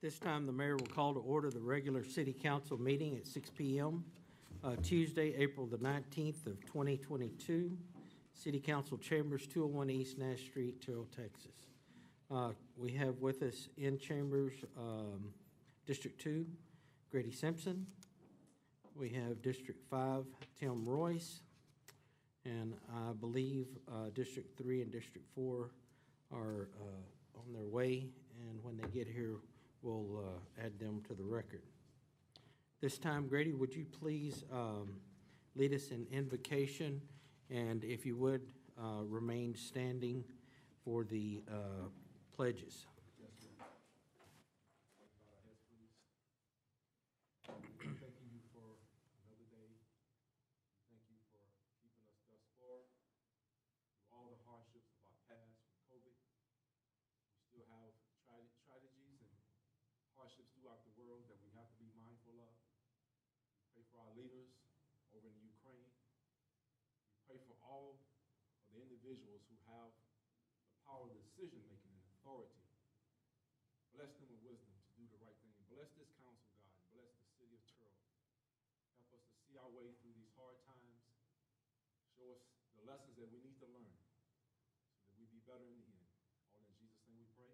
This time, the mayor will call to order the regular city council meeting at 6 p.m. Tuesday, April the 19th of 2022. City Council Chambers, 201 East Nash Street, Terrell, Texas. We have with us in chambers District 2, Grady Simpson. We have District 5, Tim Royce. And I believe District 3 and District 4 are on their way. And when they get here, we'll add them to the record. This time, Grady, would you please lead us in invocation? And if you would, remain standing for the pledges. Thank you for another day. Thank you for keeping us thus far through all the hardships of our past with COVID. We still have tragedies and hardships throughout the world that we have to be mindful of. We pray for our leaders over in Ukraine. We pray for all of the individuals who have the power of decision-making and authority. Bless them with wisdom to do the right thing. Bless this council, God, and bless the city of Terrell. Help us to see our way through these hard times. Show us the lessons that we need to learn so that we be better in the end. All in Jesus' name we pray.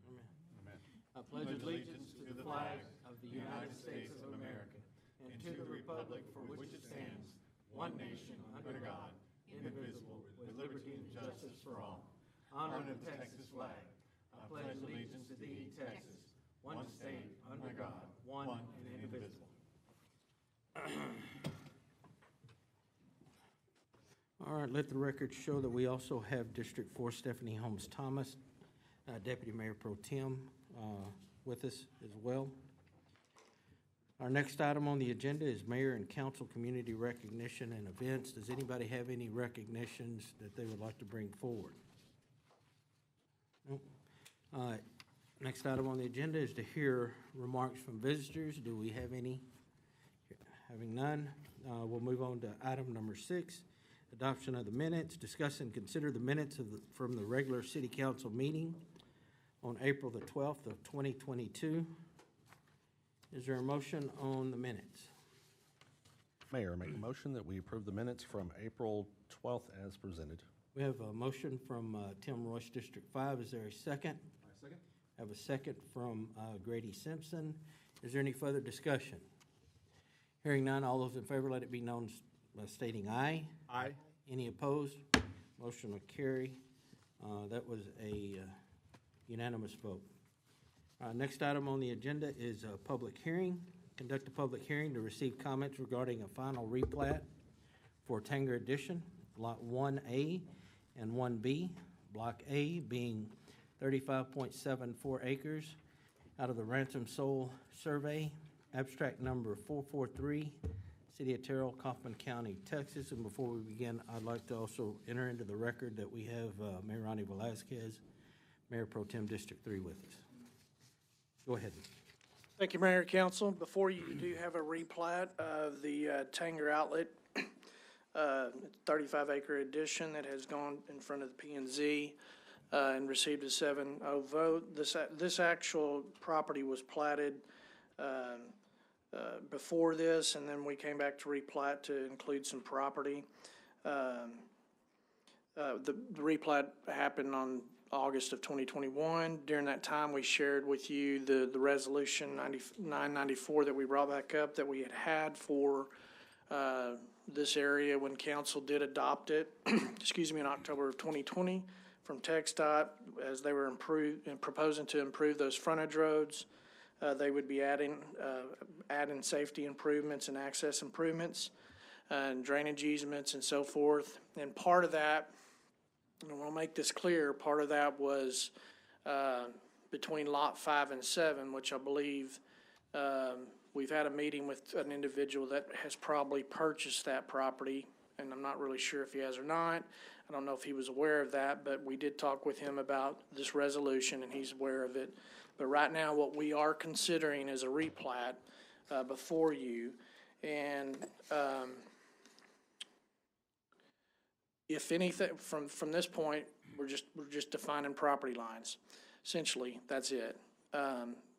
Amen. Amen. I pledge allegiance to the flag of the United States of America and to the republic for which it stands, one nation under God, indivisible, with liberty and justice for all. Honor the Texas flag. I pledge allegiance to thee, Texas, one state, under God, one and indivisible. All right, let the record show that we also have District 4 Stephanie Holmes Thomas, Deputy Mayor Pro Tem, with us as well. Our next item on the agenda is Mayor and Council Community Recognition and Events. Does anybody have any recognitions that they would like to bring forward? Nope. Next item on the agenda is to hear remarks from visitors. Do we have any? Having none, we'll move on to item number 6, adoption of the minutes. Discuss and consider the minutes from the regular city council meeting on April the 12th of 2022. Is there a motion on the minutes? Mayor, make a motion that we approve the minutes from April 12th as presented. We have a motion from Tim Royce, District 5. Is there a second? I second. I have a second from Grady Simpson. Is there any further discussion? Hearing none, all those in favor, let it be known by stating aye. Aye. Any opposed? Motion will carry. That was a unanimous vote. Next item on the agenda is a public hearing. Conduct a public hearing to receive comments regarding a final replat for Tanger Addition, Lot 1A and 1B. Block A being 35.74 acres out of the Ransom Sowell survey, abstract number 443, City of Terrell, Kaufman County, Texas. And before we begin, I'd like to also enter into the record that we have Mayor Ronnie Velasquez, Mayor Pro Tem District 3 with us. Go ahead. Thank you, Mayor, Council. Before you do have a replat of the Tanger outlet, 35-acre addition that has gone in front of the P&Z and received a 7-0 vote. This actual property was platted before this, and then we came back to replat to include some property. The replat happened on August of 2021. During that time, we shared with you the resolution 994 that we brought back up that we had for this area when council did adopt it, excuse me, in October of 2020 from TxDOT as they were proposing to improve those frontage roads. They would be adding safety improvements and access improvements and drainage easements and so forth. And part of that, and I want to make this clear, part of that was between Lot 5 and 7, which I believe we've had a meeting with an individual that has probably purchased that property, and I'm not really sure if he has or not. I don't know if he was aware of that, but we did talk with him about this resolution, and he's aware of it. But right now, what we are considering is a replat before you, and if anything, from this point, we're just defining property lines. Essentially, that's it.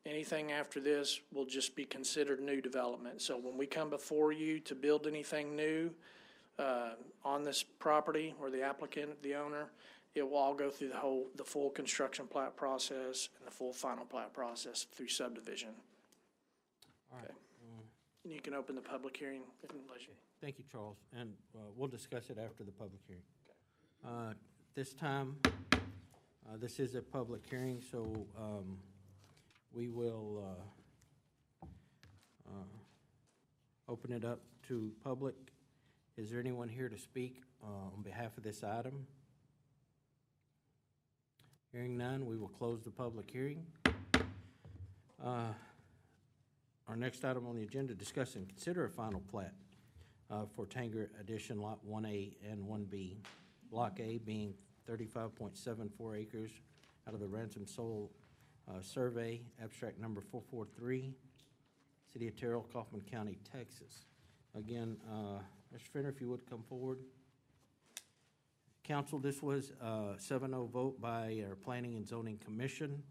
Anything after this will just be considered new development. So when we come before you to build anything new on this property, or the applicant, the owner, it will all go through the full construction plat process and the full final plat process through subdivision. All right. Okay. And you can open the public hearing unless you. Thank you, Charles, and we'll discuss it after the public hearing. This time, this is a public hearing, so we will open it up to public. Is there anyone here to speak on behalf of this item? Hearing none, we will close the public hearing. Our next item on the agenda, discuss and consider a final plat for Tanger Addition Lot 1A and 1B. Block A being 35.74 acres out of the Ransom Sowell Survey, abstract number 443, City of Terrell, Kaufman County, Texas. Again, Mr. Fenner, if you would come forward. Council, this was a 7-0 vote by our Planning and Zoning Commission.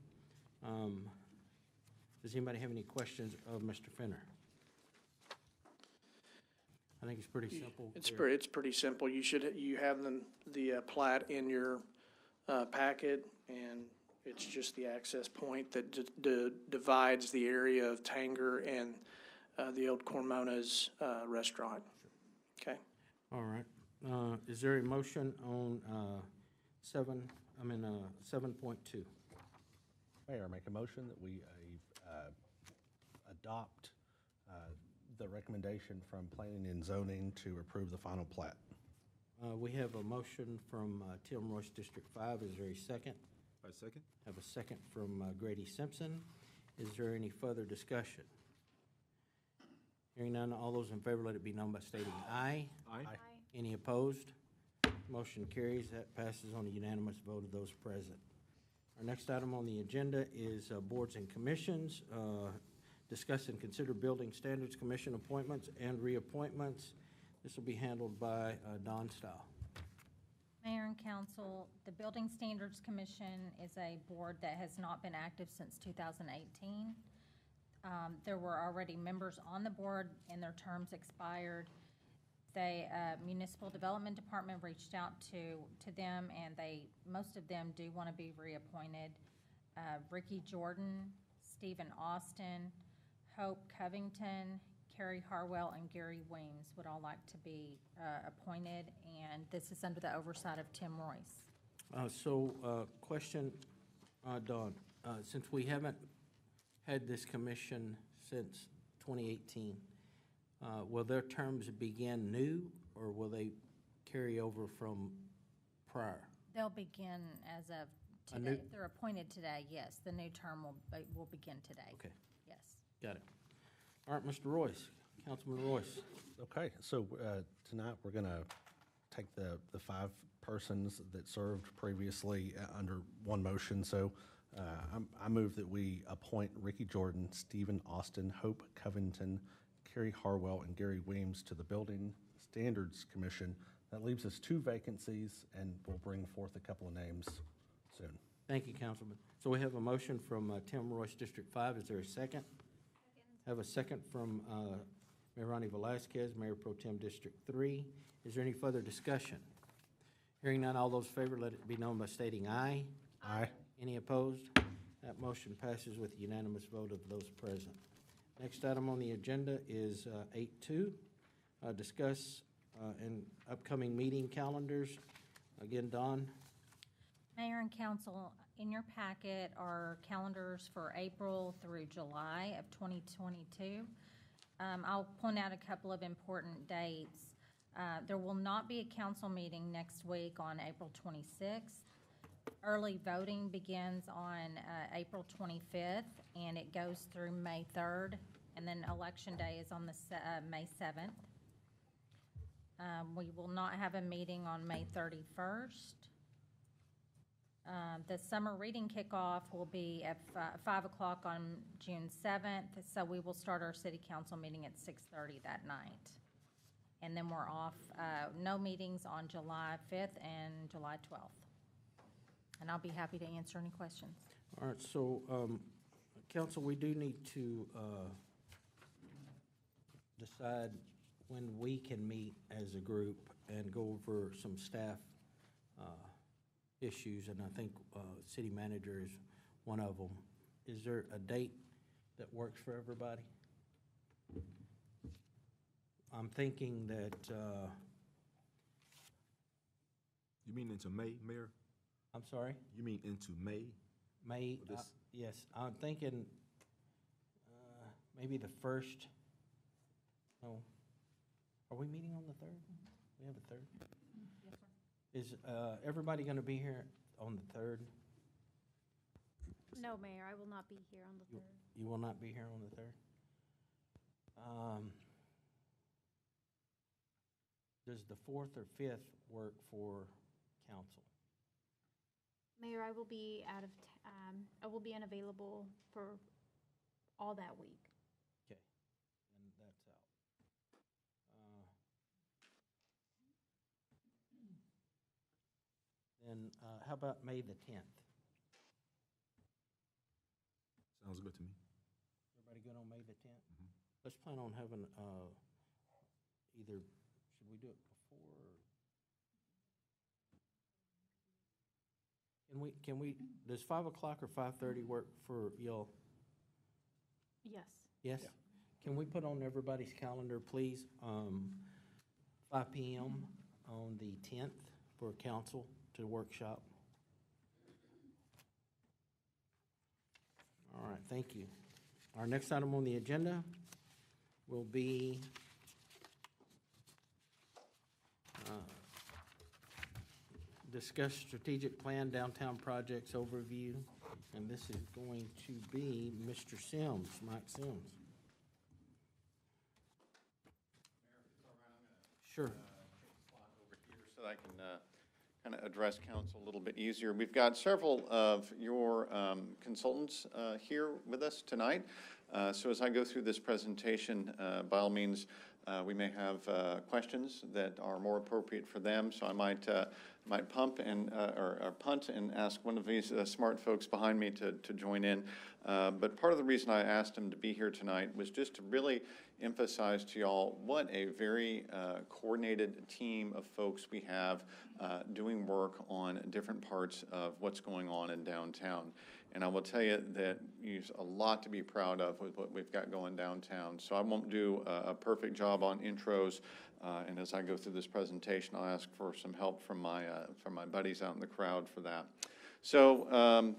Does anybody have any questions of Mr. Fenner? I think it's pretty simple. It's pretty simple. You have the plat in your packet, and it's just the access point that divides the area of Tanger and the old Cormona's restaurant. Okay. All right. Is there a motion on 7.2? Mayor, make a motion that we adopt the recommendation from Planning and Zoning to approve the final plat. We have a motion from Tim Royce, District 5. Is there a second? I second. Have a second from Grady Simpson. Is there any further discussion? Hearing none, all those in favor, let it be known by stating aye. Aye. Any opposed? Motion carries. That passes on a unanimous vote of those present. Our next item on the agenda is boards and commissions. Discuss and consider Building Standards Commission appointments and reappointments. This will be handled by Don Stahl. Mayor and Council, the Building Standards Commission is a board that has not been active since 2018. There were already members on the board and their terms expired. The Municipal Development Department reached out to them, and most of them do want to be reappointed. Ricky Jordan, Stephen Austin, Hope Covington, Carrie Harwell, and Gary Weems would all like to be appointed, and this is under the oversight of Tim Royce. Question, Don, since we haven't had this commission since 2018, will their terms begin new, or will they carry over from prior? They'll begin as of today. If they're appointed today, yes, the new term will begin today. Okay. Yes. Got it. All right, Mr. Royce, Councilman Royce. Okay, so tonight we're going to take the 5 persons that served previously under one motion. So I move that we appoint Ricky Jordan, Stephen Austin, Hope Covington, Carrie Harwell, and Gary Weems to the Building Standards Commission. That leaves us 2 vacancies, and we'll bring forth a couple of names soon. Thank you, Councilman. So we have a motion from Tim Royce, District 5. Is there a second? Have a second from Mayor Ronnie Velazquez, Mayor Pro Tem District 3. Is there any further discussion? Hearing none, all those in favor, let it be known by stating aye. Aye. Any opposed? That motion passes with a unanimous vote of those present. Next item on the agenda is 8.2, discuss and upcoming meeting calendars. Again, Don. Mayor and Council, in your packet are calendars for April through July of 2022. I'll point out a couple of important dates. There will not be a council meeting next week on April 26th. Early voting begins on April 25th, and it goes through May 3rd, and then Election Day is on the May 7th. We will not have a meeting on May 31st. The summer reading kickoff will be at 5 o'clock on June 7th, so we will start our city council meeting at 6:30 that night. And then we're off, no meetings on July 5th and July 12th. And I'll be happy to answer any questions. All right, so Council, we do need to decide when we can meet as a group and go over some staff issues, and I think city manager is one of them. Is there a date that works for everybody? I'm thinking that, You mean into May, Mayor? I'm sorry, You mean into May? May, This- yes, I'm thinking maybe the first, no, are we meeting on the 3rd? We have a 3rd? Is everybody going to be here on the 3rd? No, Mayor, I will not be here on the 3rd. You will not be here on the 3rd? Does the 4th or 5th work for council? Mayor, I will be I will be unavailable for all that week. Okay, and that's out. Then how about May the 10th? Sounds good to me. Everybody good on May the 10th? Mhm. Let's plan on having either, should we do it before or? Can we, does 5 o'clock or 5:30 work for y'all? Yes. Yes? Can we put on everybody's calendar, please, 5 PM on the 10th for council to workshop? All right, thank you. Our next item on the agenda will be discuss strategic plan downtown projects overview, and this is going to be Mr. Sims, Mike Sims. Sure. Over here so that I can kind of address council a little bit easier. We've got several of your consultants here with us tonight. So as I go through this presentation, by all means, we may have questions that are more appropriate for them. So I might punt and ask one of these smart folks behind me to join in. But part of the reason I asked him to be here tonight was just to really emphasize to y'all what a very coordinated team of folks we have doing work on different parts of what's going on in downtown. And I will tell you that there's a lot to be proud of with what we've got going downtown. So I won't do a perfect job on intros. And as I go through this presentation, I'll ask for some help from my buddies out in the crowd for that. So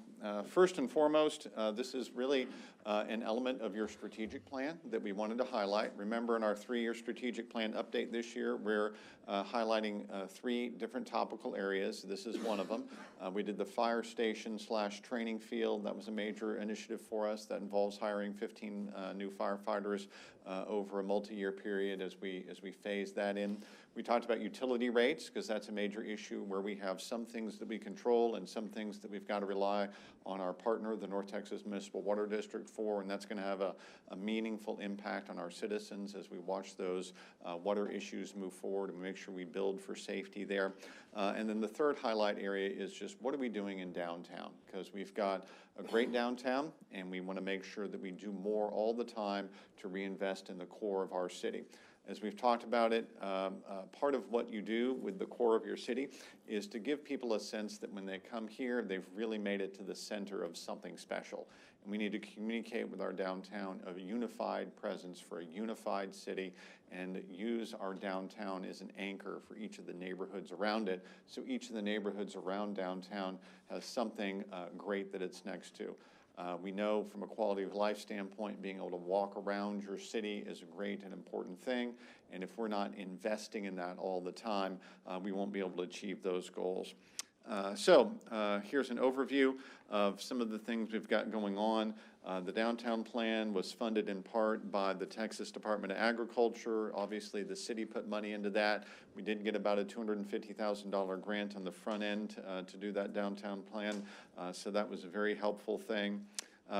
first and foremost, this is really an element of your strategic plan that we wanted to highlight. Remember, in our 3-year strategic plan update this year, we're highlighting 3 different topical areas. This is one of them. We did the fire station / training field. That was a major initiative for us that involves hiring 15 new firefighters over a multi-year period as we phase that in. We talked about utility rates because that's a major issue where we have some things that we control and some things that we've got to rely on our partner, the North Texas Municipal Water District, for, and that's going to have a meaningful impact on our citizens as we watch those water issues move forward and make sure we build for safety there. And then the third highlight area is just what are we doing in downtown? Because we've got a great downtown and we want to make sure that we do more all the time to reinvest in the core of our city. As we've talked about it, part of what you do with the core of your city is to give people a sense that when they come here, they've really made it to the center of something special. And we need to communicate with our downtown of a unified presence for a unified city and use our downtown as an anchor for each of the neighborhoods around it. So each of the neighborhoods around downtown has something great that it's next to. We know from a quality of life standpoint, being able to walk around your city is a great and important thing. And if we're not investing in that all the time, we won't be able to achieve those goals. So here's an overview of some of the things we've got going on. The downtown plan was funded in part by the Texas Department of Agriculture. Obviously, the city put money into that. We did get about a $250,000 grant on the front end to do that downtown plan, so that was a very helpful thing.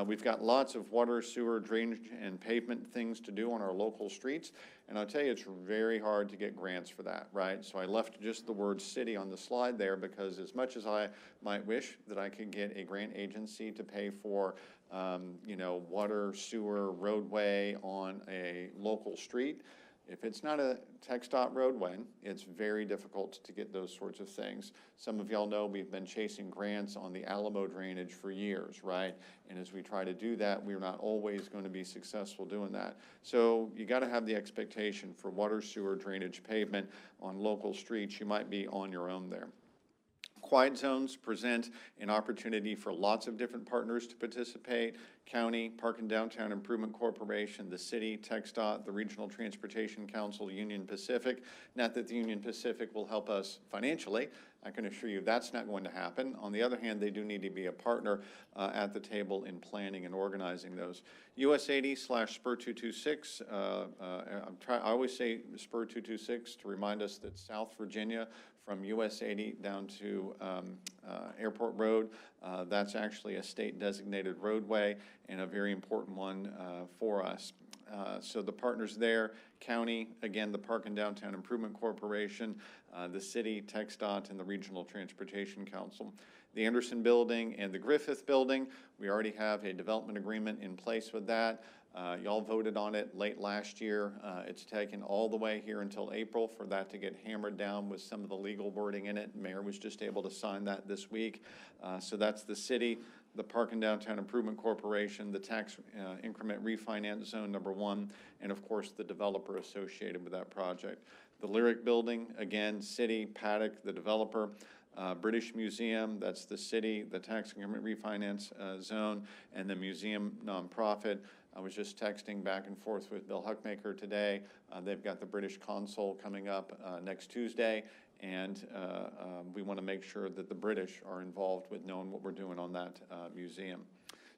We've got lots of water, sewer, drainage, and pavement things to do on our local streets. And I'll tell you, it's very hard to get grants for that, right? So I left just the word city on the slide there because as much as I might wish that I could get a grant agency to pay for water, sewer, roadway on a local street. If it's not a TxDOT roadway, it's very difficult to get those sorts of things. Some of y'all know we've been chasing grants on the Alamo drainage for years, right? And as we try to do that, we're not always going to be successful doing that. So you got to have the expectation for water, sewer, drainage, pavement on local streets. You might be on your own there. Quiet zones present an opportunity for lots of different partners to participate: county, Park and Downtown Improvement Corporation, the city, TxDOT, the Regional Transportation Council, Union Pacific. Not that the Union Pacific will help us financially. I can assure you that's not going to happen. On the other hand, they do need to be a partner at the table in planning and organizing those. US 80/SPUR 226. I always say SPUR 226 to remind us that South Virginia, from US 80 down to Airport Road, that's actually a state designated roadway and a very important one for us. So the partners there: county, again, the Park and Downtown Improvement Corporation, the city, TxDOT, and the Regional Transportation Council. The Anderson Building and the Griffith Building, we already have a development agreement in place with that. Y'all voted on it late last year. It's taken all the way here until April for that to get hammered down with some of the legal wording in it. Mayor was just able to sign that this week. So that's the city, the Park and Downtown Improvement Corporation, the tax increment refinance zone number 1, and of course the developer associated with that project. The Lyric Building, again, city, Paddock, the developer. British Museum, that's the city, the tax increment refinance zone, and the museum nonprofit. I was just texting back and forth with Bill Huckmaker today. They've got the British consul coming up next Tuesday, and we want to make sure that the British are involved with knowing what we're doing on that museum.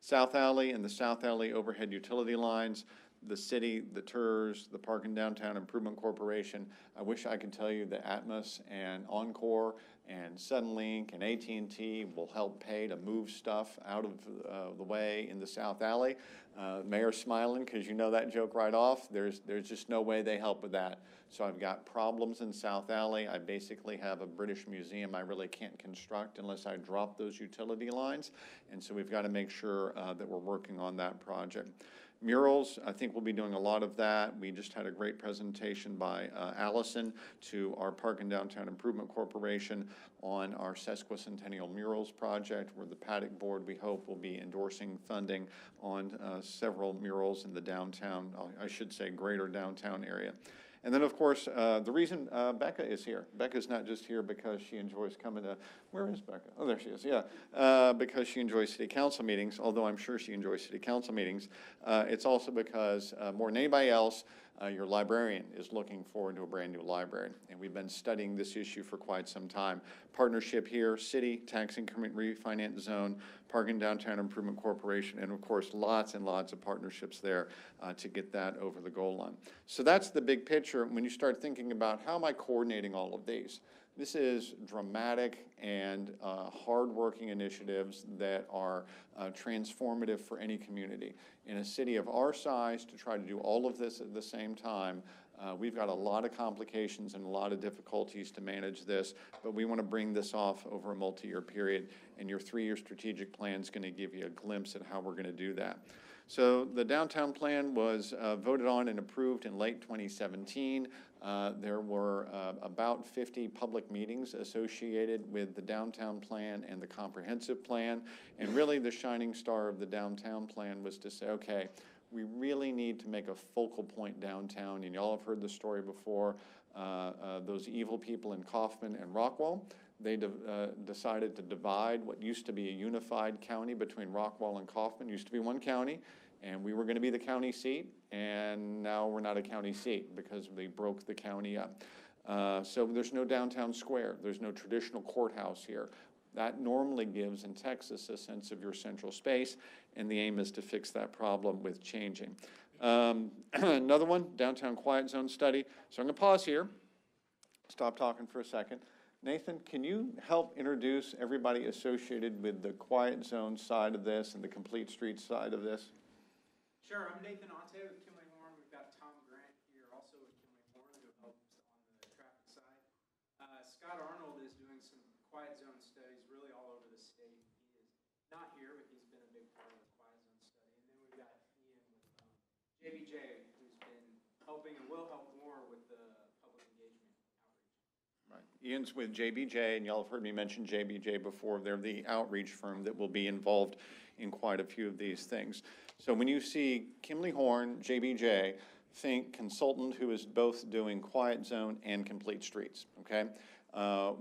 South Alley and the South Alley overhead utility lines, the city, the TERS, the Park and Downtown Improvement Corporation. I wish I could tell you that Atmos and Encore and Suddenlink and AT&T will help pay to move stuff out of the way in the South Alley. Mayor's smiling because you know that joke right off. There's just no way they help with that. So I've got problems in South Alley. I basically have a British museum I really can't construct unless I drop those utility lines. And so we've got to make sure that we're working on that project. Murals, I think we'll be doing a lot of that. We just had a great presentation by Allison to our Park and Downtown Improvement Corporation on our sesquicentennial murals project, where the Paddock Board, we hope, will be endorsing funding on several murals in the downtown, I should say greater downtown area. And then, of course, the reason Becca is here. Becca's not just here because she enjoys coming to, where is Becca? Oh, there she is, yeah. Because she enjoys city council meetings, although I'm sure she enjoys city council meetings. It's also because, more than anybody else, your librarian is looking forward to a brand new library. And we've been studying this issue for quite some time. Partnership here, city, tax increment refinance zone, Park and Downtown Improvement Corporation, and of course, lots and lots of partnerships there to get that over the goal line. So that's the big picture. When you start thinking about how am I coordinating all of these? This is dramatic and hard-working initiatives that are transformative for any community. In a city of our size, to try to do all of this at the same time, we've got a lot of complications and a lot of difficulties to manage this, but we want to bring this off over a multi-year period, and your 3-year strategic plan is going to give you a glimpse at how we're going to do that. So the downtown plan was voted on and approved in late 2017. There were about 50 public meetings associated with the downtown plan and the comprehensive plan. And really the shining star of the downtown plan was to say, okay, we really need to make a focal point downtown. And y'all have heard the story before, those evil people in Kaufman and Rockwall. They decided to divide what used to be a unified county between Rockwall and Kaufman. It used to be one county, and we were going to be the county seat, and now we're not a county seat because they broke the county up. So there's no downtown square. There's no traditional courthouse here. That normally gives, in Texas, a sense of your central space, and the aim is to fix that problem with changing. Another one, downtown quiet zone study. So I'm going to pause here, stop talking for a second. Nathan, can you help introduce everybody associated with the quiet zone side of this and the complete streets side of this? Sure, I'm Nathan Ante with Kinley Horn. We've got Tom Grant here also with Kinley Horn who helps on the traffic side. Scott Arnold is doing some quiet zone studies really all over the state. He is not here, but he's been a big part of the quiet zone JBJ, who's been helping and will help more with the public engagement outreach. Right. Ian's with JBJ, and y'all have heard me mention JBJ before. They're the outreach firm that will be involved in quite a few of these things. So when you see Kimley Horn, JBJ, think consultant who is both doing quiet zone and complete streets, okay?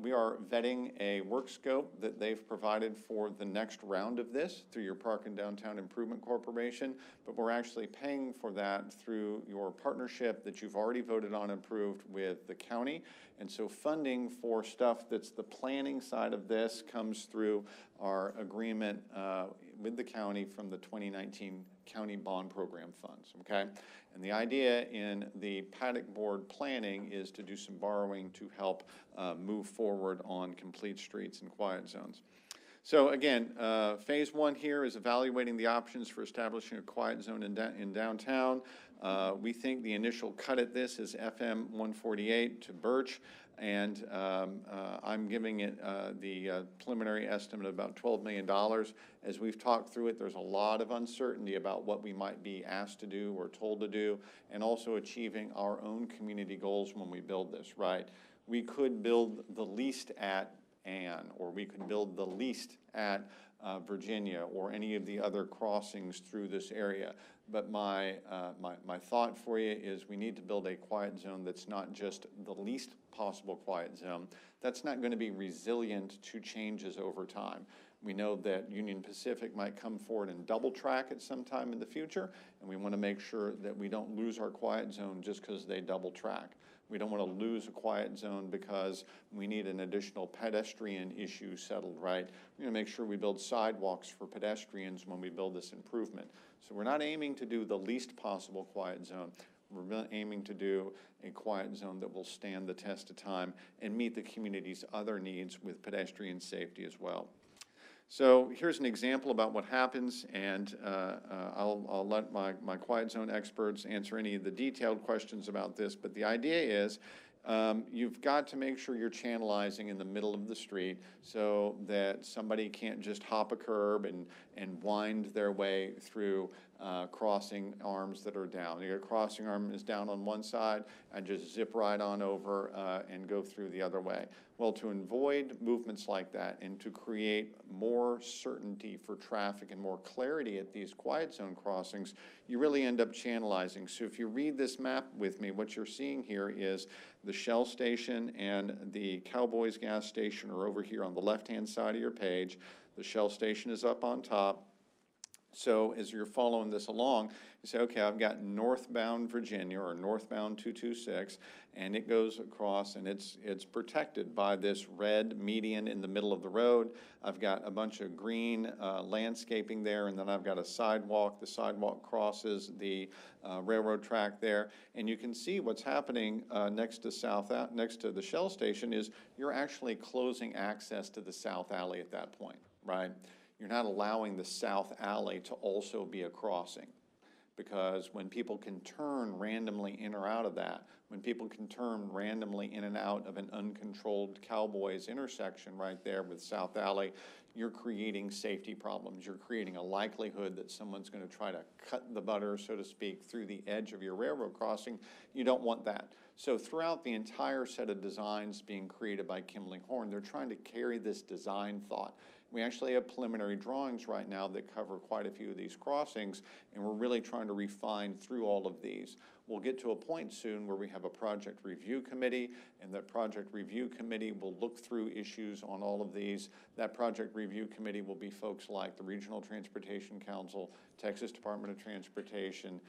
We are vetting a work scope that they've provided for the next round of this through your Park and Downtown Improvement Corporation, but we're actually paying for that through your partnership that you've already voted on and approved with the county. And so funding for stuff that's the planning side of this comes through our agreement with the county from the 2019 County Bond Program funds, okay? And the idea in the paddock board planning is to do some borrowing to help move forward on complete streets and quiet zones. So again, phase one here is evaluating the options for establishing a quiet zone in downtown. We think the initial cut at this is FM 148 to Birch, and I'm giving it the preliminary estimate of about $12 million. As we've talked through it, there's a lot of uncertainty about what we might be asked to do or told to do, and also achieving our own community goals when we build this, right? We could build the least at Ann, or we could build the least at Virginia, or any of the other crossings through this area. But my thought for you is we need to build a quiet zone that's not just the least possible quiet zone. That's not going to be resilient to changes over time. We know that Union Pacific might come forward and double track at some time in the future, and we want to make sure that we don't lose our quiet zone just because they double track. We don't want to lose a quiet zone because we need an additional pedestrian issue settled, right? We're going to make sure we build sidewalks for pedestrians when we build this improvement. So we're not aiming to do the least possible quiet zone. We're aiming to do a quiet zone that will stand the test of time and meet the community's other needs with pedestrian safety as well. So here's an example about what happens, and I'll let my quiet zone experts answer any of the detailed questions about this, but the idea is you've got to make sure you're channelizing in the middle of the street so that somebody can't just hop a curb and wind their way through crossing arms that are down. Your crossing arm is down on one side and just zip right on over and go through the other way. Well, to avoid movements like that and to create more certainty for traffic and more clarity at these quiet zone crossings, you really end up channelizing. So if you read this map with me, what you're seeing here is the Shell station and the Cowboys gas station are over here on the left-hand side of your page. The Shell station is up on top. So as you're following this along, you say, okay, I've got northbound Virginia or northbound 226, and it goes across, and it's protected by this red median in the middle of the road. I've got a bunch of green landscaping there, and then I've got a sidewalk. The sidewalk crosses the railroad track there, and you can see what's happening next to the Shell station is you're actually closing access to the South Alley at that point, right? You're not allowing the South Alley to also be a crossing, because when people can turn randomly in or out of that, when people can turn randomly in and out of an uncontrolled Cowboys intersection right there with South Alley, you're creating safety problems. You're creating a likelihood that someone's going to try to cut the butter, so to speak, through the edge of your railroad crossing. You don't want that. So throughout the entire set of designs being created by Kimley Horn, they're trying to carry this design thought. We actually have preliminary drawings right now that cover quite a few of these crossings, and we're really trying to refine through all of these. We'll get to a point soon where we have a project review committee, and that project review committee will look through issues on all of these. That project review committee will be folks like the Regional Transportation Council, Texas Department of Transportation,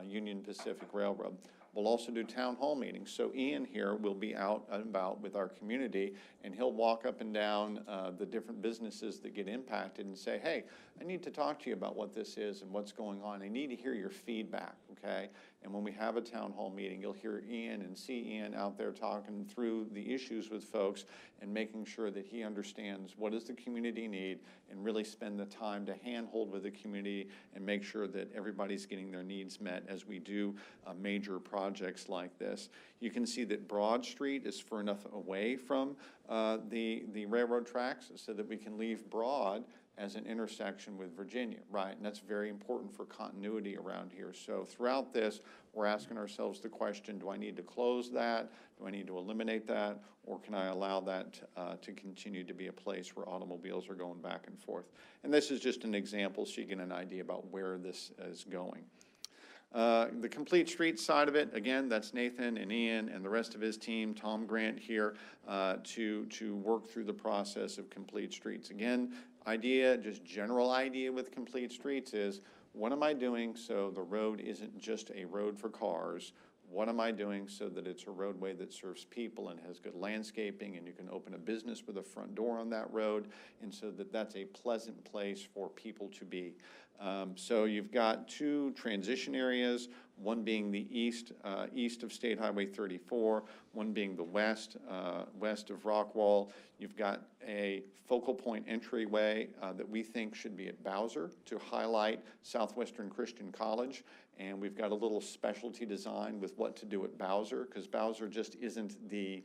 Union Pacific Railroad. We'll also do town hall meetings. So Ian here will be out and about with our community, and he'll walk up and down the different businesses that get impacted and say, hey, I need to talk to you about what this is and what's going on. I need to hear your feedback, okay? And when we have a town hall meeting, you'll hear Ian and see Ian out there talking through the issues with folks and making sure that he understands what does the community need, and really spend the time to handhold with the community and make sure that everybody's getting their needs met as we do major projects like this. You can see that Broad Street is far enough away from the railroad tracks so that we can leave Broad as an intersection with Virginia, right? And that's very important for continuity around here. So throughout this, we're asking ourselves the question, do I need to close that? Do I need to eliminate that? Or can I allow that to continue to be a place where automobiles are going back and forth? And this is just an example so you get an idea about where this is going. The complete streets side of it, again, that's Nathan and Ian and the rest of his team, Tom Grant here, to work through the process of complete streets. Again, idea, just general idea with complete streets is, what am I doing so the road isn't just a road for cars? What am I doing so that it's a roadway that serves people and has good landscaping and you can open a business with a front door on that road, and so that that's a pleasant place for people to be. So you've got two transition areas, one being the east of State Highway 34, one being the west of Rockwall. You've got a focal point entryway that we think should be at Bowser to highlight Southwestern Christian College. And we've got a little specialty design with what to do at Bowser, because Bowser just isn't the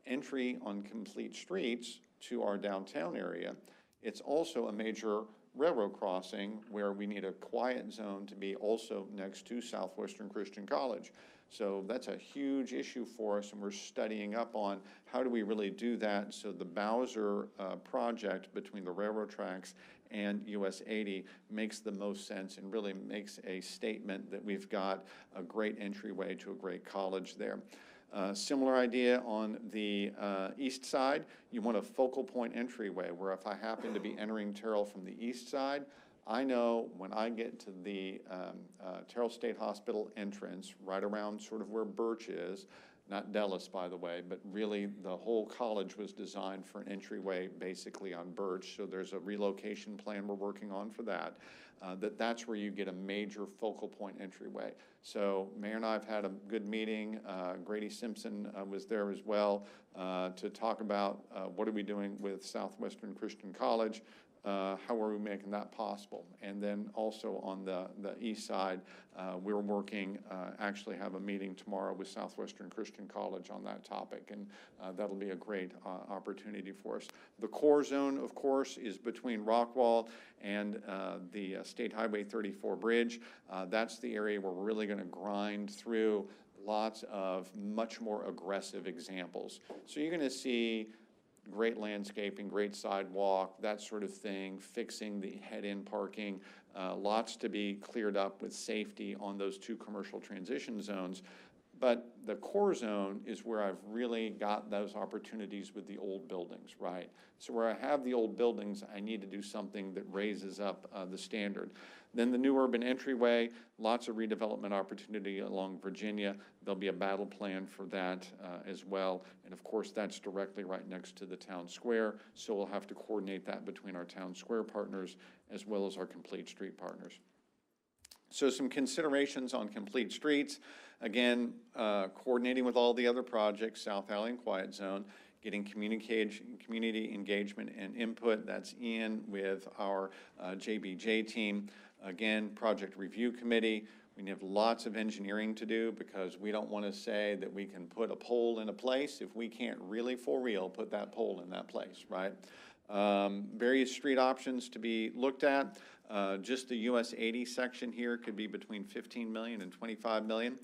entry on complete streets to our downtown area. It's also a major railroad crossing where we need a quiet zone to be also next to Southwestern Christian College. So that's a huge issue for us, and we're studying up on how do we really do that so the Bowser project between the railroad tracks and US 80 makes the most sense and really makes a statement that we've got a great entryway to a great college there. Similar idea on the east side. You want a focal point entryway where if I happen to be entering Terrell from the east side, I know when I get to the Terrell State Hospital entrance, right around sort of where Birch is, not Dallas, by the way, but really the whole college was designed for an entryway basically on Birch. So there's a relocation plan we're working on for that. That's where you get a major focal point entryway. So Mayor and I have had a good meeting. Grady Simpson was there as well to talk about what are we doing with Southwestern Christian College. How are we making that possible? And then also on the east side, we're working, actually have a meeting tomorrow with Southwestern Christian College on that topic, and that'll be a great opportunity for us. The core zone, of course, is between Rockwall and the State Highway 34 bridge. That's the area where we're really going to grind through lots of much more aggressive examples. So you're going to see great landscaping, great sidewalk, that sort of thing, fixing the head-in parking, lots to be cleared up with safety on those two commercial transition zones. But the core zone is where I've really got those opportunities with the old buildings, right? So where I have the old buildings, I need to do something that raises up the standard. Then the new urban entryway, lots of redevelopment opportunity along Virginia. There'll be a battle plan for that as well. And of course, that's directly right next to the town square. So we'll have to coordinate that between our town square partners as well as our complete street partners. So some considerations on complete streets. Again, coordinating with all the other projects, South Alley and Quiet Zone, getting community engagement and input. That's Ian with our JBJ team. Again, project review committee. We have lots of engineering to do because we don't want to say that we can put a pole in a place if we can't really for real put that pole in that place, right? Various street options to be looked at. Just the US 80 section here could be between 15 million and 25 million.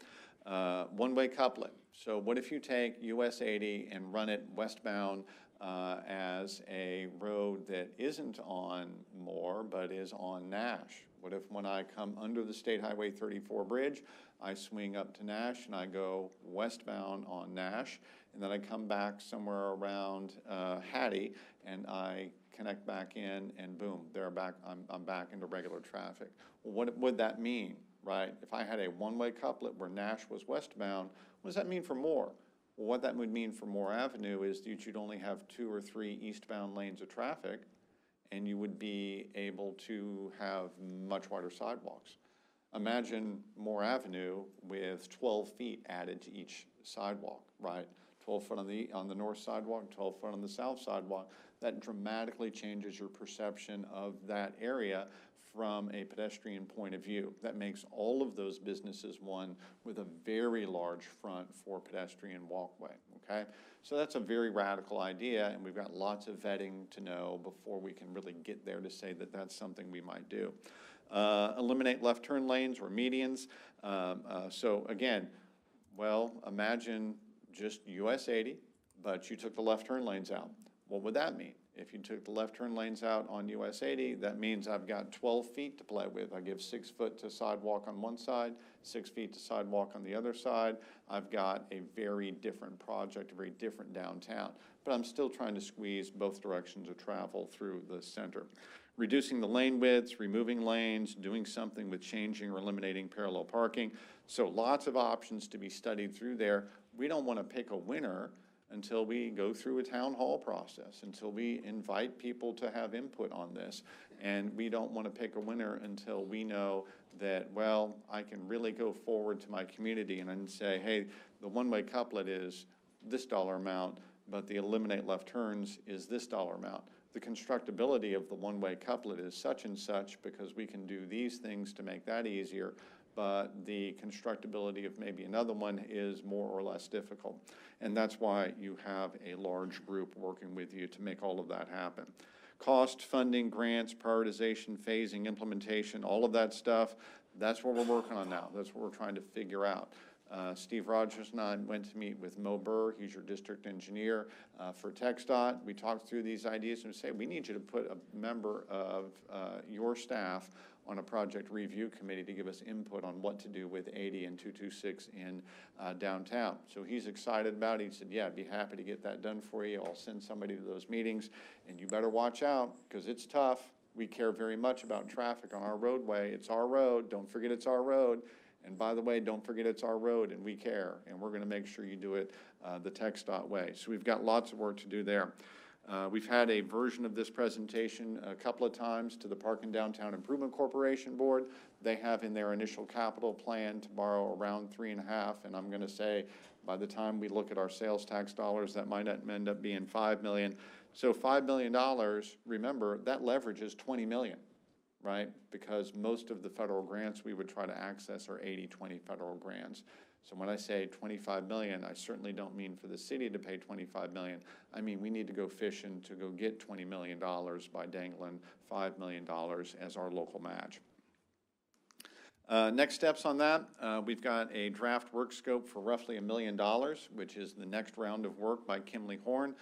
One-way couplet. So what if you take US 80 and run it westbound as a road that isn't on Moore but is on Nash? What if when I come under the State Highway 34 bridge, I swing up to Nash and I go westbound on Nash, and then I come back somewhere around Hattie and I connect back in, and boom, I'm back into regular traffic. Well, what would that mean, right? If I had a one-way couplet where Nash was westbound, what does that mean for Moore? Well, what that would mean for Moore Avenue is that you'd only have 2 or 3 eastbound lanes of traffic, and you would be able to have much wider sidewalks. Imagine Moore Avenue with 12 feet added to each sidewalk, right? 12 foot on the north sidewalk, 12 foot on the south sidewalk. That dramatically changes your perception of that area from a pedestrian point of view. That makes all of those businesses one with a very large front for pedestrian walkway, okay? So that's a very radical idea, and we've got lots of vetting to know before we can really get there to say that that's something we might do. Eliminate left turn lanes or medians. So again, well, imagine just US 80, but you took the left turn lanes out. What would that mean? If you took the left turn lanes out on US 80, that means I've got 12 feet to play with. I give 6 foot to sidewalk on one side, 6 feet to sidewalk on the other side. I've got a very different project, a very different downtown, but I'm still trying to squeeze both directions of travel through the center. Reducing the lane widths, removing lanes, doing something with changing or eliminating parallel parking. So lots of options to be studied through there. We don't want to pick a winner until we go through a town hall process, until we invite people to have input on this. And we don't want to pick a winner until we know that, well, I can really go forward to my community and then say, hey, the one-way couplet is this dollar amount, but the eliminate left turns is this dollar amount. The constructability of the one-way couplet is such and such because we can do these things to make that easier, but the constructability of maybe another one is more or less difficult. And that's why you have a large group working with you to make all of that happen. Cost, funding, grants, prioritization, phasing, implementation, all of that stuff, that's what we're working on now. That's what we're trying to figure out. Steve Rogers and I went to meet with Mo Burr, he's your district engineer for TxDOT. We talked through these ideas and said, we need you to put a member of your staff on a project review committee to give us input on what to do with 80 and 226 in downtown. So he's excited about it. He said, yeah, I'd be happy to get that done for you. I'll send somebody to those meetings, and you better watch out because it's tough. We care very much about traffic on our roadway. It's our road. Don't forget it's our road. And by the way, don't forget it's our road and we care, and we're going to make sure you do it the TxDOT way. So we've got lots of work to do there. We've had a version of this presentation a couple of times to the Park and Downtown Improvement Corporation Board. They have in their initial capital plan to borrow around 3.5, and I'm going to say by the time we look at our sales tax dollars, that might end up being $5 million. So $5 million, remember, that leverage is $20 million. Right? Because most of the federal grants we would try to access are 80-20 federal grants. So when I say 25 million, I certainly don't mean for the city to pay 25 million. I mean, we need to go fishing to go get $20 million by dangling $5 million as our local match. Next steps on that, we've got a draft work scope for roughly $1 million, which is the next round of work by Kimley Horn.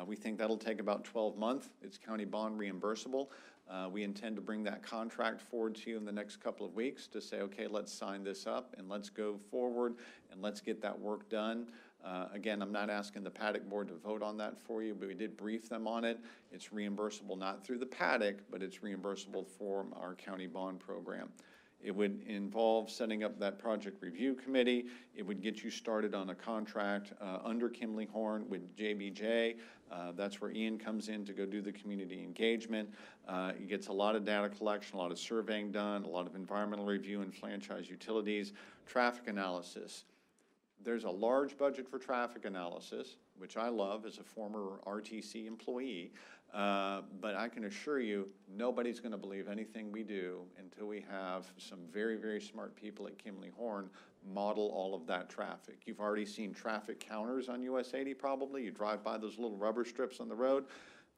We think that'll take about 12 months. It's county bond reimbursable. We intend to bring that contract forward to you in the next couple of weeks to say, okay, let's sign this up and let's go forward and let's get that work done. Again, I'm not asking the Paddock Board to vote on that for you, but we did brief them on it. It's reimbursable not through the Paddock, but it's reimbursable from our county bond program. It would involve setting up that project review committee. It would get you started on a contract under Kimley Horn with JBJ. That's where Ian comes in to go do the community engagement. It gets a lot of data collection, a lot of surveying done, a lot of environmental review and franchise utilities, traffic analysis. There's a large budget for traffic analysis, which I love as a former RTC employee. But I can assure you, nobody's going to believe anything we do until we have some very, very smart people at Kimley Horn model all of that traffic. You've already seen traffic counters on US 80 probably. You drive by those little rubber strips on the road.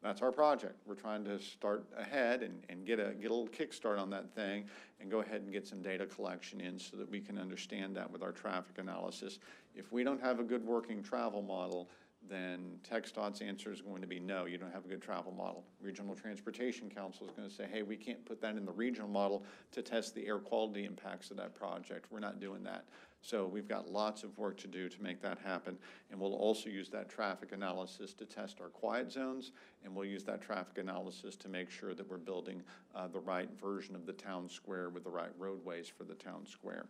That's our project. We're trying to start ahead and get a little kickstart on that thing and go ahead and get some data collection in so that we can understand that with our traffic analysis. If we don't have a good working travel model, then TxDOT's answer is going to be no, you don't have a good travel model. Regional Transportation Council is going to say, hey, we can't put that in the regional model to test the air quality impacts of that project. We're not doing that. So we've got lots of work to do to make that happen. And we'll also use that traffic analysis to test our quiet zones, and we'll use that traffic analysis to make sure that we're building the right version of the town square with the right roadways for the town square.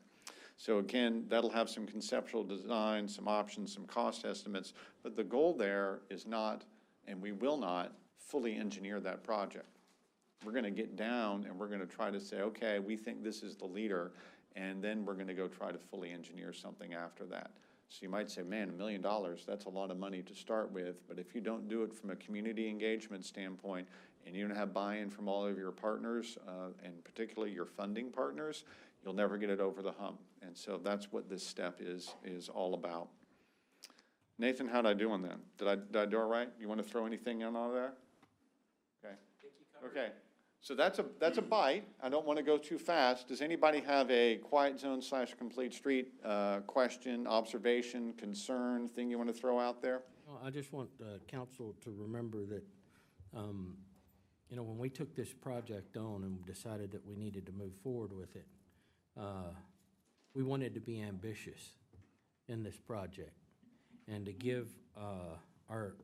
So again, that'll have some conceptual design, some options, some cost estimates, but the goal there is not, and we will not, fully engineer that project. We're going to get down and we're going to try to say, okay, we think this is the leader, and then we're going to go try to fully engineer something after that. So you might say, man, $1 million, that's a lot of money to start with, but if you don't do it from a community engagement standpoint, and you don't have buy-in from all of your partners, and particularly your funding partners, you'll never get it over the hump. And so that's what this step is all about. Nathan, how'd I do on that? Did I do all right? You want to throw anything in on there? Okay. Okay. So that's a bite. I don't want to go too fast. Does anybody have a quiet zone / complete street question, observation, concern, thing you want to throw out there? Well, I just want council to remember that, you know, when we took this project on and decided that we needed to move forward with it, we wanted to be ambitious in this project and to give our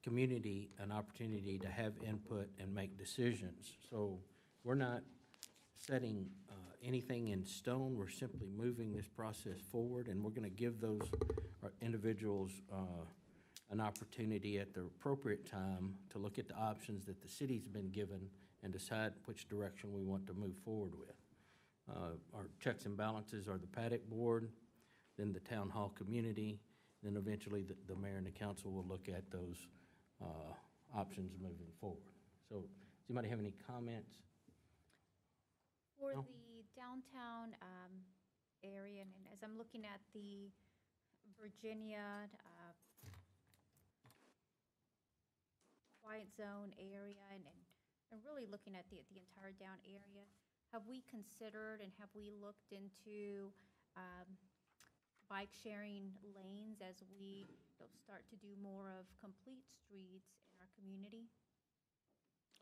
community an opportunity to have input and make decisions. So we're not setting anything in stone. We're simply moving this process forward, and we're going to give those individuals an opportunity at the appropriate time to look at the options that the city's been given and decide which direction we want to move forward with. Our checks and balances are the paddock board, then the town hall community, then eventually the mayor and the council will look at those options moving forward. So, does anybody have any comments? For No. the downtown area, and as I'm looking at the Virginia quiet zone area, and really looking at the entire down area, have we considered and have we looked into bike sharing lanes as we start to do more of complete streets in our community?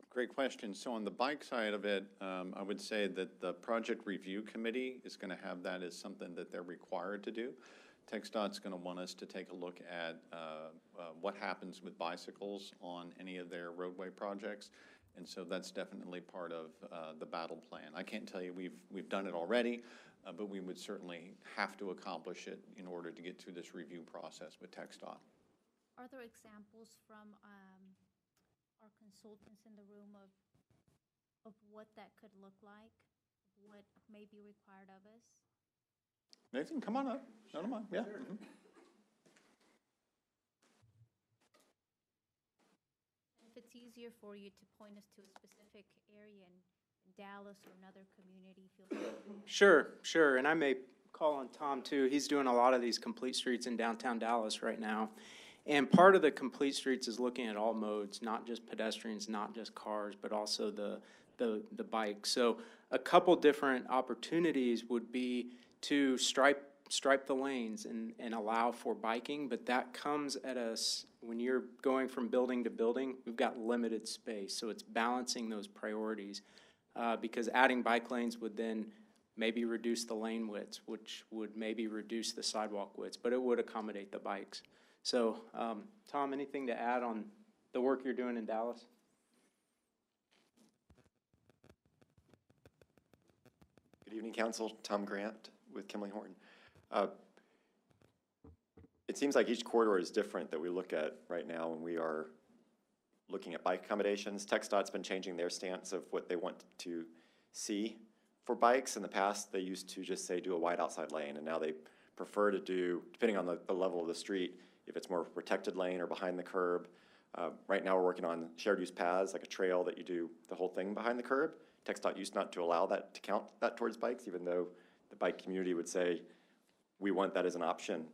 Great question. So on the bike side of it, I would say that the project review committee is going to have that as something that they're required to do. TxDOT's going to want us to take a look at what happens with bicycles on any of their roadway projects. And so that's definitely part of the battle plan. I can't tell you we've done it already, but we would certainly have to accomplish it in order to get through this review process with TxDOT. Are there examples from our consultants in the room of what that could look like, what may be required of us? Nathan, come on up. No, come on. Yeah. Sure. Mm-hmm. If it's easier for you to point us to a specific area in Dallas or another community, feel free. Sure, and I may call on Tom too. He's doing a lot of these complete streets in downtown Dallas right now. And part of the complete streets is looking at all modes, not just pedestrians, not just cars, but also the bike. So a couple different opportunities would be to stripe the lanes and allow for biking, but that comes at us when you're going from building to building. We've got limited space, so it's balancing those priorities, because adding bike lanes would then maybe reduce the lane widths, which would maybe reduce the sidewalk widths, but it would accommodate the bikes. So, Tom, anything to add on the work you're doing in Dallas? Good evening, Council. Tom Grant with Kimley Horton. It seems like each corridor is different that we look at right now when we are looking at bike accommodations. TxDOT's been changing their stance of what they want to see for bikes. In the past, they used to just say do a wide outside lane, and now they prefer to do, depending on the level of the street, if it's more protected lane or behind the curb. Right now we're working on shared use paths, like a trail that you do the whole thing behind the curb. TxDOT used not to allow that, to count that towards bikes, even though the bike community would say, we want that as an option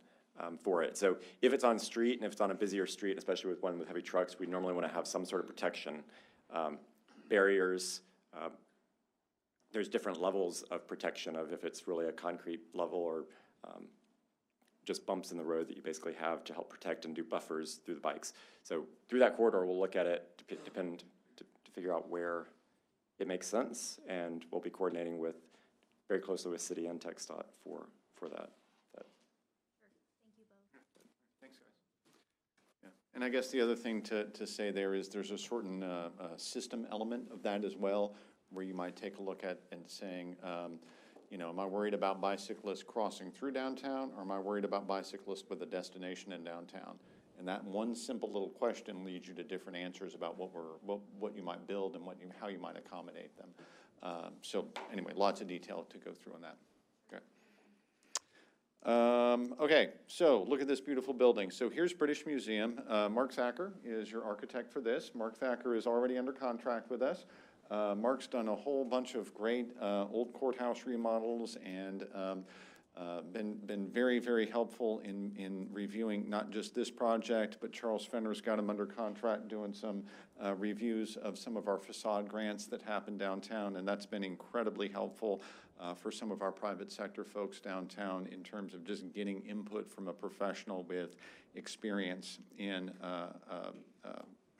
for it. So if it's on street and if it's on a busier street, especially with one with heavy trucks, we normally want to have some sort of protection. Barriers, there's different levels of protection of if it's really a concrete level or just bumps in the road that you basically have to help protect and do buffers through the bikes. So through that corridor, we'll look at it to figure out where it makes sense, and we'll be coordinating very closely with City and TxDOT for that. Sure. Thank you both. Thanks, guys. Yeah. And I guess the other thing to say there is there's a certain system element of that as well, where you might take a look at and saying, you know, am I worried about bicyclists crossing through downtown, or am I worried about bicyclists with a destination in downtown? And that one simple little question leads you to different answers about what you might build and how you might accommodate them. So anyway, lots of detail to go through on that. Okay. Okay, so look at this beautiful building. So here's British Museum. Mark Thacker is your architect for this. Mark Thacker is already under contract with us. Mark's done a whole bunch of great old courthouse remodels and been very, very helpful in reviewing not just this project, but Charles Fenner's got him under contract doing some reviews of some of our facade grants that happen downtown, and that's been incredibly helpful for some of our private sector folks downtown in terms of just getting input from a professional with experience in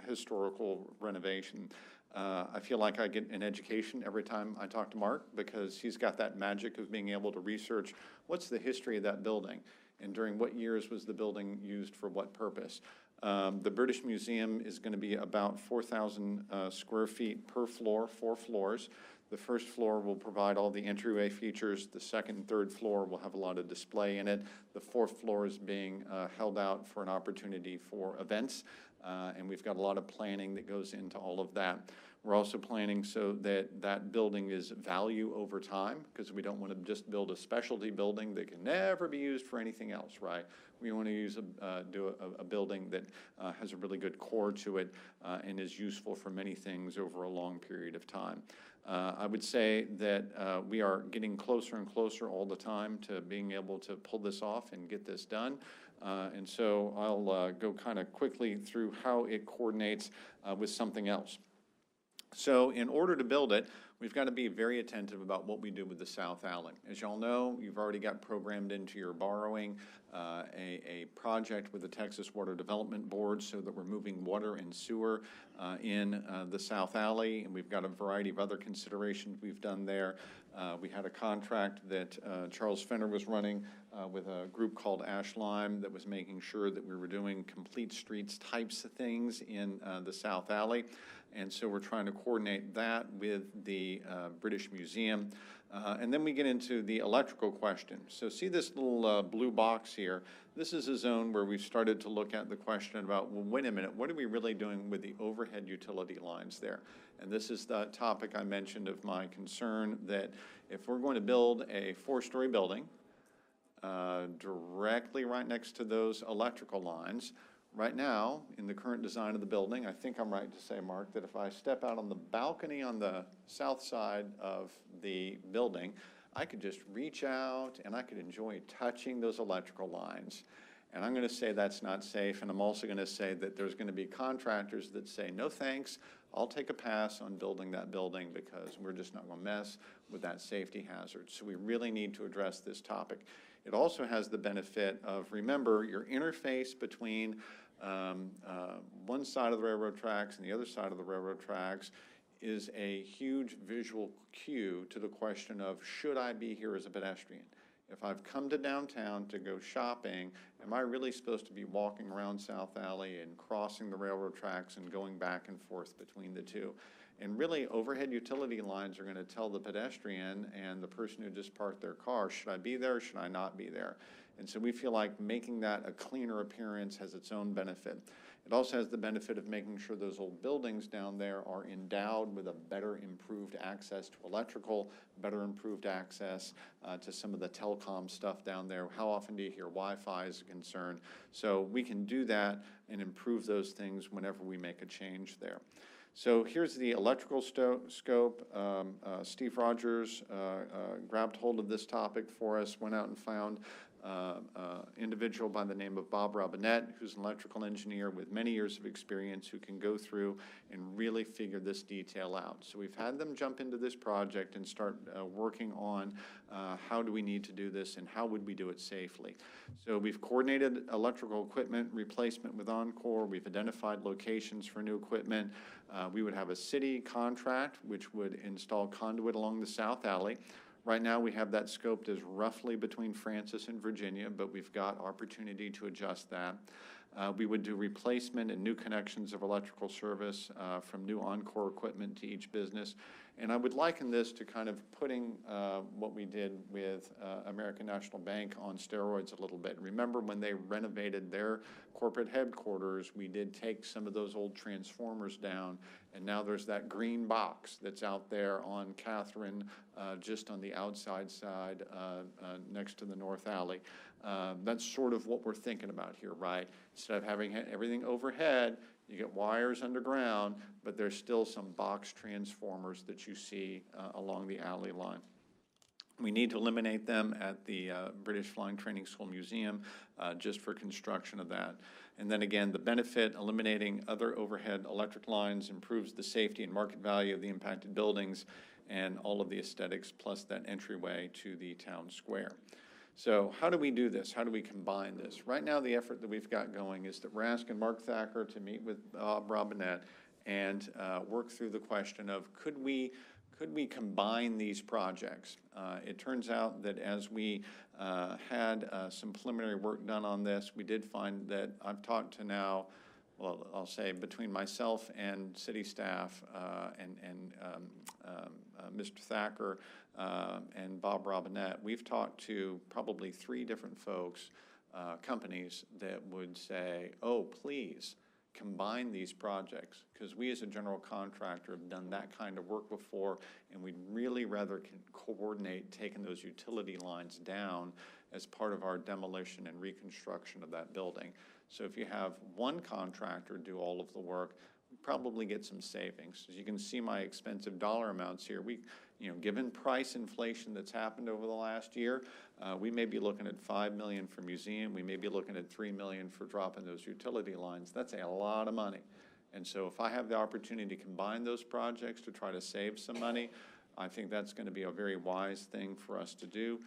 historical renovation. I feel like I get an education every time I talk to Mark, because he's got that magic of being able to research what's the history of that building and during what years was the building used for what purpose. The British Museum is going to be about 4,000 square feet per floor, 4 floors. The first floor will provide all the entryway features. The second and third floor will have a lot of display in it. The fourth floor is being held out for an opportunity for events, and we've got a lot of planning that goes into all of that. We're also planning so that that building is value over time, because we don't want to just build a specialty building that can never be used for anything else, right? We want to use do a building that has a really good core to it and is useful for many things over a long period of time. I would say that we are getting closer and closer all the time to being able to pull this off and get this done. And so I'll go kind of quickly through how it coordinates with something else. So in order to build it, we've got to be very attentive about what we do with the South Alley. As y'all know, you've already got programmed into your borrowing a project with the Texas Water Development Board so that we're moving water and sewer in the South Alley, and we've got a variety of other considerations we've done there. We had a contract that Charles Fenner was running with a group called Ash Lime that was making sure that we were doing complete streets types of things in the South Alley. And so we're trying to coordinate that with the British Museum. And then we get into the electrical question. So see this little blue box here? This is a zone where we've started to look at the question about, well, wait a minute, what are we really doing with the overhead utility lines there? And this is the topic I mentioned of my concern that if we're going to build a 4-story building directly right next to those electrical lines, right now, in the current design of the building, I think I'm right to say, Mark, that if I step out on the balcony on the south side of the building, I could just reach out and I could enjoy touching those electrical lines. And I'm going to say that's not safe, and I'm also going to say that there's going to be contractors that say, no thanks, I'll take a pass on building that building because we're just not going to mess with that safety hazard. So we really need to address this topic. It also has the benefit of, remember, your interface between one side of the railroad tracks and the other side of the railroad tracks is a huge visual cue to the question of, should I be here as a pedestrian? If I've come to downtown to go shopping, am I really supposed to be walking around South Alley and crossing the railroad tracks and going back and forth between the two? And really, overhead utility lines are going to tell the pedestrian and the person who just parked their car, should I be there or should I not be there? And so we feel like making that a cleaner appearance has its own benefit. It also has the benefit of making sure those old buildings down there are endowed with a better improved access to electrical, better improved access to some of the telecom stuff down there. How often do you hear Wi-Fi is a concern? So we can do that and improve those things whenever we make a change there. So here's the electrical scope. Steve Rogers grabbed hold of this topic for us, went out and found individual by the name of Bob Robinette, who's an electrical engineer with many years of experience who can go through and really figure this detail out. So we've had them jump into this project and start working on how do we need to do this and how would we do it safely. So we've coordinated electrical equipment replacement with Encore. We've identified locations for new equipment. We would have a city contract which would install conduit along the South Alley. Right now, we have that scoped as roughly between Francis and Virginia, but we've got opportunity to adjust that. We would do replacement and new connections of electrical service from new Encore equipment to each business. And I would liken this to kind of putting what we did with American National Bank on steroids a little bit. Remember when they renovated their corporate headquarters, we did take some of those old transformers down, and now there's that green box that's out there on Catherine, just on the outside side next to the North Alley. That's sort of what we're thinking about here, right? Instead of having everything overhead, you get wires underground, but there's still some box transformers that you see along the alley line. We need to eliminate them at the British Flying Training School Museum just for construction of that. And then again, the benefit, eliminating other overhead electric lines improves the safety and market value of the impacted buildings and all of the aesthetics, plus that entryway to the town square. So how do we do this? How do we combine this? Right now, the effort that we've got going is that we're asking Mark Thacker to meet with Bob Robinette and work through the question of could we combine these projects? It turns out that as we had some preliminary work done on this, we did find that I've talked to now, well, I'll say between myself and city staff and Mr. Thacker and Bob Robinette, we've talked to probably 3 different folks, companies that would say, oh, please, combine these projects, because we as a general contractor have done that kind of work before, and we'd really rather coordinate taking those utility lines down as part of our demolition and reconstruction of that building. So if you have one contractor do all of the work, we probably get some savings. As you can see my expensive dollar amounts here, given price inflation that's happened over the last year, we may be looking at $5 million for museum. We may be looking at $3 million for dropping those utility lines. That's a lot of money. And so if I have the opportunity to combine those projects to try to save some money, I think that's going to be a very wise thing for us to do.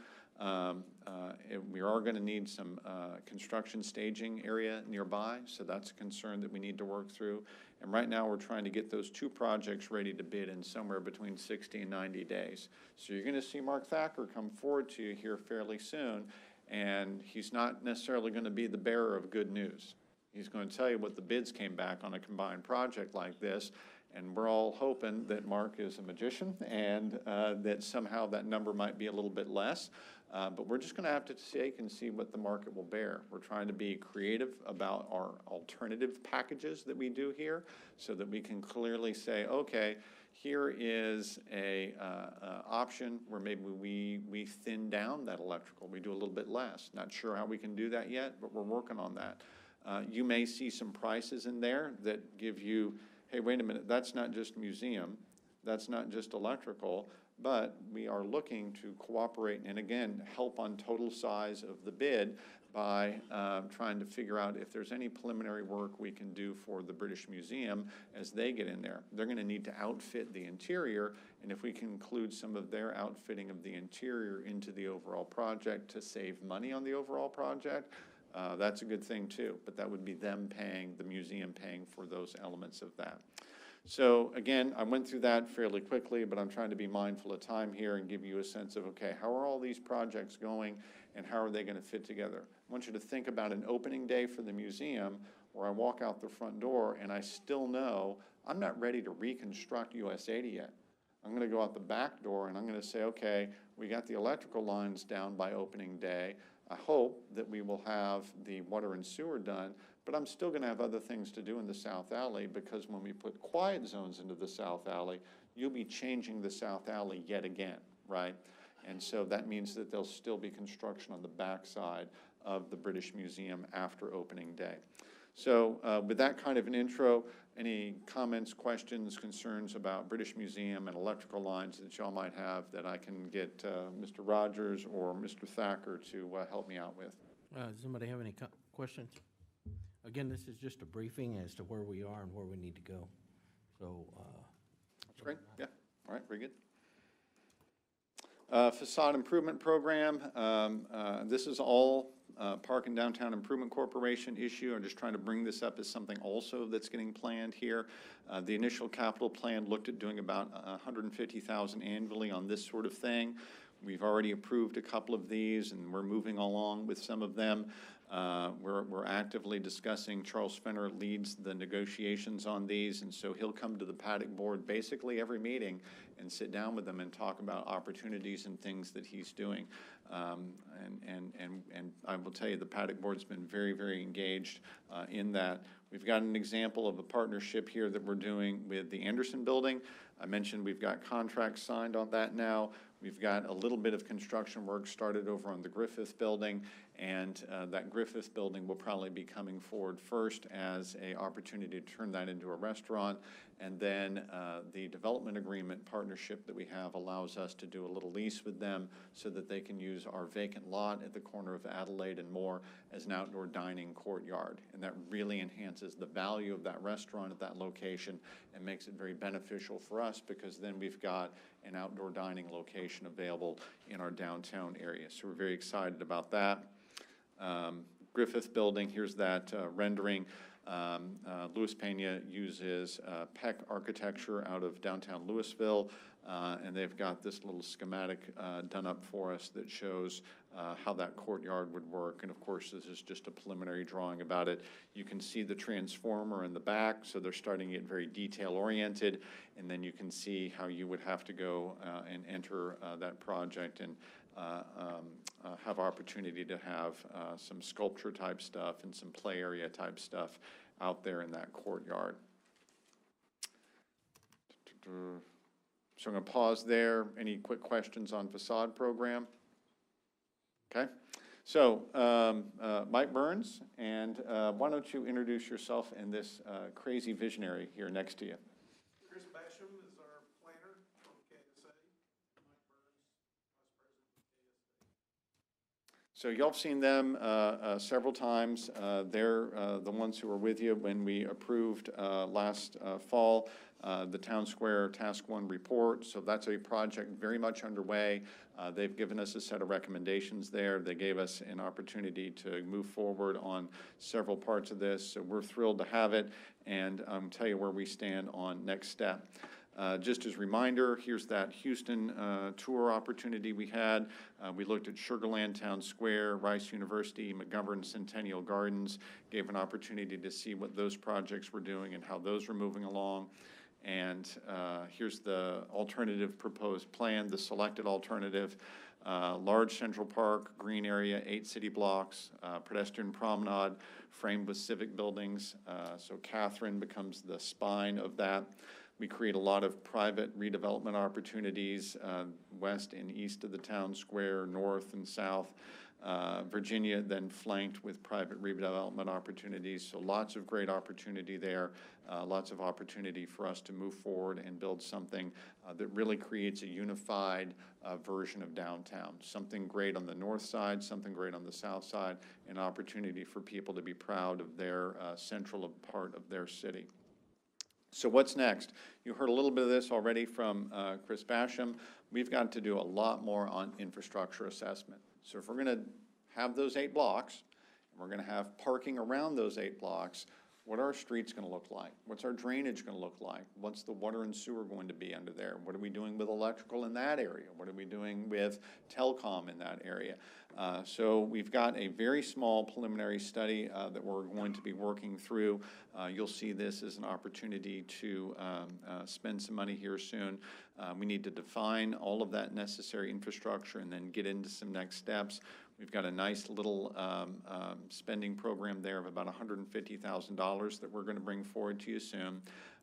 We are going to need some construction staging area nearby, so that's a concern that we need to work through. And right now, we're trying to get those 2 projects ready to bid in somewhere between 60 and 90 days. So you're going to see Mark Thacker come forward to you here fairly soon, and he's not necessarily going to be the bearer of good news. He's going to tell you what the bids came back on a combined project like this, and we're all hoping that Mark is a magician and that somehow that number might be a little bit less. But we're just going to have to take and see what the market will bear. We're trying to be creative about our alternative packages that we do here so that we can clearly say, okay, here is a option where maybe we thin down that electrical. We do a little bit less. Not sure how we can do that yet, but we're working on that. You may see some prices in there that give you, hey, wait a minute, that's not just museum, that's not just electrical, but we are looking to cooperate and, again, help on total size of the bid by trying to figure out if there's any preliminary work we can do for the British Museum as they get in there. They're going to need to outfit the interior, and if we can include some of their outfitting of the interior into the overall project to save money on the overall project, that's a good thing too. But that would be them paying, the museum paying for those elements of that. So again, I went through that fairly quickly, but I'm trying to be mindful of time here and give you a sense of, okay, how are all these projects going and how are they going to fit together? I want you to think about an opening day for the museum where I walk out the front door and I still know I'm not ready to reconstruct US 80 yet. I'm going to go out the back door and I'm going to say, okay, we got the electrical lines down by opening day. I hope that we will have the water and sewer done, but I'm still going to have other things to do in the South Alley, because when we put quiet zones into the South Alley, you'll be changing the South Alley yet again, right? And so that means that there'll still be construction on the backside of the British Museum after opening day. So with that kind of an intro, any comments, questions, concerns about British Museum and electrical lines that y'all might have that I can get Mr. Rogers or Mr. Thacker to help me out with? Does somebody have any questions? Again, this is just a briefing as to where we are and where we need to go. So. That's great. Yeah. All right. Very good. Facade improvement program. This is all Park and Downtown Improvement Corporation issue. I'm just trying to bring this up as something also that's getting planned here. The initial capital plan looked at doing about $150,000 annually on this sort of thing. We've already approved a couple of these, and we're moving along with some of them. We're actively discussing. Charles Fenner leads the negotiations on these, and so he'll come to the Paddock board basically every meeting and sit down with them and talk about opportunities and things that he's doing. And I will tell you, the Paddock board's been very, very engaged in that. We've got an example of a partnership here that we're doing with the Anderson building. I mentioned we've got contracts signed on that now. We've got a little bit of construction work started over on the Griffith building, And that Griffith building will probably be coming forward first as an opportunity to turn that into a restaurant. And then the development agreement partnership that we have allows us to do a little lease with them so that they can use our vacant lot at the corner of Adelaide and Moore as an outdoor dining courtyard. And that really enhances the value of that restaurant at that location and makes it very beneficial for us, because then we've got an outdoor dining location available in our downtown area. So we're very excited about that. Griffith building, here's that rendering. Louis Pena uses Peck architecture out of downtown Louisville, and they've got this little schematic done up for us that shows how that courtyard would work. And of course, this is just a preliminary drawing about it. You can see the transformer in the back, so they're starting it very detail-oriented, and then you can see how you would have to go and enter that project and have opportunity to have some sculpture-type stuff and some play area-type stuff out there in that courtyard. So I'm going to pause there. Any quick questions on facade program? Okay. So Mike Burns, and why don't you introduce yourself and this crazy visionary here next to you? Chris Basham is our planner from KSA. Mike Burns, Vice President of KSA. So y'all have seen them several times. They're the ones who were with you when we approved last fall the Town Square Task 1 report. So that's a project very much underway. They've given us a set of recommendations there. They gave us an opportunity to move forward on several parts of this. So we're thrilled to have it, and tell you where we stand on next step. Just as a reminder, here's that Houston tour opportunity we had. We looked at Sugar Land Town Square, Rice University, McGovern Centennial Gardens, gave an opportunity to see what those projects were doing and how those were moving along. And here's the alternative proposed plan, the selected alternative. Large Central Park, green area, 8 city blocks, pedestrian promenade framed with civic buildings. So Catherine becomes the spine of that. We create a lot of private redevelopment opportunities west and east of the town square, north and south. Virginia then flanked with private redevelopment opportunities. So lots of great opportunity there, lots of opportunity for us to move forward and build something that really creates a unified version of downtown. Something great on the north side, something great on the south side, an opportunity for people to be proud of their central part of their city. So what's next? You heard a little bit of this already from Chris Basham. We've got to do a lot more on infrastructure assessment. So if we're going to have those 8 blocks, and we're going to have parking around those 8 blocks, what are our streets going to look like? What's our drainage going to look like? What's the water and sewer going to be under there? What are we doing with electrical in that area? What are we doing with telecom in that area? So we've got a very small preliminary study that we're going to be working through. You'll see this as an opportunity to spend some money here soon. We need to define all of that necessary infrastructure and then get into some next steps. We've got a nice little spending program there of about $150,000 that we're going to bring forward to you soon.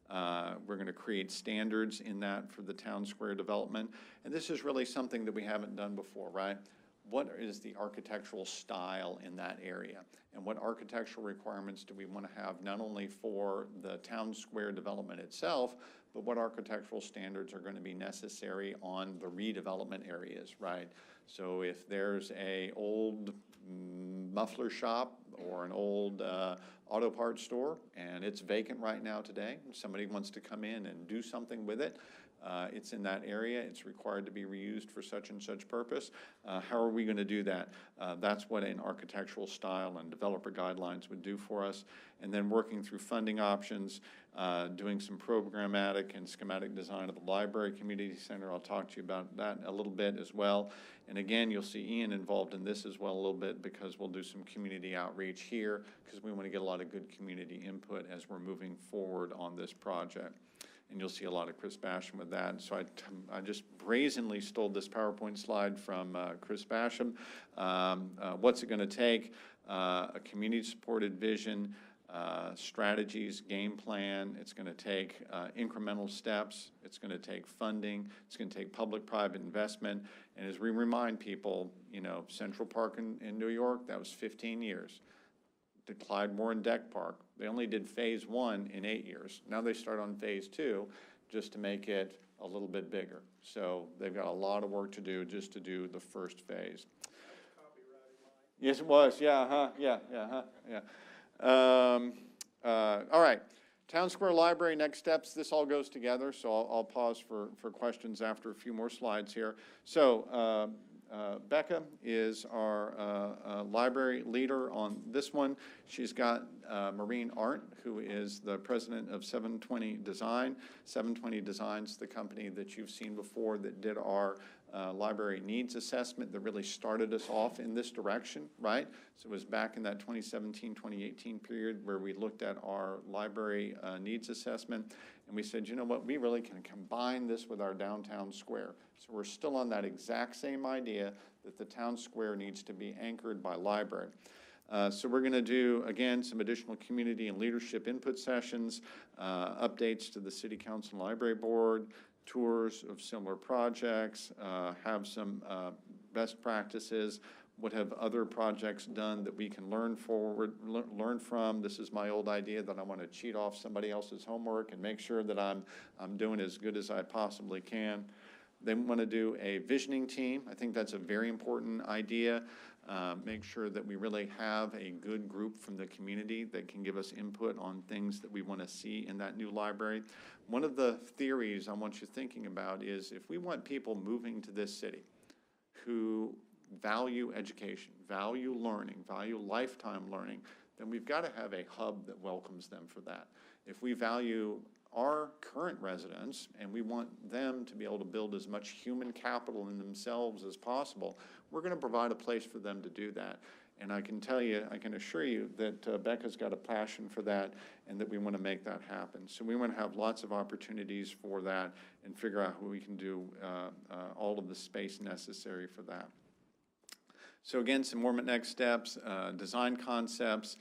We're going to create standards in that for the town square development. And this is really something that we haven't done before, right? What is the architectural style in that area? And what architectural requirements do we want to have not only for the town square development itself, but what architectural standards are going to be necessary on the redevelopment areas, right? So if there's a old muffler shop or an old auto parts store and it's vacant right now today, somebody wants to come in and do something with it, it's in that area, it's required to be reused for such and such purpose. How are we going to do that? That's what an architectural style and developer guidelines would do for us. And then working through funding options, doing some programmatic and schematic design of the library community center. I'll talk to you about that a little bit as well. And again, you'll see Ian involved in this as well a little bit, because we'll do some community outreach here because we want to get a lot of good community input as we're moving forward on this project. And you'll see a lot of Chris Basham with that. So I just brazenly stole this PowerPoint slide from Chris Basham. What's it going to take? A community-supported vision, strategies, game plan. It's going to take incremental steps. It's going to take funding. It's going to take public-private investment. And as we remind people, you know, Central Park in New York, that was 15 years. The Clyde Warren Deck Park, they only did phase 1 in 8 years. Now they start on phase 2 just to make it a little bit bigger. So they've got a lot of work to do just to do the first phase. Yes, it was. Yeah, yeah. All right. Town Square Library, next steps. This all goes together, so I'll pause for questions after a few more slides here. So Becca is our library leader on this one. She's got Maureen Arndt, who is the president of 720 Design. 720 Design's the company that you've seen before that did our library needs assessment that really started us off in this direction, right? So it was back in that 2017, 2018 period where we looked at our library needs assessment, and we said, you know what, we really can combine this with our downtown square. So we're still on that exact same idea that the town square needs to be anchored by library. So we're going to do, again, some additional community and leadership input sessions, updates to the City Council and Library Board, tours of similar projects, have some best practices, what have other projects done that we can learn from. This is my old idea that I want to cheat off somebody else's homework and make sure that I'm doing as good as I possibly can. They want to do a visioning team. I think that's a very important idea. Make sure that we really have a good group from the community that can give us input on things that we want to see in that new library. One of the theories I want you thinking about is if we want people moving to this city who value education, value learning, value lifetime learning, then we've got to have a hub that welcomes them for that. If we value our current residents and we want them to be able to build as much human capital in themselves as possible, we're going to provide a place for them to do that. And I can tell you, I can assure you that Becca's got a passion for that and that we want to make that happen. So we want to have lots of opportunities for that and figure out how we can do all of the space necessary for that. So again, some more next steps, design concepts,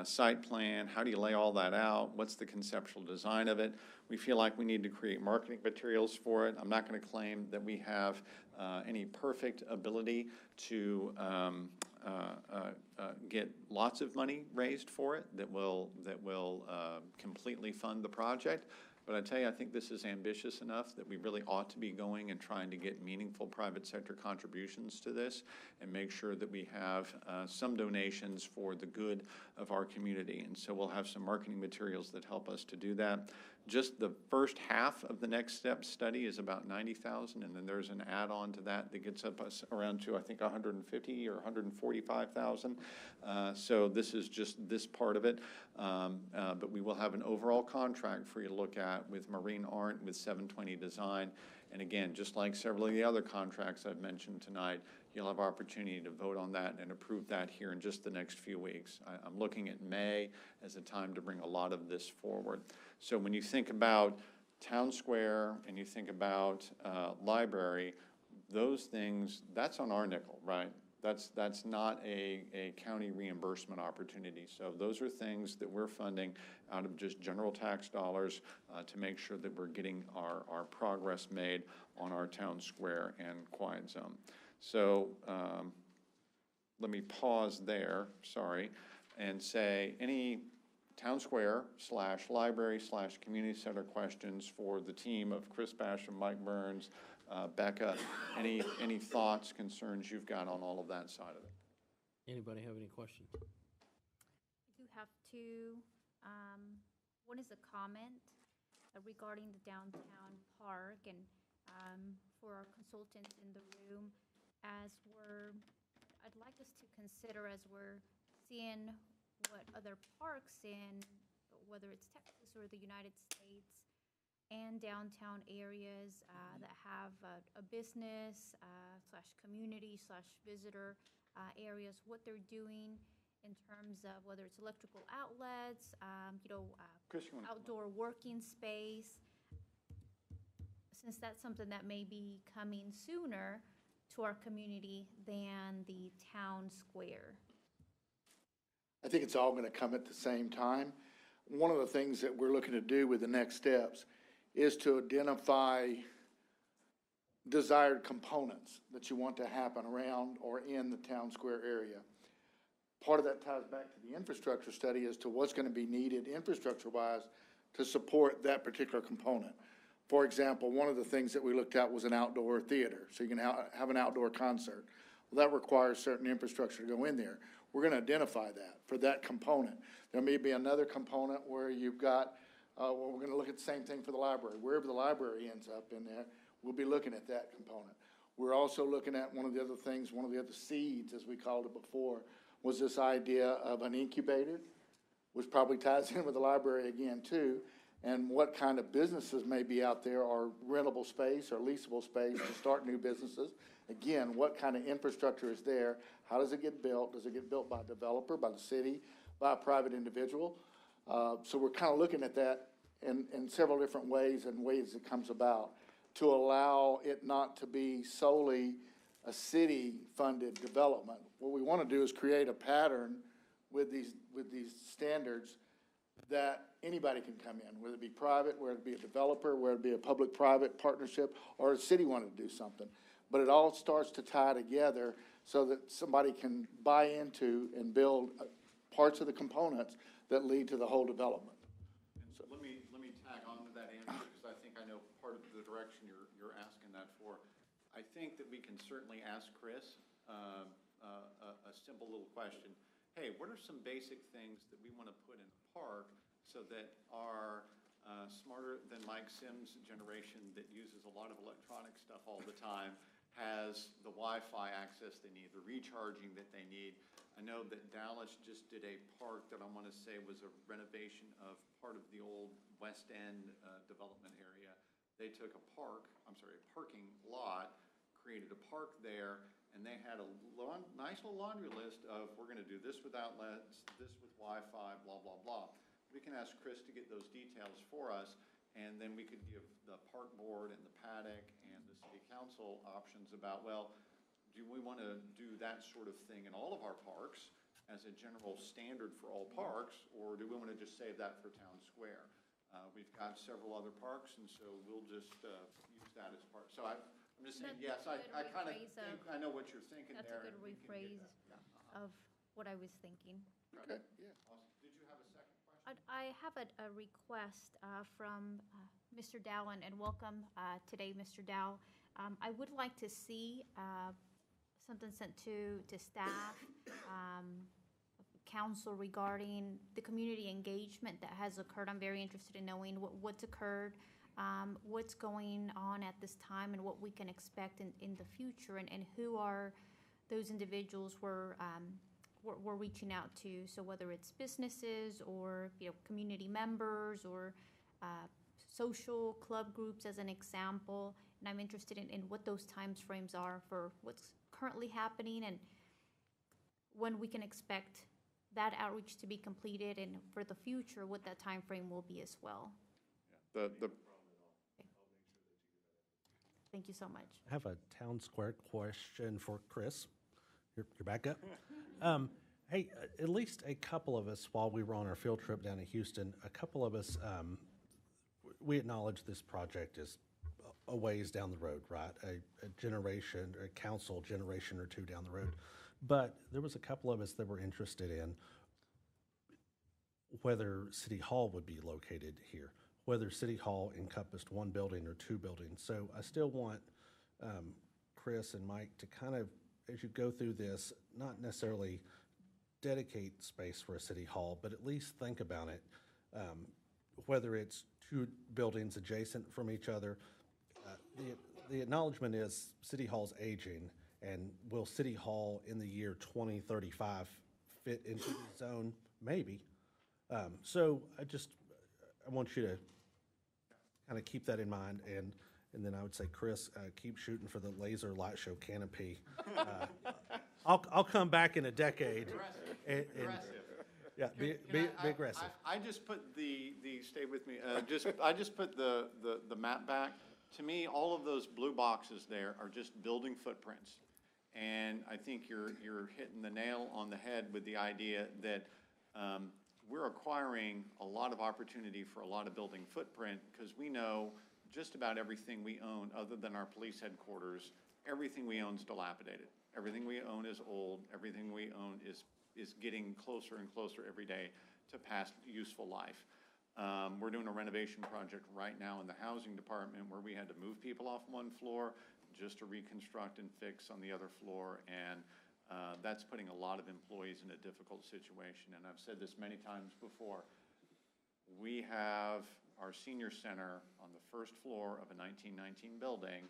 site plan, how do you lay all that out? What's the conceptual design of it? We feel like we need to create marketing materials for it. I'm not going to claim that we have any perfect ability to get lots of money raised for it that will completely fund the project. But I tell you, I think this is ambitious enough that we really ought to be going and trying to get meaningful private sector contributions to this and make sure that we have some donations for the good of our community. And so we'll have some marketing materials that help us to do that. Just the first half of the next step study is about $90,000, and then there's an add-on to that that gets us around to, I think, $150,000 or $145,000. So this is just this part of it. But we will have an overall contract for you to look at with Maureen Arndt, with 720 Design. And again, just like several of the other contracts I've mentioned tonight, you'll have opportunity to vote on that and approve that here in just the next few weeks. I'm looking at May as a time to bring a lot of this forward. So when you think about town square and you think about library, those things, that's on our nickel, right? That's not a county reimbursement opportunity. So those are things that we're funding out of just general tax dollars to make sure that we're getting our progress made on our town square and quiet zone. So let me pause there, sorry, and say any town square / library / community center questions for the team of Chris Basham, Mike Burns, Becca, any thoughts, concerns you've got on all of that side of it? Anybody have any questions? I do have two. One is a comment regarding the downtown park and for our consultants in the room, I'd like us to consider as we're seeing what other parks in, whether it's Texas or the United States, and downtown areas that have a business / community / visitor areas, what they're doing in terms of whether it's electrical outlets, outdoor working space, since that's something that may be coming sooner to our community than the town square. I think it's all going to come at the same time. One of the things that we're looking to do with the next steps is to identify desired components that you want to happen around or in the town square area. Part of that ties back to the infrastructure study as to what's going to be needed infrastructure-wise to support that particular component. For example, one of the things that we looked at was an outdoor theater, so you can have an outdoor concert. Well, that requires certain infrastructure to go in there. We're going to identify that for that component. There may be another component where you've got, well, we're going to look at the same thing for the library. Wherever the library ends up in there, we'll be looking at that component. We're also looking at one of the other things, one of the other seeds, as we called it before, was this idea of an incubator, which probably ties in with the library again too, and what kind of businesses may be out there, or rentable space or leasable space to start new businesses. Again, what kind of infrastructure is there? How does it get built? Does it get built by a developer, by the city, by a private individual? So we're kind of looking at that in several different ways and ways it comes about to allow it not to be solely a city-funded development. What we want to do is create a pattern with these standards that anybody can come in, whether it be private, whether it be a developer, whether it be a public-private partnership, or a city wanted to do something. But it all starts to tie together so that somebody can buy into and build parts of the components that lead to the whole development. So let me tag on to that answer, because I think I know part of the direction you're asking that for. I think that we can certainly ask Chris a simple little question. Hey, what are some basic things that we want to put in a park so that our smarter than Mike Sims generation that uses a lot of electronic stuff all the time has the Wi-Fi access they need, the recharging that they need. I know that Dallas just did a park that I want to say was a renovation of part of the old West End development area. They took a parking lot, created a park there, and they had a nice little laundry list of, we're going to do this with outlets, this with Wi-Fi, blah, blah, blah. We can ask Chris to get those details for us, and then we could give the park board and the paddock and the city council options about, well, do we want to do that sort of thing in all of our parks as a general standard for all parks, or do we want to just save that for town square? We've got several other parks, and so we'll just use that as part. So I'm just saying, yes, I kind of think I know what you're thinking there. That's a good rephrase of what I was thinking. Okay, yeah. Awesome. Did you have a second question? I have a request from Mr. Dow, and welcome today, Mr. Dow. I would like to see something sent to staff, council regarding the community engagement that has occurred. I'm very interested in knowing what's occurred, what's going on at this time, and what we can expect in the future, and who are those individuals we're reaching out to. So whether it's businesses or community members or social club groups as an example, and I'm interested in what those time frames are for what's currently happening and when we can expect that outreach to be completed, and for the future what that time frame will be as well. Yeah. Thank you so much. I have a town square question for Chris. You're back up. Hey, at least a couple of us, while we were on our field trip down to Houston, a couple of us, we acknowledge this project is a ways down the road, right? A generation, a council generation or two down the road. But there was a couple of us that were interested in whether City Hall would be located here, whether City Hall encompassed one building or two buildings. So I still want Chris and Mike to kind of, as you go through this, not necessarily dedicate space for a City Hall, but at least think about it, whether it's two buildings adjacent from each other. The acknowledgement is City Hall's aging, and will City Hall in the year 2035 fit into the zone? Maybe. So I want you to kind of keep that in mind, and then I would say, Chris, keep shooting for the laser light show canopy. I'll come back in a decade. Yeah, be aggressive. I just put stay with me, I just put the map back. To me, all of those blue boxes there are just building footprints. And I think you're hitting the nail on the head with the idea that we're acquiring a lot of opportunity for a lot of building footprint because we know just about everything we own, other than our police headquarters, everything we own is dilapidated. Everything we own is old. Everything we own is getting closer and closer every day to past useful life. We're doing a renovation project right now in the housing department where we had to move people off one floor just to reconstruct and fix on the other floor. And that's putting a lot of employees in a difficult situation. And I've said this many times before. We have our senior center on the first floor of a 1919 building,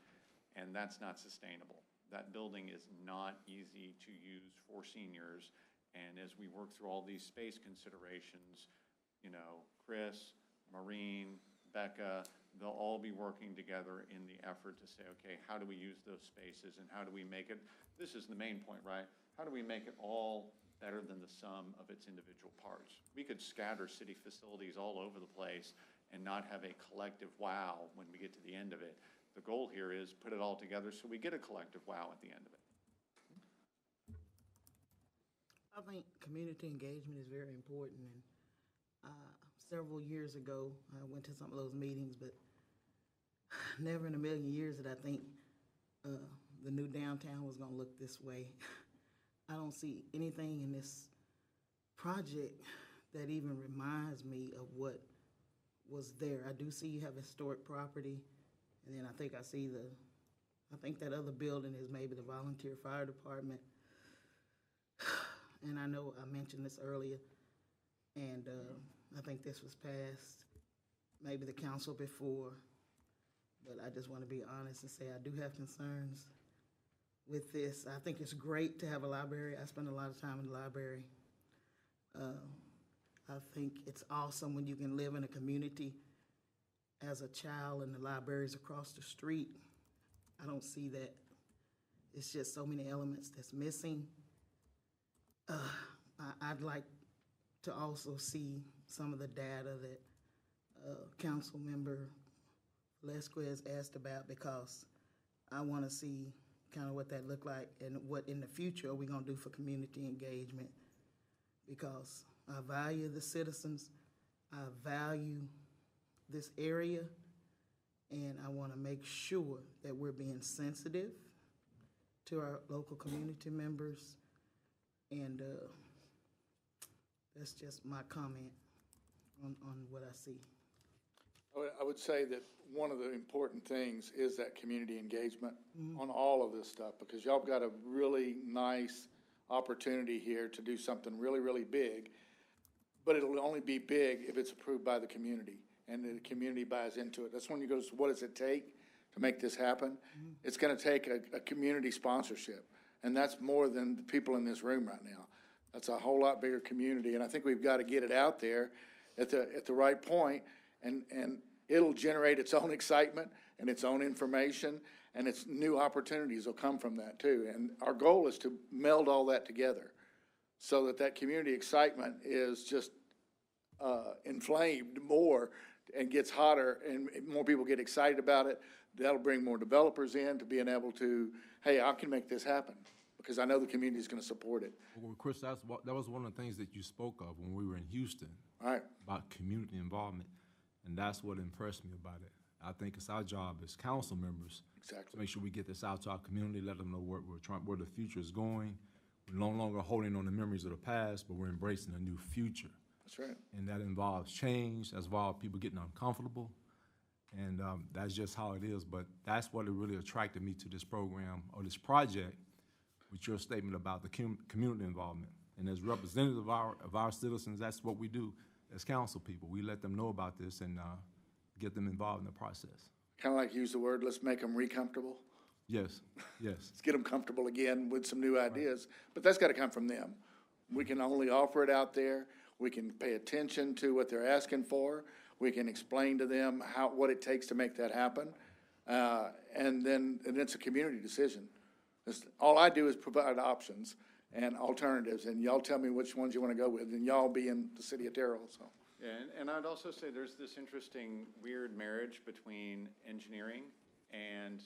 and that's not sustainable. That building is not easy to use for seniors. And as we work through all these space considerations, you know, Chris, Maureen, Becca, they'll all be working together in the effort to say, okay, how do we use those spaces and how do we make it, this is the main point, right? How do we make it all better than the sum of its individual parts? We could scatter city facilities all over the place and not have a collective wow when we get to the end of it. The goal here is put it all together so we get a collective wow at the end of it. I think community engagement is very important, and several years ago, I went to some of those meetings, but never in a million years did I think the new downtown was gonna look this way. I don't see anything in this project that even reminds me of what was there. I do see you have historic property, and then I think I see I think that other building is maybe the volunteer fire department. And I know I mentioned this earlier, and I think this was passed, maybe the council before, but I just want to be honest and say I do have concerns with this. I think it's great to have a library. I spend a lot of time in the library. I think it's awesome when you can live in a community as a child and the library's across the street. I don't see that. It's just so many elements that's missing. I'd like to also see some of the data that Council Member Velasquez asked about, because I want to see kind of what that looked like and what in the future are we going to do for community engagement, because I value the citizens, I value this area, and I want to make sure that we're being sensitive to our local community members. And that's just my comment on what I see. I would say that one of the important things is that community engagement on all of this stuff, because y'all got a really nice opportunity here to do something really, really big, but it'll only be big if it's approved by the community and the community buys into it. That's when you go, what does it take to make this happen? It's going to take a community sponsorship. And that's more than the people in this room right now. That's a whole lot bigger community, and I think we've got to get it out there at the right point, and it'll generate its own excitement and its own information, and its new opportunities will come from that too. And our goal is to meld all that together so that community excitement is just inflamed more and gets hotter, and more people get excited about it. That'll bring more developers in to being able to, hey, I can make this happen, because I know the community is going to support it. Well, Chris, that was one of the things that you spoke of when we were in Houston. Right. About community involvement, and that's what impressed me about it. I think it's our job as council members to make sure we get this out to our community, let them know where the future is going. We're no longer holding on the memories of the past, but we're embracing a new future. That's right. And that involves change, that involves people getting uncomfortable, and that's just how it is. But that's what really attracted me to this program, or this project, with your statement about the community involvement. And as representatives of our citizens, that's what we do as council people. We let them know about this and get them involved in the process. Kind of like use the word, let's make them re-comfortable. Yes, yes. Let's get them comfortable again with some new ideas, but that's got to come from them. We can only offer it out there. We can pay attention to what they're asking for. We can explain to them what it takes to make that happen. And it's a community decision. All I do is provide options and alternatives, and y'all tell me which ones you want to go with, and y'all be in the city of Terrell, so. Yeah, and I'd also say there's this interesting, weird marriage between engineering and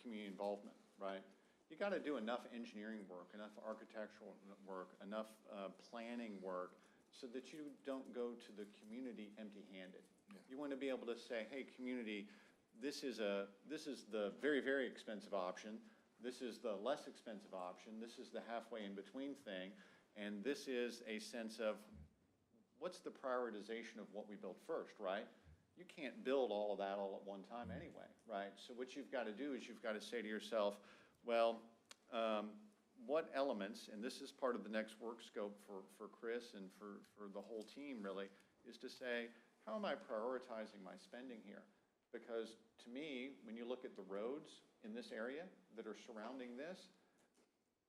community involvement, right? You got to do enough engineering work, enough architectural work, enough planning work so that you don't go to the community empty-handed. You want to be able to say, hey, community, this is the very, very expensive option. This is the less expensive option. This is the halfway in between thing. And this is a sense of what's the prioritization of what we build first, right? You can't build all of that all at one time anyway, right? So what you've got to do is you've got to say to yourself, well, what elements, and this is part of the next work scope for Chris and for the whole team really, is to say, how am I prioritizing my spending here? Because to me, when you look at the roads in this area that are surrounding this,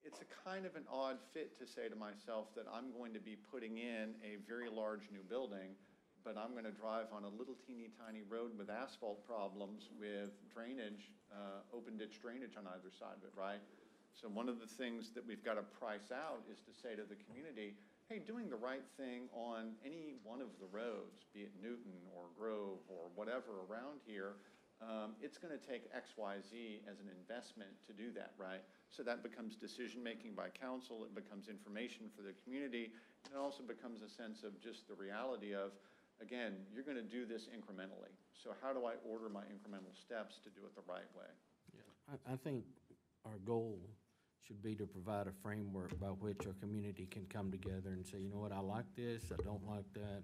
it's a kind of an odd fit to say to myself that I'm going to be putting in a very large new building, but I'm going to drive on a little teeny tiny road with asphalt problems with drainage, open ditch drainage on either side of it, right? So one of the things that we've got to price out is to say to the community, hey, doing the right thing on any one of the roads, be it Newton or Grove or whatever around here, it's going to take X, Y, Z as an investment to do that, right? So that becomes decision-making by council, it becomes information for the community, and it also becomes a sense of just the reality of, again, you're going to do this incrementally. So how do I order my incremental steps to do it the right way? Yeah, I think our goal should be to provide a framework by which our community can come together and say, you know what, I like this, I don't like that,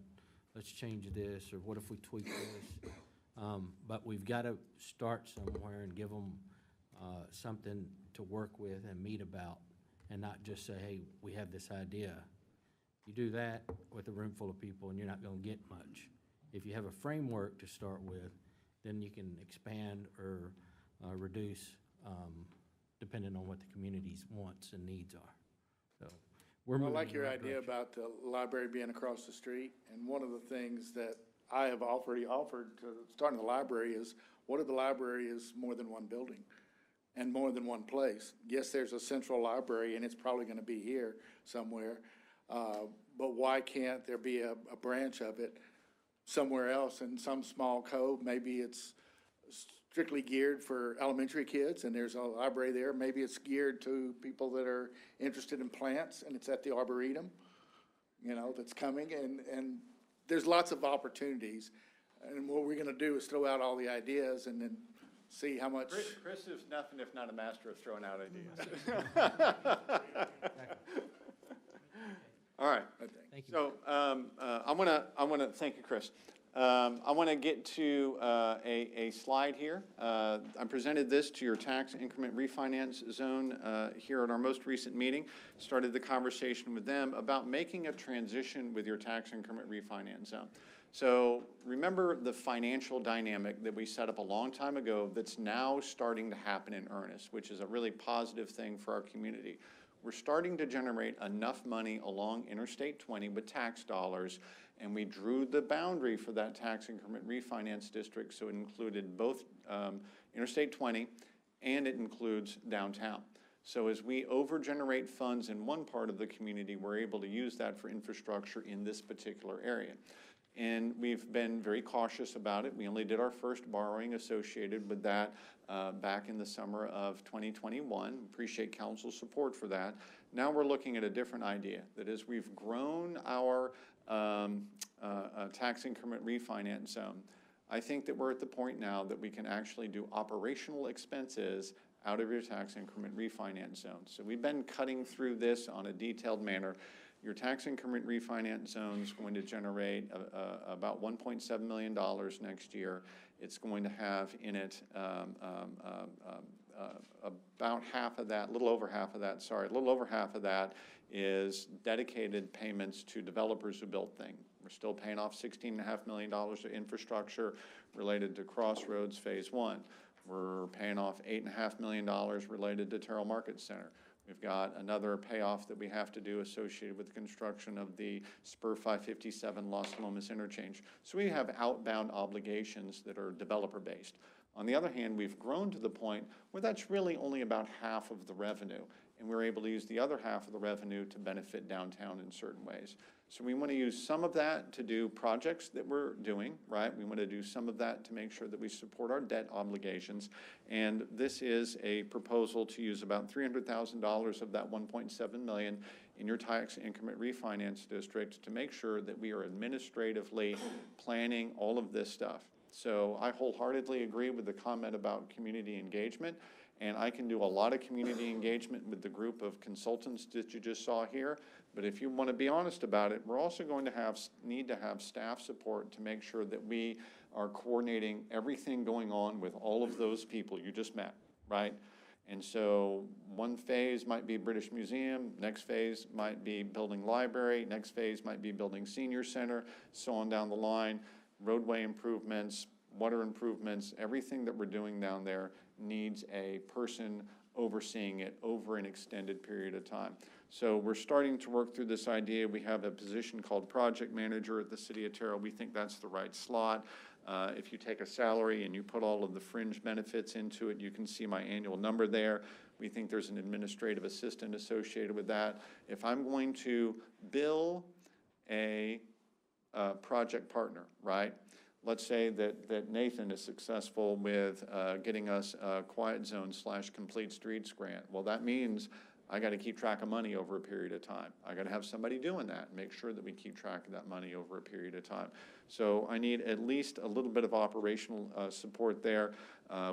let's change this, or what if we tweak this? But we've got to start somewhere and give them something to work with and meet about, and not just say, hey, we have this idea. You do that with a room full of people and you're not going to get much. If you have a framework to start with, then you can expand or reduce depending on what the community's wants and needs are. So we're I moving like in your the right idea direction. about the library being across the street, and one of the things that I have already offered to starting the library is, what if the library is more than one building and more than one place? Yes, there's a central library, and it's probably gonna be here somewhere, but why can't there be a branch of it somewhere else in some small cove? Maybe it's strictly geared for elementary kids, and there's a library there. Maybe it's geared to people that are interested in plants, and it's at the Arboretum, you know, that's coming, and there's lots of opportunities. And what we're gonna do is throw out all the ideas and then see how much. Chris is nothing if not a master of throwing out ideas. All right. Thank you. So I want to thank you, Chris. I want to get to a slide here. I presented this to your tax increment refinance zone here at our most recent meeting. Started the conversation with them about making a transition with your tax increment refinance zone. So remember the financial dynamic that we set up a long time ago that's now starting to happen in earnest, which is a really positive thing for our community. We're starting to generate enough money along Interstate 20 with tax dollars, and we drew the boundary for that tax increment refinance district, so it included both Interstate 20 and it includes downtown. So as we over-generate funds in one part of the community, we're able to use that for infrastructure in this particular area. And we've been very cautious about it. We only did our first borrowing associated with that back in the summer of 2021. Appreciate council's support for that. Now we're looking at a different idea. That is, we've grown our tax increment refinance zone. I think that we're at the point now that we can actually do operational expenses out of your tax increment refinance zone. So we've been cutting through this on a detailed manner. Your tax increment refinance zone is going to generate about $1.7 million next year. It's going to have in it about half of that, a little over half of that is dedicated payments to developers who built things. We're still paying off $16.5 million of infrastructure related to Crossroads Phase 1. We're paying off $8.5 million related to Terrell Market Center. We've got another payoff that we have to do associated with the construction of the Spur 557 Los Lomas interchange. So we have outbound obligations that are developer-based. On the other hand, we've grown to the point where that's really only about half of the revenue, and we're able to use the other half of the revenue to benefit downtown in certain ways. So we want to use some of that to do projects that we're doing, right? We want to do some of that to make sure that we support our debt obligations. And this is a proposal to use about $300,000 of that $1.7 million in your tax increment refinance district to make sure that we are administratively planning all of this stuff. So I wholeheartedly agree with the comment about community engagement, and I can do a lot of community engagement with the group of consultants that you just saw here. But if you want to be honest about it, we're also going to need to have staff support to make sure that we are coordinating everything going on with all of those people you just met, right? And so one phase might be British Museum, next phase might be building library, next phase might be building senior center, so on down the line, roadway improvements, water improvements, everything that we're doing down there needs a person overseeing it over an extended period of time. So we're starting to work through this idea. We have a position called project manager at the City of Terrell. We think that's the right slot. If you take a salary and you put all of the fringe benefits into it, you can see my annual number there. We think there's an administrative assistant associated with that. If I'm going to bill a project partner, right? Let's say that Nathan is successful with getting us a quiet zone / complete streets grant. Well, that means I got to keep track of money over a period of time. I got to have somebody doing that and make sure that we keep track of that money over a period of time. So I need at least a little bit of operational support there.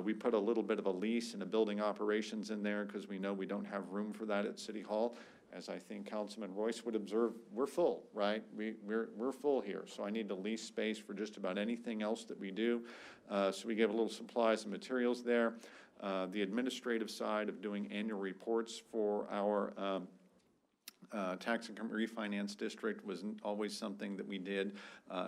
We put a little bit of a lease and a building operations in there because we know we don't have room for that at City Hall. As I think Councilman Royce would observe, we're full, right? We're full here. So I need to lease space for just about anything else that we do. So we give a little supplies and materials there. The administrative side of doing annual reports for our tax income refinance district was always something that we did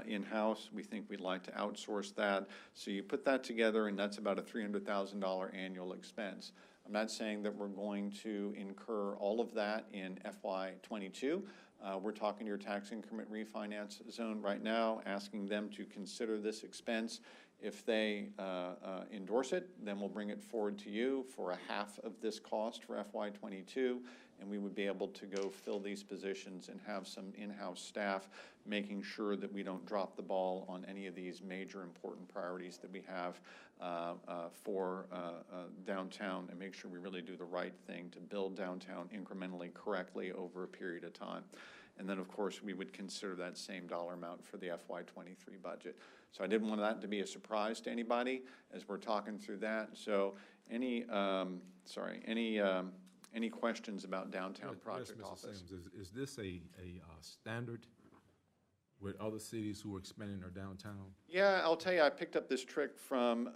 in-house. We think we'd like to outsource that. So you put that together, and that's about a $300,000 annual expense. I'm not saying that we're going to incur all of that in FY22. We're talking to your tax increment refinance zone right now, asking them to consider this expense. If they endorse it, then we'll bring it forward to you for a half of this cost for FY22, and we would be able to go fill these positions and have some in-house staff making sure that we don't drop the ball on any of these major important priorities that we have for downtown, and make sure we really do the right thing to build downtown incrementally correctly over a period of time. And then, of course, we would consider that same dollar amount for the FY23 budget. So I didn't want that to be a surprise to anybody as we're talking through that. So any questions about downtown project Mr. office? Sims, is this a standard with other cities who are expanding their downtown? Yeah, I'll tell you, I picked up this trick from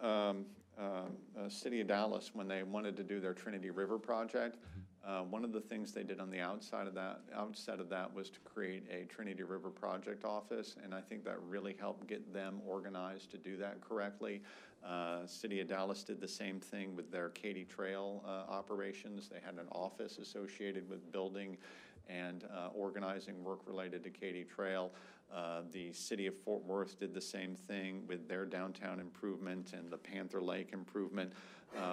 City of Dallas when they wanted to do their Trinity River project. One of the things they did on the outset of that was to create a Trinity River project office, and I think that really helped get them organized to do that correctly. City of Dallas did the same thing with their Katy Trail operations. They had an office associated with building and organizing work related to Katy Trail. The city of Fort Worth did the same thing with their downtown improvement and the Panther Lake improvement.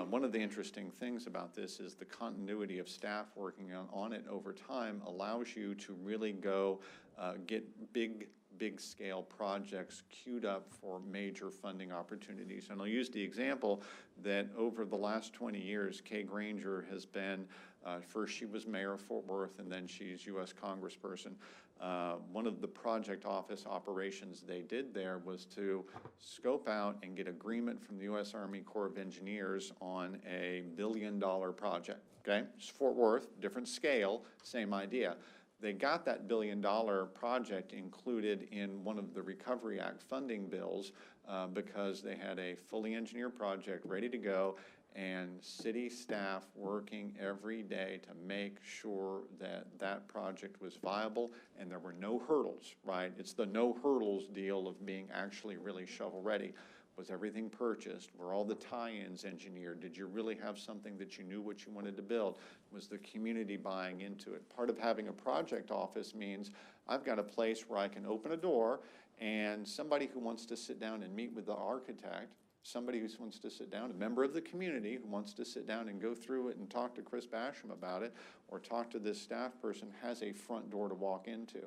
One of the interesting things about this is the continuity of staff working on it over time allows you to really go get big scale projects queued up for major funding opportunities. And I'll use the example that over the last 20 years, Kay Granger has been, first she was mayor of Fort Worth, and then she's U.S. congressperson. One of the project office operations they did there was to scope out and get agreement from the U.S. Army Corps of Engineers on a $1 billion project, okay? It's Fort Worth, different scale, same idea. They got that $1 billion project included in one of the Recovery Act funding bills because they had a fully engineered project ready to go, and city staff working every day to make sure that that project was viable and there were no hurdles, right? It's the no hurdles deal of being actually really shovel ready. Was everything purchased? Were all the tie-ins engineered? Did you really have something that you knew what you wanted to build? Was the community buying into it? Part of having a project office means I've got a place where I can open a door and somebody who wants to sit down and meet with the architect, somebody who wants to sit down, a member of the community who wants to sit down and go through it and talk to Chris Basham about it, or talk to this staff person, has a front door to walk into.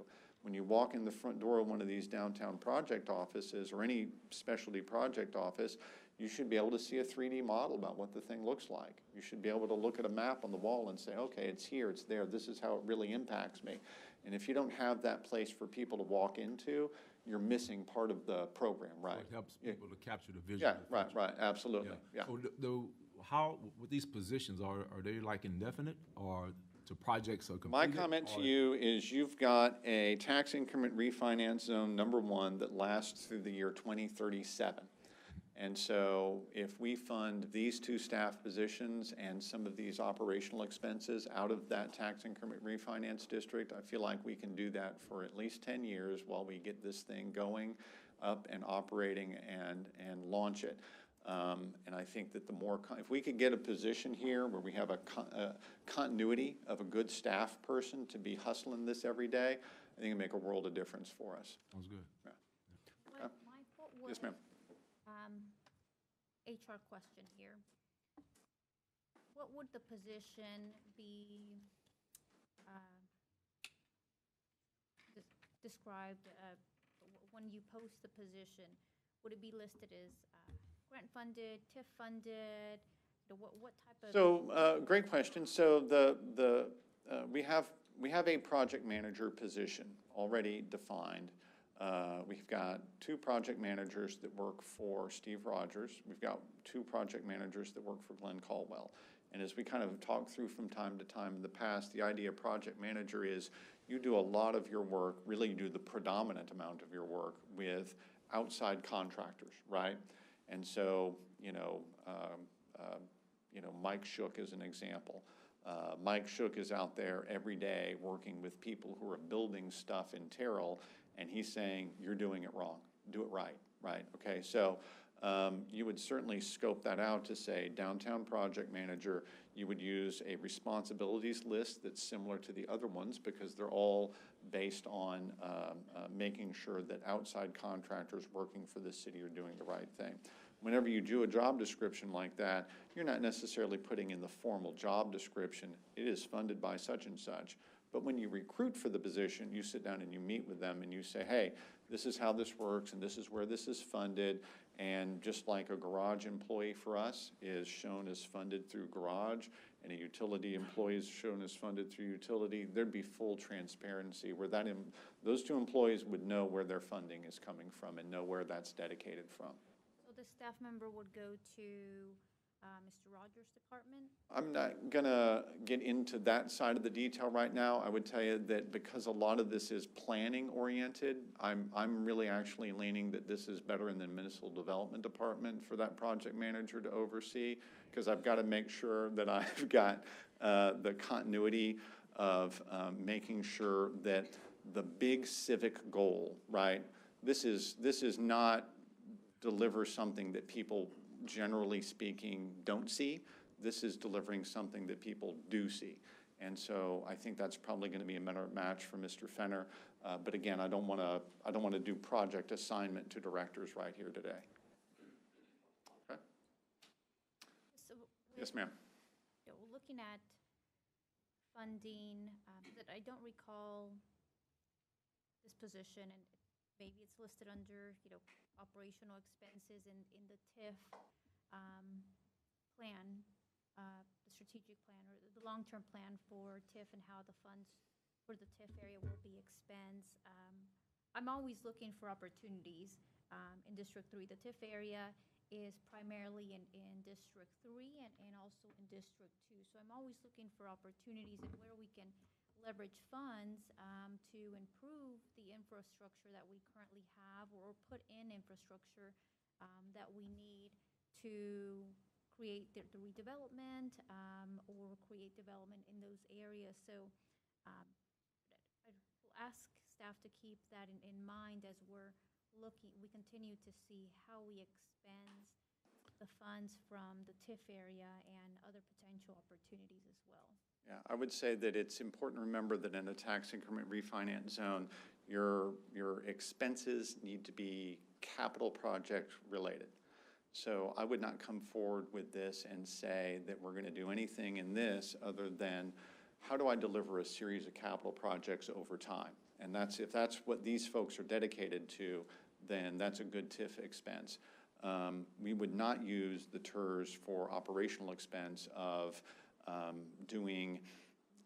When you walk in the front door of one of these downtown project offices or any specialty project office, you should be able to see a 3D model about what the thing looks like. You should be able to look at a map on the wall and say, okay, it's here, it's there, this is how it really impacts me. And if you don't have that place for people to walk into, you're missing part of the program, right? So it helps people to capture the vision. Yeah, of the right, future. right, absolutely, yeah. So how, with these positions, are they like indefinite or to projects are My completed? comment to or- you is you've got a tax increment refinance zone, number one, that lasts through the year 2037. And so if we fund these two staff positions and some of these operational expenses out of that tax increment refinance district, I feel like we can do that for at least 10 years while we get this thing going up and operating and launch it. And I think that the more, if we could get a position here where we have a continuity of a good staff person to be hustling this every day, I think it'd make a world of difference for us. Sounds good. Mike, what would? Yes, ma'am. HR question here. What would the position be described when you post the position? Would it be listed as grant funded, TIF funded? What type of? So, great question. So we have a project manager position already defined. We've got 2 project managers that work for Steve Rogers. We've got 2 project managers that work for Glenn Caldwell. And as we kind of talk through from time to time in the past, the idea of project manager is you do a lot of your work, really you do the predominant amount of your work with outside contractors, right? And so, Mike Shook is an example. Mike Shook is out there every day working with people who are building stuff in Terrell, and he's saying, you're doing it wrong, do it right, right? Okay, so you would certainly scope that out to say downtown project manager, you would use a responsibilities list that's similar to the other ones because they're all based on making sure that outside contractors working for the city are doing the right thing. Whenever you do a job description like that, you're not necessarily putting in the formal job description, it is funded by such and such. But when you recruit for the position, you sit down and you meet with them and you say, hey, this is how this works and this is where this is funded. And just like a garage employee for us is shown as funded through garage and a utility employee is shown as funded through utility, there'd be full transparency where those 2 employees would know where their funding is coming from and know where that's dedicated from. So the staff member would go to Mr. Rogers' department? I'm not gonna get into that side of the detail right now. I would tell you that because a lot of this is planning oriented, I'm really actually leaning that this is better in the municipal development department for that project manager to oversee, because I've got to make sure that I've got the continuity of making sure that the big civic goal, right? This is not deliver something that people, generally speaking, don't see. This is delivering something that people do see. And so I think that's probably going to be a better match for Mr. Fenner. But again, I don't want to do project assignment to directors right here today. Okay. So Yes, ma'am. looking at funding, that I don't recall this position, and maybe it's listed under, operational expenses in the TIF plan, the strategic plan, or the long-term plan for TIF and how the funds for the TIF area will be expensed. I'm always looking for opportunities in District 3. The TIF area is primarily in District 3 and also in District 2. So I'm always looking for opportunities and where we can leverage funds to improve the infrastructure that we currently have, or put in infrastructure that we need to create the redevelopment or create development in those areas. So I will ask staff to keep that in mind as we continue to see how we expend the funds from the TIF area and other potential opportunities as well. Yeah, I would say that it's important to remember that in a tax increment refinance zone, your expenses need to be capital project related. So I would not come forward with this and say that we're going to do anything in this other than how do I deliver a series of capital projects over time? And if that's what these folks are dedicated to, then that's a good TIF expense. we would not use the TERS for operational expense of doing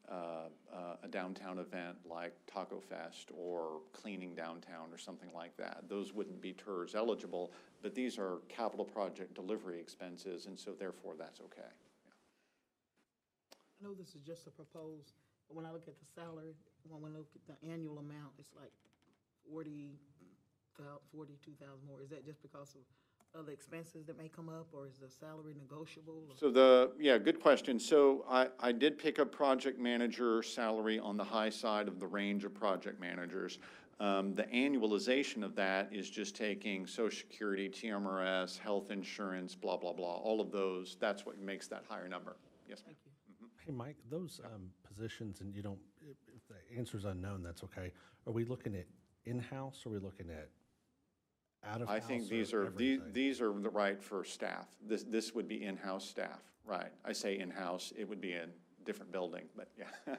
a downtown event like Taco Fest or cleaning downtown or something like that. Those wouldn't be TERS eligible, but these are capital project delivery expenses, and so therefore that's okay. I know this is just a proposed, but when I look at the salary, when we look at the annual amount, it's like 42,000 more. Is that just because of other expenses that may come up, or is the salary negotiable? Or? So yeah, good question. So I did pick up project manager salary on the high side of the range of project managers. The annualization of that is just taking Social Security, TMRS, health insurance, blah, blah, blah, all of those. That's what makes that higher number. Yes, ma'am. Thank you. Hey, Mike, those positions, and you don't, if the answer's unknown, that's okay. Are we looking at in-house, or are we looking at out-of-house? I think or these are the right for staff. This would be in-house staff, right? I say in-house, it would be in a different building, but yeah. Okay.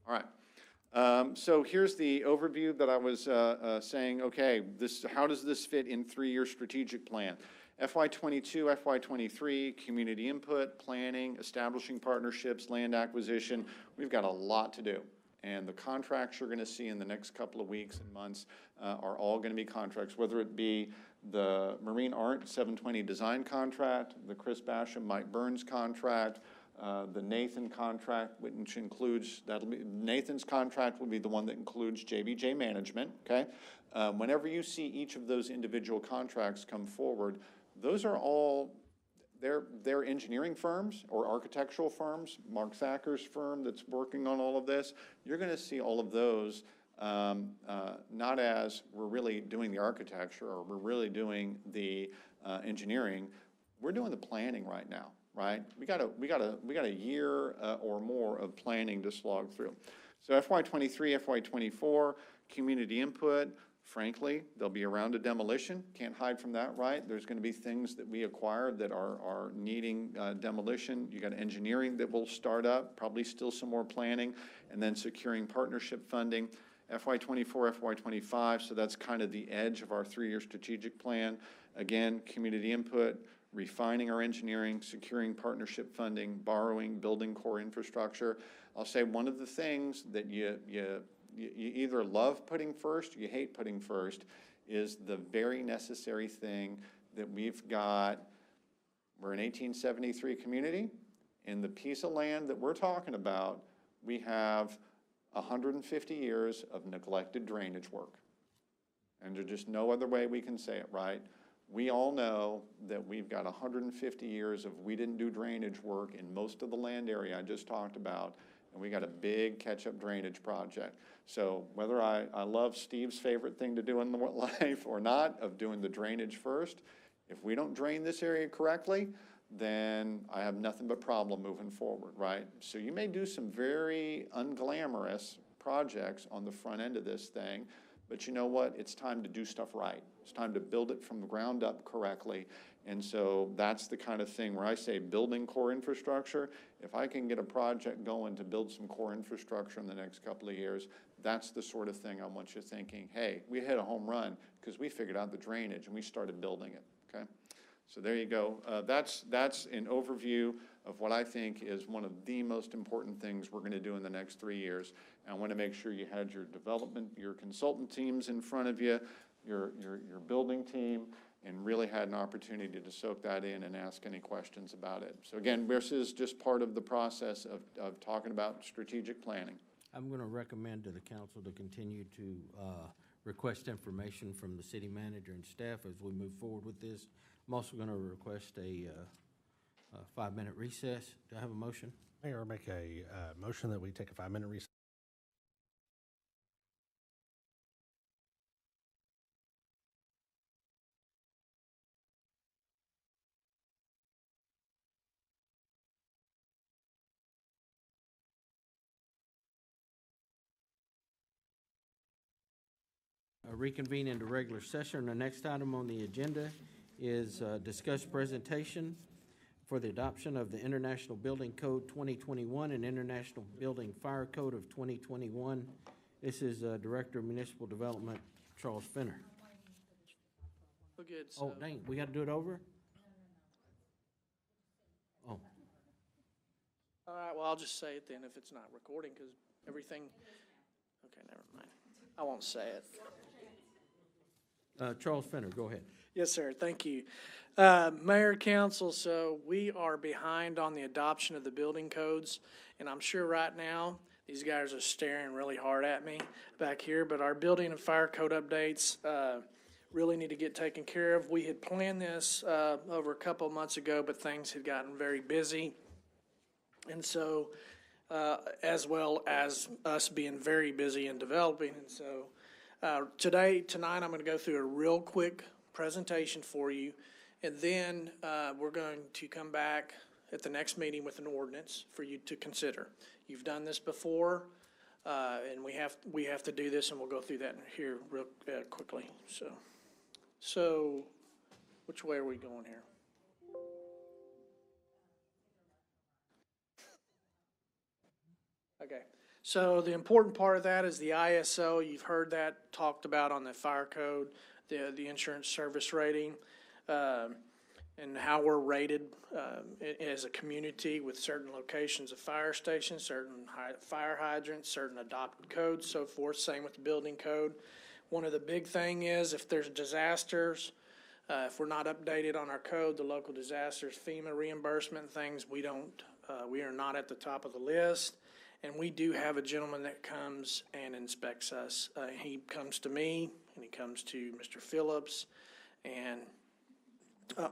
All right. So here's the overview that I was saying, okay, how does this fit in 3-year strategic plan? FY22, FY23, community input, planning, establishing partnerships, land acquisition. We've got a lot to do. And the contracts you're going to see in the next couple of weeks and months are all going to be contracts, whether it be the Marine Art 720 design contract, the Chris Basham, Mike Burns contract, the Nathan contract, which includes, Nathan's contract will be the one that includes JBJ management, okay? Whenever you see each of those individual contracts come forward, those are all, they're engineering firms or architectural firms, Mark Thacker's firm that's working on all of this. You're going to see all of those not as we're really doing the architecture or we're really doing the engineering. We're doing the planning right now, right? We got a year or more of planning to slog through. So FY23, FY24, community input. Frankly, there'll be a round of demolition. Can't hide from that, right? There's going to be things that we acquired that are needing demolition. You got engineering that will start up, probably still some more planning, and then securing partnership funding. FY24, FY25, so that's kind of the edge of our 3-year strategic plan. Again, community input, refining our engineering, securing partnership funding, borrowing, building core infrastructure. I'll say one of the things that you either love putting first, you hate putting first, is the very necessary thing that we've got. We're an 1873 community. In the piece of land that we're talking about, we have 150 years of neglected drainage work. And there's just no other way we can say it, right? We all know that we've got 150 years of we didn't do drainage work in most of the land area I just talked about, and we got a big catch-up drainage project. So whether I love Steve's favorite thing to do in life or not, of doing the drainage first, if we don't drain this area correctly, then I have nothing but problem moving forward, right? So you may do some very unglamorous projects on the front end of this thing, but you know what? It's time to do stuff right. It's time to build it from the ground up correctly. And so that's the kind of thing where I say building core infrastructure. If I can get a project going to build some core infrastructure in the next couple of years, that's the sort of thing I want you thinking, hey, we hit a home run because we figured out the drainage and we started building it, okay? So there you go. That's an overview of what I think is one of the most important things we're going to do in the next 3 years. And I want to make sure you had your development, your consultant teams in front of you, your building team, and really had an opportunity to soak that in and ask any questions about it. So again, this is just part of the process of talking about strategic planning. I'm going to recommend to the council to continue to request information from the city manager and staff as we move forward with this. I'm also going to request a 5-minute recess. Do I have a motion? Mayor, make a motion that we take a 5-minute recess. Reconvene into regular session. The next item on the agenda is discuss presentation for the adoption of the International Building Code 2021 and International Building Fire Code of 2021. This is Director of Municipal Development, Charles Fenner. Oh, good. Oh, So, dang, we got to do it over? Oh, all right, well, I'll just say it then if it's not recording, because everything, okay, never mind. I won't say it. Charles Fenner, go ahead. Yes, sir. Thank you. Mayor, council, so we are behind on the adoption of the building codes, and I'm sure right now, these guys are staring really hard at me back here, but our building and fire code updates, really need to get taken care of. We had planned this, over a couple of months ago, but things had gotten very busy. And so, as well as us being very busy in developing, and so, tonight, I'm going to go through a real quick presentation for you, and then we're going to come back at the next meeting with an ordinance for you to consider. You've done this before, and we have to do this, and we'll go through that here real quickly. So, which way are we going here? Okay. So the important part of that is the ISO. You've heard that talked about on the fire code, the insurance service rating, and how we're rated as a community with certain locations of fire stations, certain fire hydrants, certain adopted codes, so forth. Same with the building code. One of the big thing is if there's disasters, if we're not updated on our code, the local disasters, FEMA reimbursement things, we are not at the top of the list. And we do have a gentleman that comes and inspects us. He comes to me, and he comes to Mr. Phillips, and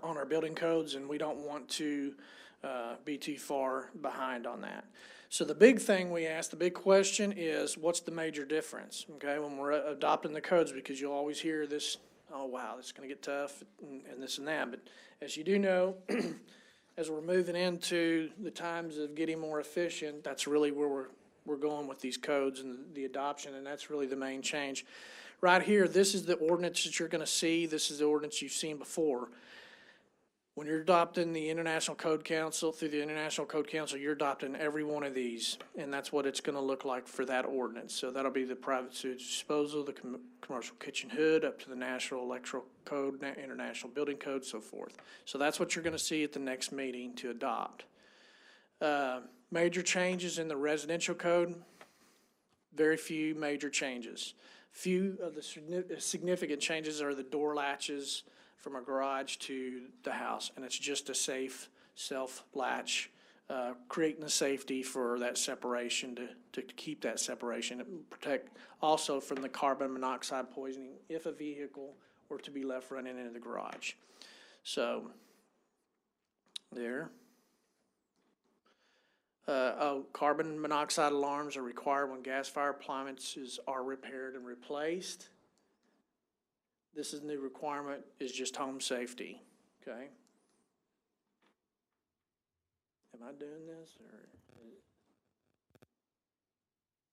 on our building codes, and we don't want to be too far behind on that. So the big thing we ask, the big question is, what's the major difference, okay, when we're adopting the codes? Because you'll always hear this, oh, wow, this is going to get tough, and this and that. But as you do know, as we're moving into the times of getting more efficient, that's really where we're going with these codes and the adoption, and that's really the main change. Right here, this is the ordinance that you're going to see. This is the ordinance you've seen before. When you're adopting the International Code Council, through the International Code Council, you're adopting every one of these, and that's what it's going to look like for that ordinance. So that'll be the private sewage disposal, the commercial kitchen hood, up to the National Electrical Code, International Building Code, so forth. So that's what you're going to see at the next meeting to adopt. Major changes in the residential code, very few major changes. Few of the significant changes are the door latches from a garage to the house, and it's just a safe self-latch, creating the safety for that separation, to keep that separation, and protect also from the carbon monoxide poisoning if a vehicle were to be left running into the garage. So, there. Carbon monoxide alarms are required when gas fire appliances are repaired and replaced. This is a new requirement, is just home safety, okay? Am I doing this, or?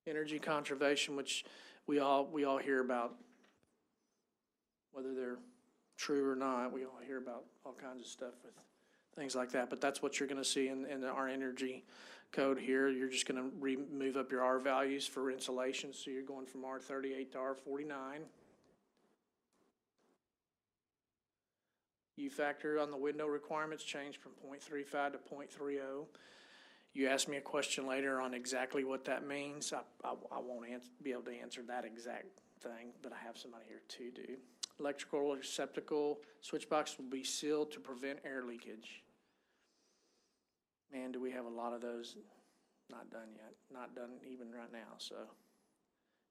Energy conservation, which we all hear about, whether they're true or not, we all hear about all kinds of stuff with things like that, but that's what you're gonna see in our energy code here. You're just gonna move up your R values for insulation, so you're going from R38 to R49. U factor on the window requirements changed from 0.35 to 0.30. You asked me a question later on exactly what that means. I won't be able to answer that exact thing, but I have somebody here to do. Electrical receptacle switch box will be sealed to prevent air leakage. Man, do we have a lot of those not done yet, not done even right now. So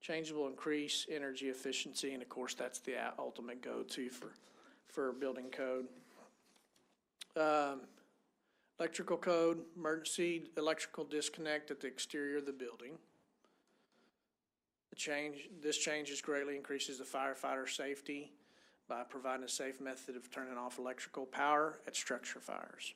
changes will increase energy efficiency, and of course that's the ultimate go-to for building code. Electrical code, emergency electrical disconnect at the exterior of the building. This change greatly increases the firefighter safety by providing a safe method of turning off electrical power at structure fires.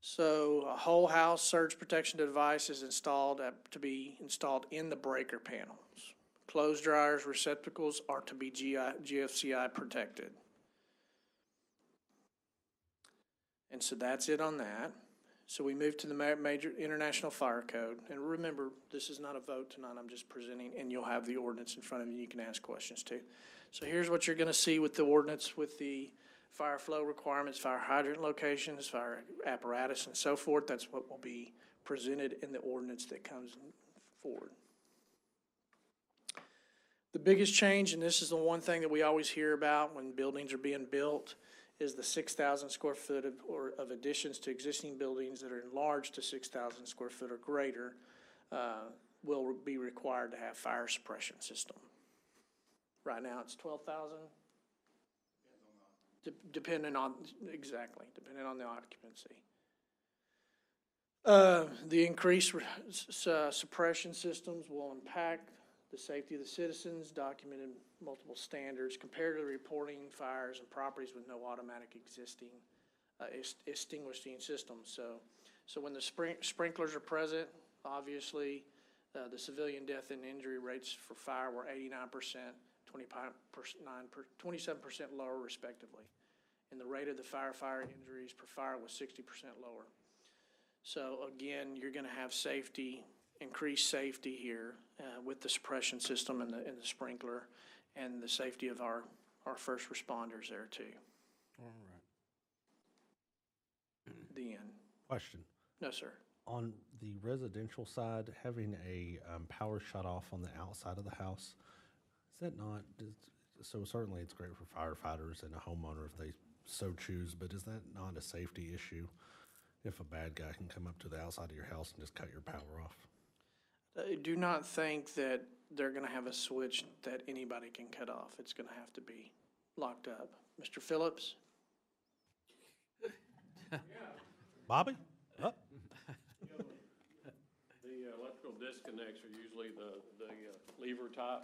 So a whole house surge protection device is to be installed in the breaker panels. Clothes dryers, receptacles are to be GFCI protected. And so that's it on that. So we moved to the major international fire code. And remember, this is not a vote tonight, I'm just presenting, and you'll have the ordinance in front of you, you can ask questions too. So here's what you're gonna see with the ordinance, with the fire flow requirements, fire hydrant locations, fire apparatus, and so forth. That's what will be presented in the ordinance that comes forward. The biggest change, and this is the one thing that we always hear about when buildings are being built, is the 6,000 square foot of additions to existing buildings that are enlarged to 6,000 square foot or greater will be required to have fire suppression system. Right now, it's 12,000? Depending on, exactly, depending on the occupancy. The increased suppression systems will impact the safety of the citizens, documented multiple standards, compared to reporting fires and properties with no automatic existing extinguishing systems. So when the sprinklers are present, obviously, the civilian death and injury rates for fire were 89%, 27% lower respectively. And the rate of the fire injuries per fire was 60% lower. So again, you're gonna have safety, increased safety here with the suppression system and the sprinkler, and the safety of our first responders there too. All right. The end. Question. No, sir. On the residential side, having a power shut off on the outside of the house, is that not, so certainly it's great for firefighters and a homeowner if they so choose, but is that not a safety issue if a bad guy can come up to the outside of your house and just cut your power off? I do not think that they're gonna have a switch that anybody can cut off. It's gonna have to be locked up. Mr. Phillips? Bobby? Up. The electrical disconnects are usually the lever type,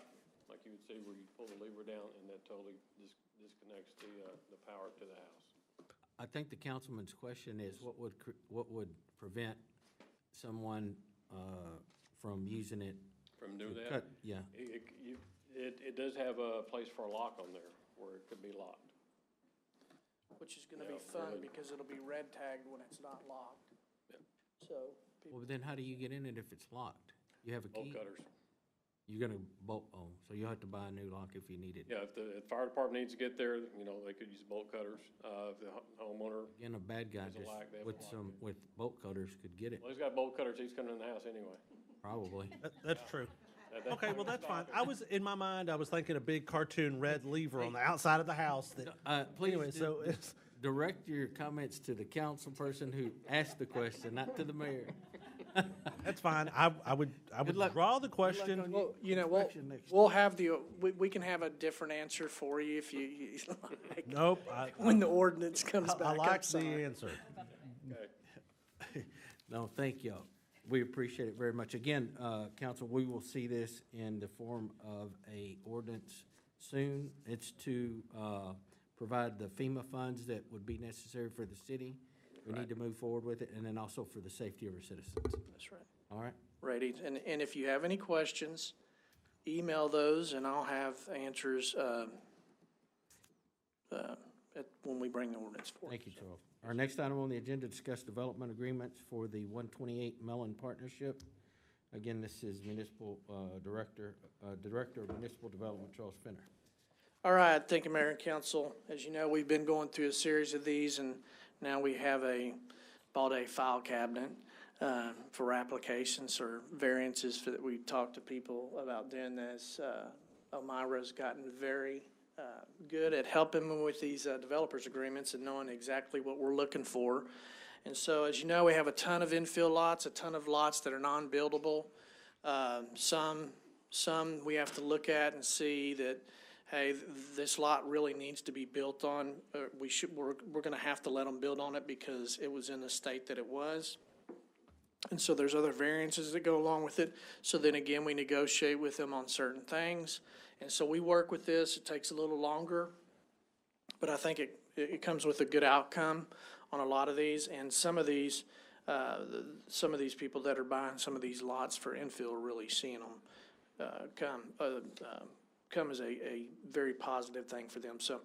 like you would see where you pull the lever down and that totally disconnects the power to the house. I think the councilman's question is what would prevent someone from using it? From doing to that? cut- Yeah. It does have a place for a lock on there where it could be locked. Which is gonna be Yeah, fun really. because it'll be red tagged when it's not locked. Yep. So, Well, then how do you get in it if it's locked? You have a Bolt key? cutters. You're gonna bolt, oh, so you'll have to buy a new lock if you need it. Yeah, if the fire department needs to get there, they could use bolt cutters. If the homeowner, Again, a bad guy There's a just lock, they have a with lock. with bolt cutters could get it, well, he's got bolt cutters, he's coming in the house anyway. probably. That's true. That's Okay, well, that's fine. stopping. In my mind, I was thinking a big cartoon red lever on the outside of the house that, Please anyway, so it's, direct your comments to the council person who asked the question, not to the mayor. that's fine. I would luck. draw the question. on well, Inspection next we'll have we can have a different answer for you if you like, Nope, when the ordinance comes I back like up. the Sorry. answer. Okay. No, thank y'all. We appreciate it very much. Again, council, we will see this in the form of a ordinance soon. It's to provide the FEMA funds that would be necessary for the city. We need to move forward with it, and then also for the safety of our citizens. That's right. All right? Ready, and if you have any questions, email those and I'll have answers, when we bring the ordinance forward. Thank you, Terrell. Our next item on the agenda, discuss development agreements for the 128 Mellon Partnership. Again, this is Municipal Director of Municipal Development, Charles Fenner. All right, thank you, Mayor and Council. As you know, we've been going through a series of these, and now we have a all-day file cabinet for applications or variances that we talked to people about doing this. Elmira's gotten very good at helping me with these developers agreements and knowing exactly what we're looking for. And so, as you know, we have a ton of infill lots, a ton of lots that are non-buildable. Some we have to look at and see that, hey, this lot really needs to be built on. We're gonna have to let them build on it because it was in the state that it was. And so there's other variances that go along with it. So then again, we negotiate with them on certain things. And so we work with this. It takes a little longer, but I think it comes with a good outcome on a lot of these. And some of these people that are buying some of these lots for infill are really seeing them come as a very positive thing for them. So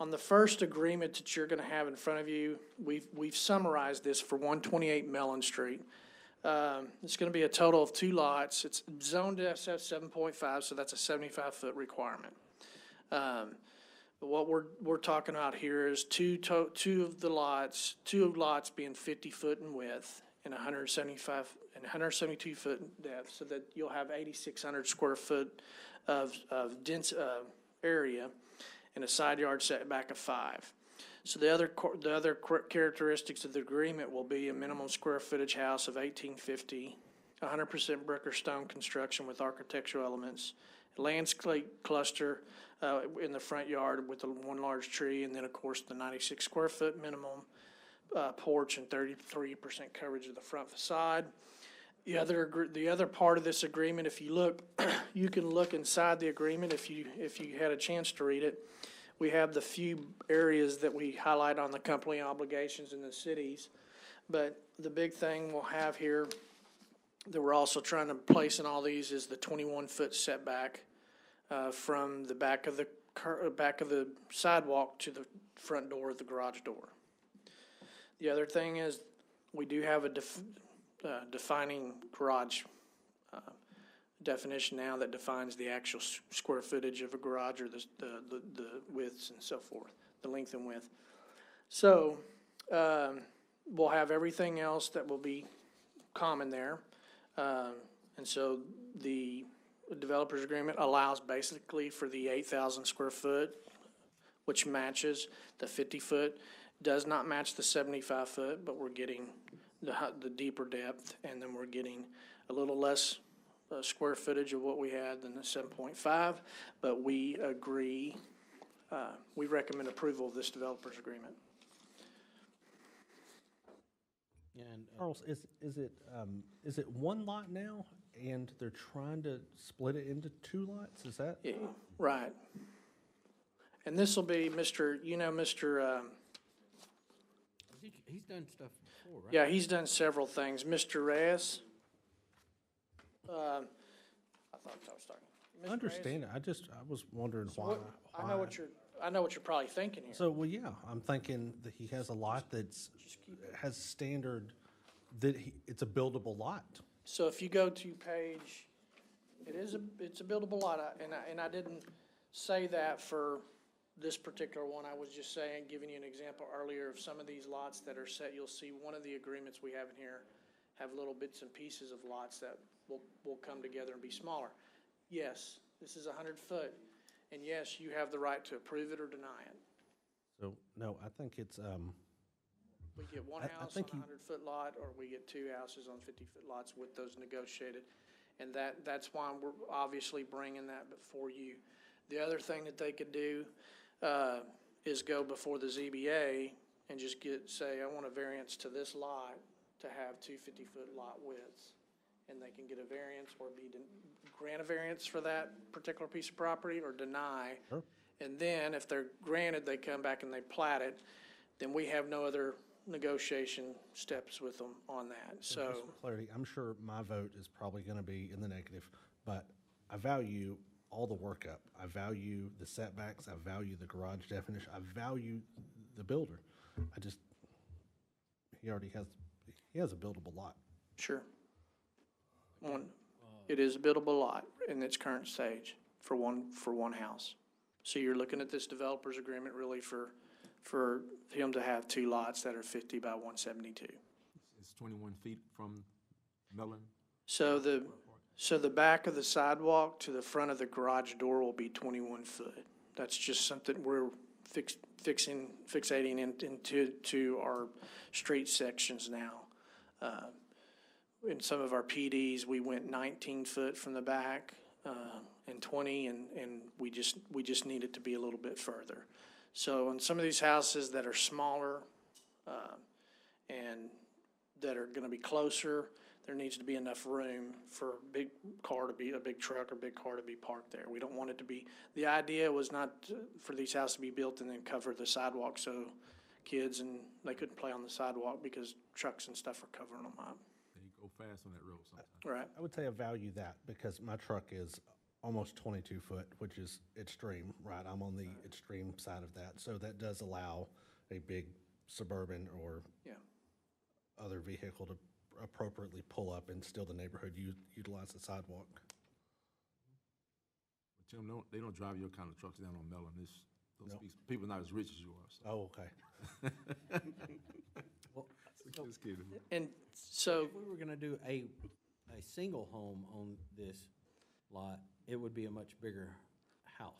on the first agreement that you're going to have in front of you, we've summarized this for 128 Mellon Street. It's going to be a total of 2 lots. It's zoned SF 7.5, so that's a 75-foot requirement. But what we're talking about here is two lots being 50 foot in width and 172 foot in depth, so that you'll have 8,600 square foot of dense area and a side yard setback of 5. So the other characteristics of the agreement will be a minimum square footage house of 1850, 100% brick or stone construction with architectural elements, a landscape cluster in the front yard with one large tree, and then, of course, the 96 square foot minimum porch and 33% coverage of the front facade. The other part of this agreement, if you look, you can look inside the agreement if you had a chance to read it. We have the few areas that we highlight on the company obligations in the cities. But the big thing we'll have here that we're also trying to place in all these is the 21-foot setback from the back of the sidewalk to the front door of the garage door. The other thing is we do have a defining garage definition now that defines the actual square footage of a garage, or the widths and so forth, the length and width. So we'll have everything else that will be common there. And so the developer's agreement allows basically for the 8,000 square foot, which matches the 50 foot, does not match the 75 foot, but we're getting the deeper depth, and then we're getting a little less square footage of what we had than the 7.5, but we agree, we recommend approval of this developer's agreement. And Charles, is it 1 lot now, and they're trying to split it into 2 lots? Is that? Yeah, right. And this will be Mr. he's done stuff before, right? Yeah, he's done several things. Mr. Reyes. I thought I was talking. I understand it. I was wondering why. I know what you're probably thinking here. So, well, yeah, I'm thinking that he has a lot has standard, it's a buildable lot. So if you go to page, it's a buildable lot, and I didn't say that for this particular one. I was just saying, giving you an example earlier of some of these lots that are set. You'll see one of the agreements we have in here have little bits and pieces of lots that will come together and be smaller. Yes, this is 100 foot, and yes, you have the right to approve it or deny it. So, no, I think it's, We get one house on a 100-foot lot, or we get 2 houses on 50-foot lots with those negotiated. And that's why we're obviously bringing that before you. The other thing that they could do is go before the ZBA and just say, I want a variance to this lot to have 2 50-foot lot widths. And they can get a variance or grant a variance for that particular piece of property or deny. Sure. And then if they're granted, they come back and they plat it, then we have no other negotiation steps with them on that. So just for clarity, I'm sure my vote is probably going to be in the negative, but I value all the workup. I value the setbacks. I value the garage definition. I value the builder. He has a buildable lot. sure. It is a buildable lot in its current stage for one house. So you're looking at this developer's agreement really for him to have 2 lots that are 50 by 172. It's 21 feet from Mellon. So the back of the sidewalk to the front of the garage door will be 21 foot. That's just something we're fixating into our street sections now. In some of our PDs, we went 19 foot from the back and 20, and we just need it to be a little bit further. So in some of these houses that are smaller and that are going to be closer, there needs to be enough room for a big truck or big car to be parked there. We don't want it to be, the idea was not for these houses to be built and then cover the sidewalk so kids and they couldn't play on the sidewalk because trucks and stuff are covering them up. And you go fast on that road sometimes. Right. I would say I value that because my truck is almost 22 foot, which is extreme, right? I'm on the extreme side of that. So that does allow a big Suburban or Yeah. other vehicle to appropriately pull up and still the neighborhood utilize the sidewalk. But Tim, they don't drive your kind of trucks down on Mellon. Those No. people not as rich as you are. So. Oh, okay. Well, Just kidding. And so, if we were gonna do a single home on this lot, it would be a much bigger house.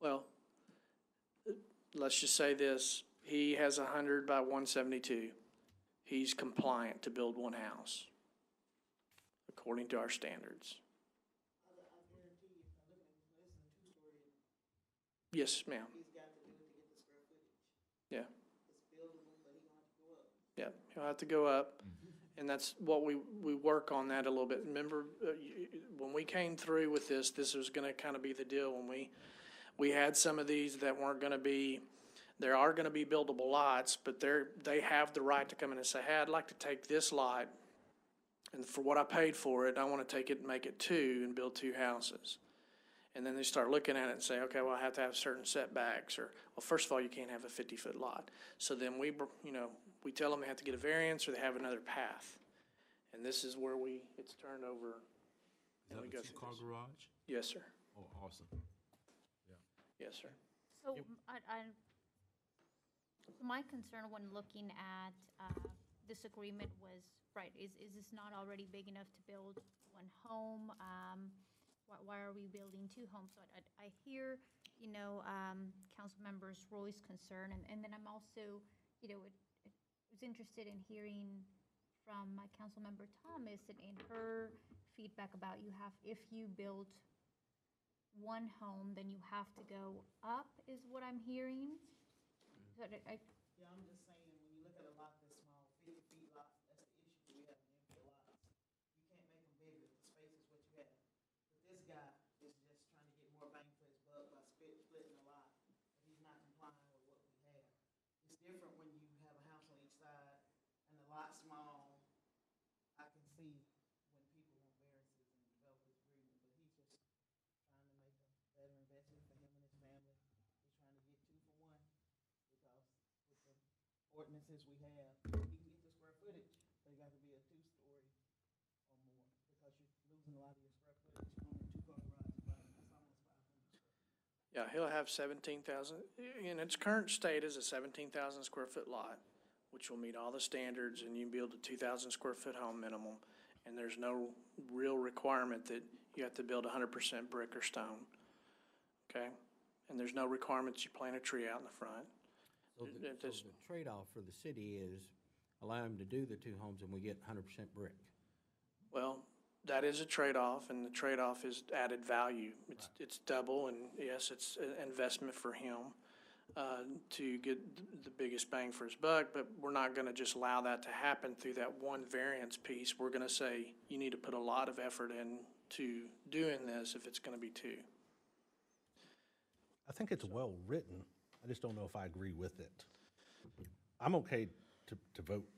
well, let's just say this, he has 100 by 172. He's compliant to build one house, according to our standards. Yes, ma'am. Yeah. Yeah, he'll have to go up, and that's what we work on that a little bit. Remember, when we came through with this was gonna kind of be the deal. When we had some of these that weren't gonna be, there are gonna be buildable lots, but they have the right to come in and say, hey, I'd like to take this lot, and for what I paid for it, I wanna take it and make it two and build two houses. And then they start looking at it and say, okay, well, I have to have certain setbacks, or, well, first of all, you can't have a 50-foot lot. So then we tell them they have to get a variance or they have another path. And this is where it's turned over. Is that we a go through two-car this. garage? Yes, sir. Oh, awesome. Yes, sir. So my concern when looking at this agreement was, right, is this not already big enough to build one home? Why are we building two homes? So I hear, council members Roy's concern, and then I'm also, was interested in hearing from my council member Thomas and her feedback about if you build one home, then you have to go up, is what I'm hearing. So Yeah, I'm just saying, when you look at a lot this small, 50 feet lots, that's the issue we have in empty lots. You can't make them bigger, the space is what you have. But this guy is just trying to get more bang for his buck by splitting a lot, but he's not complying with what we have. It's different when you have a house on each side and the lot small. I can see when people want variances and develop this agreement, but he's just trying to make a better investment for him and his family. He's trying to get 2 for 1, because with the ordinances we have, he can get the square footage, but it got to be a 2-story or more, because you're losing a lot of your square footage on a 2-car garage. That's almost 500. Yeah, he'll have 17,000, in its current state is a 17,000 square foot lot, which will meet all the standards, and you can build a 2,000 square foot home minimum. And there's no real requirement that you have to build 100% brick or stone, okay? And there's no requirements you plant a tree out in the front. So the trade-off for the city is allow him to do the 2 homes and we get 100% brick. Well, that is a trade-off, and the trade-off is added value. It's double, and yes, it's an investment for him to get the biggest bang for his buck, but we're not gonna just allow that to happen through that one variance piece. We're gonna say, you need to put a lot of effort into doing this if it's gonna be 2. I think it's well-written. I just don't know if I agree with it. I'm okay to vote.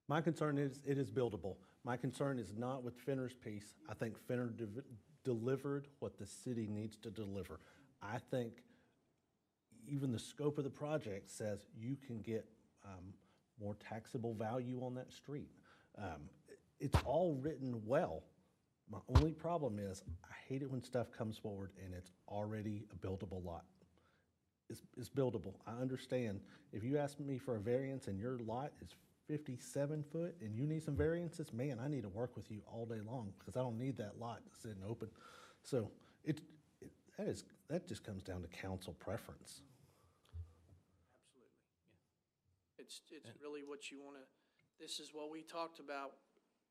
My concern is it is buildable. My concern is not with Finner's piece. I think Finner delivered what the city needs to deliver. I think even the scope of the project says you can get more taxable value on that street. It's all written well. My only problem is I hate it when stuff comes forward and it's already a buildable lot. It's buildable. I understand. If you ask me for a variance and your lot is 57 foot and you need some variances, man, I need to work with you all day long because I don't need that lot sitting open. So that just comes down to council preference. Absolutely. It's really what you wanna, this is what we talked about,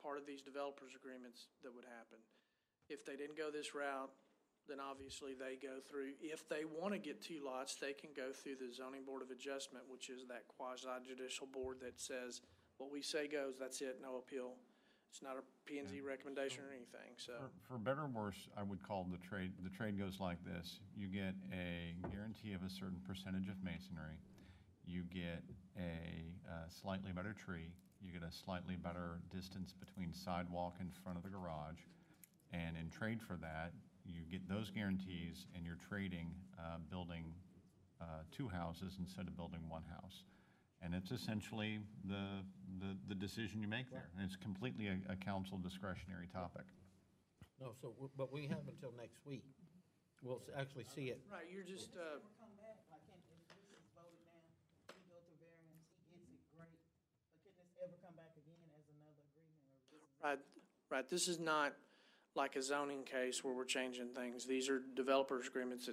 part of these developers agreements that would happen. If they didn't go this route, then obviously they go through, if they want to get 2 lots, they can go through the zoning board of adjustment, which is that quasi-judicial board that says, what we say goes, that's it, no appeal. It's not a P and Z recommendation or anything, so. For better or worse, I would call the trade goes like this. You get a guarantee of a certain percentage of masonry. You get a slightly better tree. you get a slightly better distance between sidewalk and front of the garage. And in trade for that, you get those guarantees and you're trading, building two houses instead of building one house. And it's essentially the decision you make there. And it's completely a council discretionary topic. No, so, but we have until next week. We'll actually see it. Right, you're just, Come back, like, if this is voted down, we go through variance, he gets it, great. But can this ever come back again as another agreement, or this is? right, this is not like a zoning case where we're changing things. These are developers agreements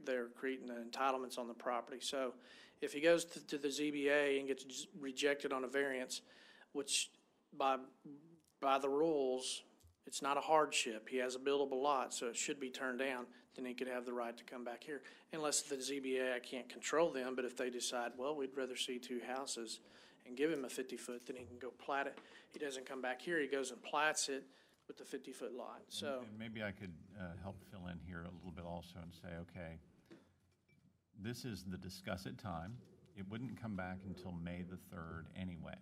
they're creating the entitlements on the property. So if he goes to the ZBA and gets rejected on a variance, which by the rules, it's not a hardship. He has a buildable lot, so it should be turned down. Then he could have the right to come back here. Unless the ZBA, I can't control them, but if they decide, well, we'd rather see two houses and give him a 50-foot, then he can go plat it. He doesn't come back here, he goes and plats it with the 50-foot lot, so. And maybe I could help fill in here a little bit also and say, okay, this is the discuss it time. It wouldn't come back until May the 3rd anyway.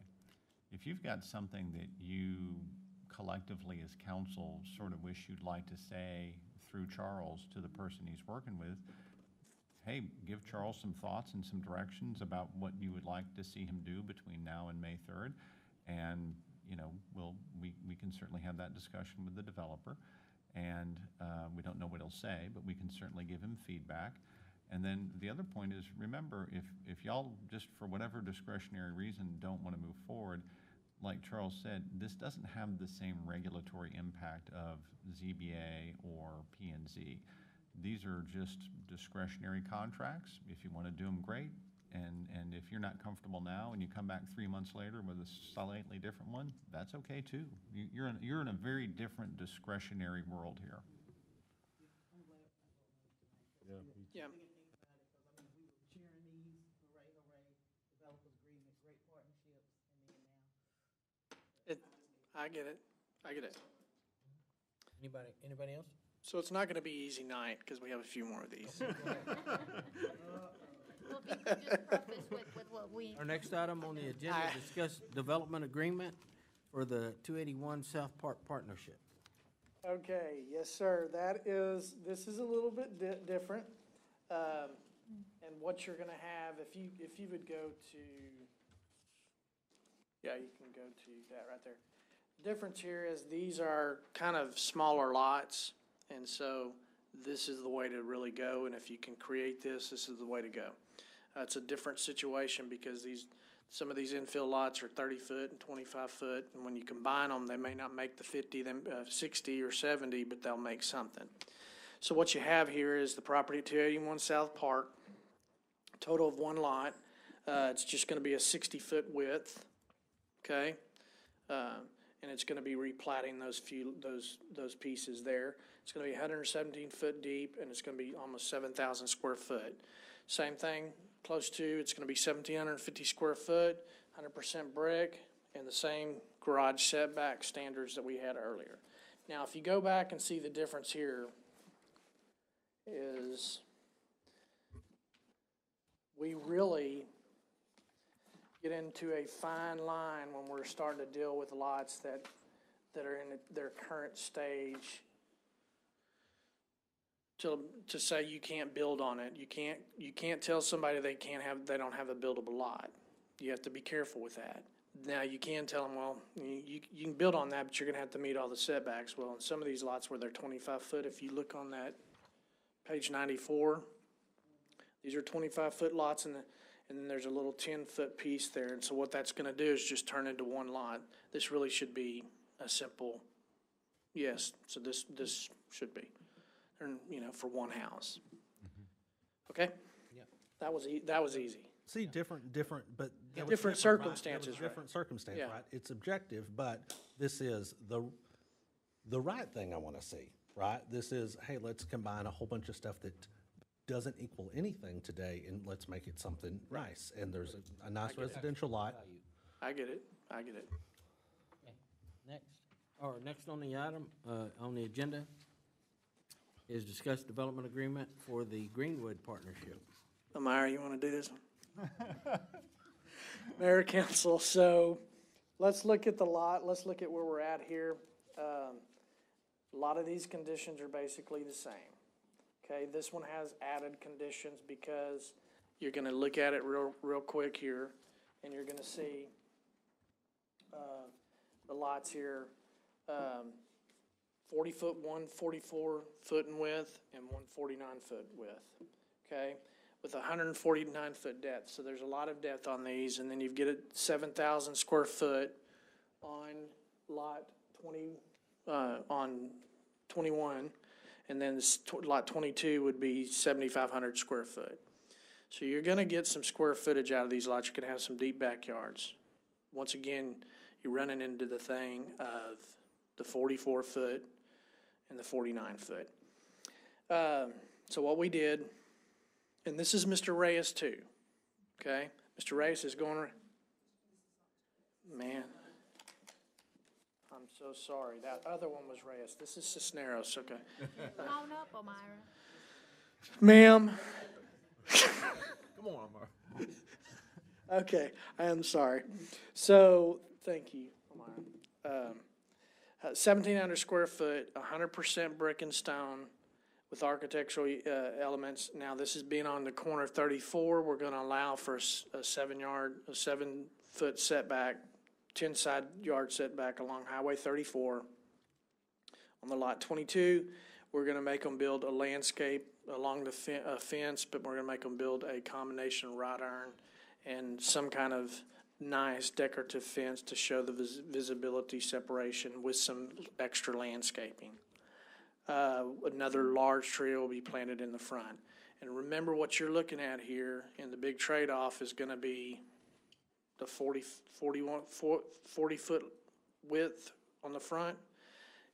If you've got something that you collectively as council sort of wish you'd like to say through Charles to the person he's working with, hey, give Charles some thoughts and some directions about what you would like to see him do between now and May 3rd. And, you know, we can certainly have that discussion with the developer. And we don't know what he'll say, but we can certainly give him feedback. And then the other point is, remember, if y'all just for whatever discretionary reason don't want to move forward, like Charles said, this doesn't have the same regulatory impact of ZBA or P&Z. These are just discretionary contracts. If you want to do them, great. And if you're not comfortable now and you come back 3 months later with a slightly different one, that's okay too. You're in a very different discretionary world here. Yeah. I get it. Anybody else? So it's not gonna be easy night, because we have a few more of these. Well, if you could just preface with what we, Our next item on the agenda, discuss development agreement for the 281 South Park Partnership. Okay, yes, sir, this is a little bit different. And what you're gonna have, if you would go to, yeah, you can go to that right there. The difference here is these are kind of smaller lots, and so this is the way to really go, and if you can create this is the way to go. It's a different situation because some of these infill lots are 30 foot and 25 foot, and when you combine them, they may not make the 50, 60 or 70, but they'll make something. So what you have here is the property at 281 South Park, total of one lot. It's just gonna be a 60-foot width, okay? And it's gonna be replatting those pieces there. It's gonna be 117 foot deep, and it's gonna be almost 7,000 square foot. Same thing, close to, it's gonna be 1,750 square foot, 100% brick, and the same garage setback standards that we had earlier. Now, if you go back and see the difference here, is we really get into a fine line when we're starting to deal with lots that are in their current stage to say you can't build on it. You can't tell somebody they don't have a buildable lot. You have to be careful with that. Now, you can tell them, well, you can build on that, but you're gonna have to meet all the setbacks. Well, in some of these lots where they're 25 foot, if you look on that page 94, these are 25-foot lots, and then there's a little 10-foot piece there. And so what that's going to do is just turn into one lot. This really should be a simple, yes, so this should be, for one house. Okay? Yep. That was easy. See, different, but. there was Different right? circumstances, There was right? different circumstance, Yeah. right? It's objective, but this is the right thing I want to see, right? This is, hey, let's combine a whole bunch of stuff that doesn't equal anything today, and let's make it something nice. And there's a nice residential lot. I get it. Next on the item, on the agenda is discuss development agreement for the Greenwood Partnership. Amira, you want to do this one? Mayor, council, so let's look at the lot, let's look at where we're at here. A lot of these conditions are basically the same. Okay, this one has added conditions because you're gonna look at it real quick here, and you're gonna see, the lots here, 40 foot, 144 foot in width, and 149 foot width, okay? With 149 foot depth, so there's a lot of depth on these, and then you get a 7,000 square foot on lot 20, on 21, and then lot 22 would be 7,500 square foot. So you're gonna get some square footage out of these lots. You're gonna have some deep backyards. Once again, you're running into the thing of the 44 foot and the 49 foot. So what we did, and this is Mr. Reyes too, okay? Mr. Reyes is going, man, I'm so sorry. That other one was Reyes. This is Cisneros, okay? Come on up, Elmira. Ma'am. Come on, Amar. Okay, I am sorry. So, thank you, Elmira. 1,700 square foot, 100% brick and stone with architectural elements. Now, this is being on the corner 34. We're going to allow for a 7-foot setback, 10 side yard setback along Highway 34. On the lot 22, we're going to make them build a landscape along the fence, but we're going to make them build a combination wrought iron and some kind of nice decorative fence to show the visibility separation with some extra landscaping. Another large tree will be planted in the front. And remember what you're looking at here, and the big trade-off is going to be the 40 foot width on the front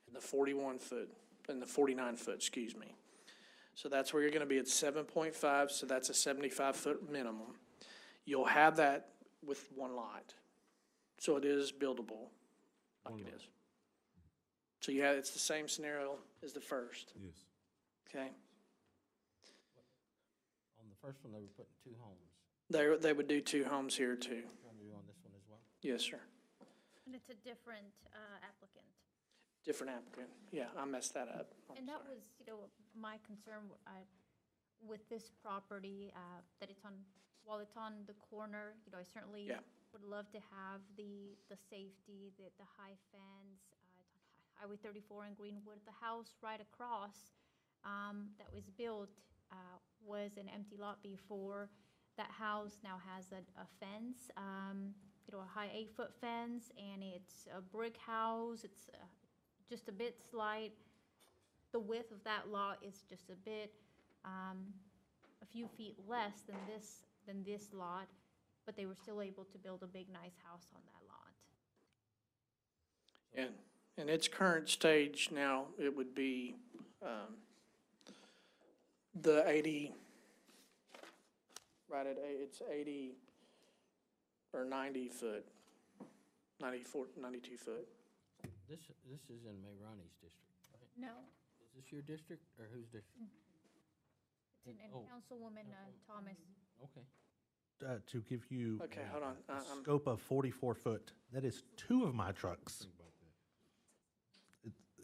and the 41 foot and the 49 foot, excuse me. So that's where you're going to be at 7.5, so that's a 75 foot minimum. You'll have that with one lot. So it is buildable, like it is. So yeah, it's the same scenario as the first, Yes. okay? On the first one, they were putting 2 homes. They would do 2 homes here too. Trying to do on this one as well? Yes, sir. And it's a different applicant. Different applicant. Yeah, I messed that up. I'm And that sorry. was, my concern with this property, that it's on, while it's on the corner, I certainly Yeah. would love to have the safety, the high fence. It's on Highway 34 in Greenwood. The house right across that was built was an empty lot before. That house now has a fence, a high 8-foot fence, and it's a brick house. It's just a bit slight. The width of that lot is just a bit, a few feet less than this lot, but they were still able to build a big, nice house on that lot. And in its current stage now, it would be the 80, right at, it's 80 or 90 foot, 94, 92 foot. This is in Mayrani's district, right? No, Is this your district or whose district? it's in Oh. Councilwoman Thomas. Okay. To give you Okay, hold on. a scope of 44 foot, that is 2 of my trucks.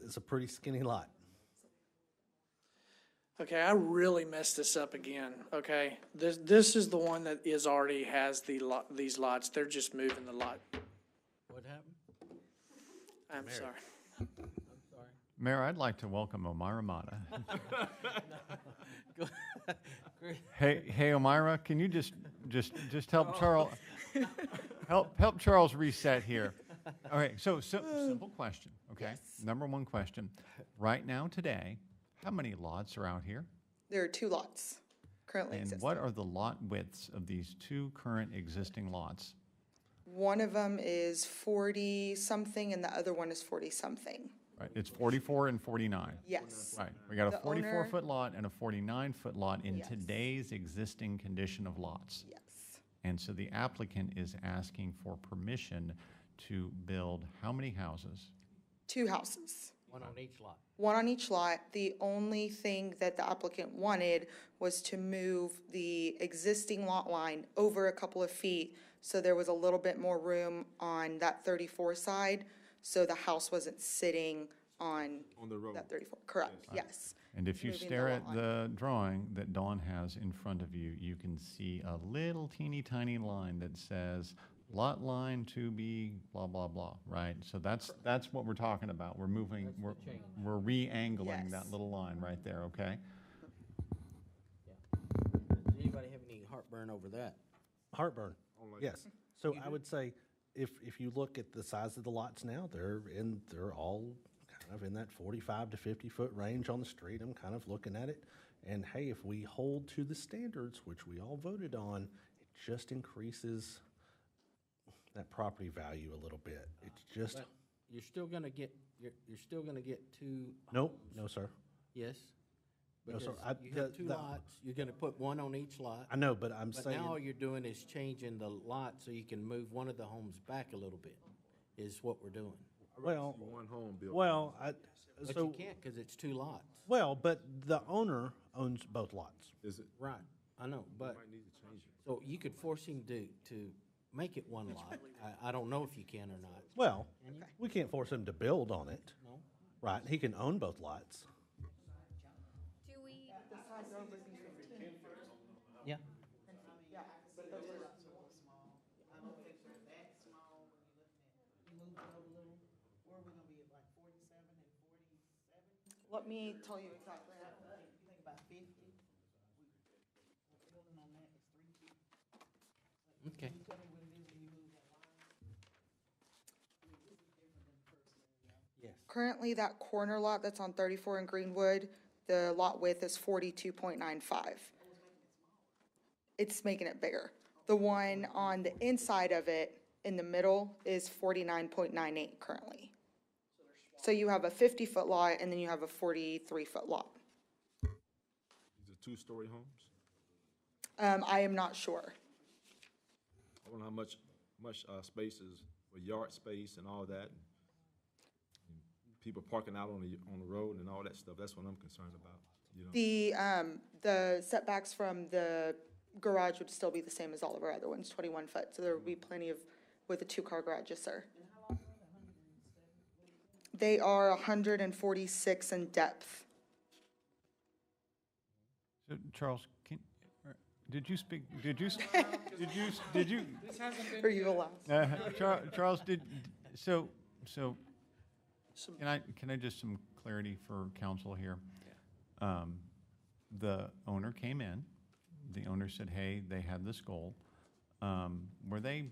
It's a pretty skinny lot. Okay, I really messed this up again, okay? This is the one that already has these lots. They're just moving the lot. What happened? I'm sorry. I'm sorry. Mayor, I'd like to welcome Elmira Mata. Go- Hey, Elmira, can you just help Charles, help Charles reset here? All right, so simple question, okay? Number 1 question. Right now, today, how many lots are out here? There are 2 lots currently And existing. what are the lot widths of these 2 current existing lots? One of them is 40-something and the other one is 40-something. Right, it's 44 and 49. Yes. Right, we got a The owner- 44-foot lot and a 49-foot lot in Yes. today's existing condition of lots. Yes. And so the applicant is asking for permission to build how many houses? 2 houses, One on each lot. one on each lot. The only thing that the applicant wanted was to move the existing lot line over a couple of feet So there was a little bit more room on that 34 side, so the house wasn't sitting on the road. that 34, correct, yes. And if you Moving the stare at lot. the drawing that Dawn has in front of you, you can see a little teeny tiny line that says lot line to be blah, blah, blah, right? So that's what we're talking about. We're moving, we're re-angling that Yes. little line right there, okay? Does anybody have any heartburn over that? Heartburn, Like- yes. So I would say, if you look at the size of the lots now, they're all kind of in that 45 to 50-foot range on the street. I'm kind of looking at it. And hey, if we hold to the standards, which we all voted on, it just increases that property value a little bit. It's just, But you're still gonna get, you're still gonna get two. nope, homes. no, sir. Yes? No, sir. Because you have two the- lots, you're gonna put one on each lot. I know, but I'm But saying. now all you're doing is changing the lot so you can move one of the homes back a little bit, is what we're doing. Well, One home built. well, But so, you can't, because it's two lots. well, but the owner owns both lots. Is it? Right, I know, but, Might need to change it. so you could force him to make it one lot. I don't know if you can or not. Well, we can't force him to build on it. No? Right, he can own both lots. Do we, Yeah. Let me tell you exactly. You think about 50? Building on that is 3 feet. Okay. Can you tell me what it is when you move that line? I mean, this is different than the first area. Yes. Currently, that corner lot that's on 34 in Greenwood, the lot width is 42.95. It's making it bigger. The one on the inside of it, in the middle, is 49.98 currently. So you have a 50-foot lot, and then you have a 43-foot lot. These are two-story homes? I am not sure. I wonder how much space is, or yard space and all that. And people parking out on the road and all that stuff. That's what I'm concerned about, you know? The setbacks from the garage would still be the same as all of our other ones, 21 foot. So there would be plenty of, with a 2-car garage, yes, sir. They are 146 in depth. So Charles, did you speak, did you? Are you allowed? Charles, so, can I just some clarity for council here? The owner came in, the owner said, hey, they had this goal. Were they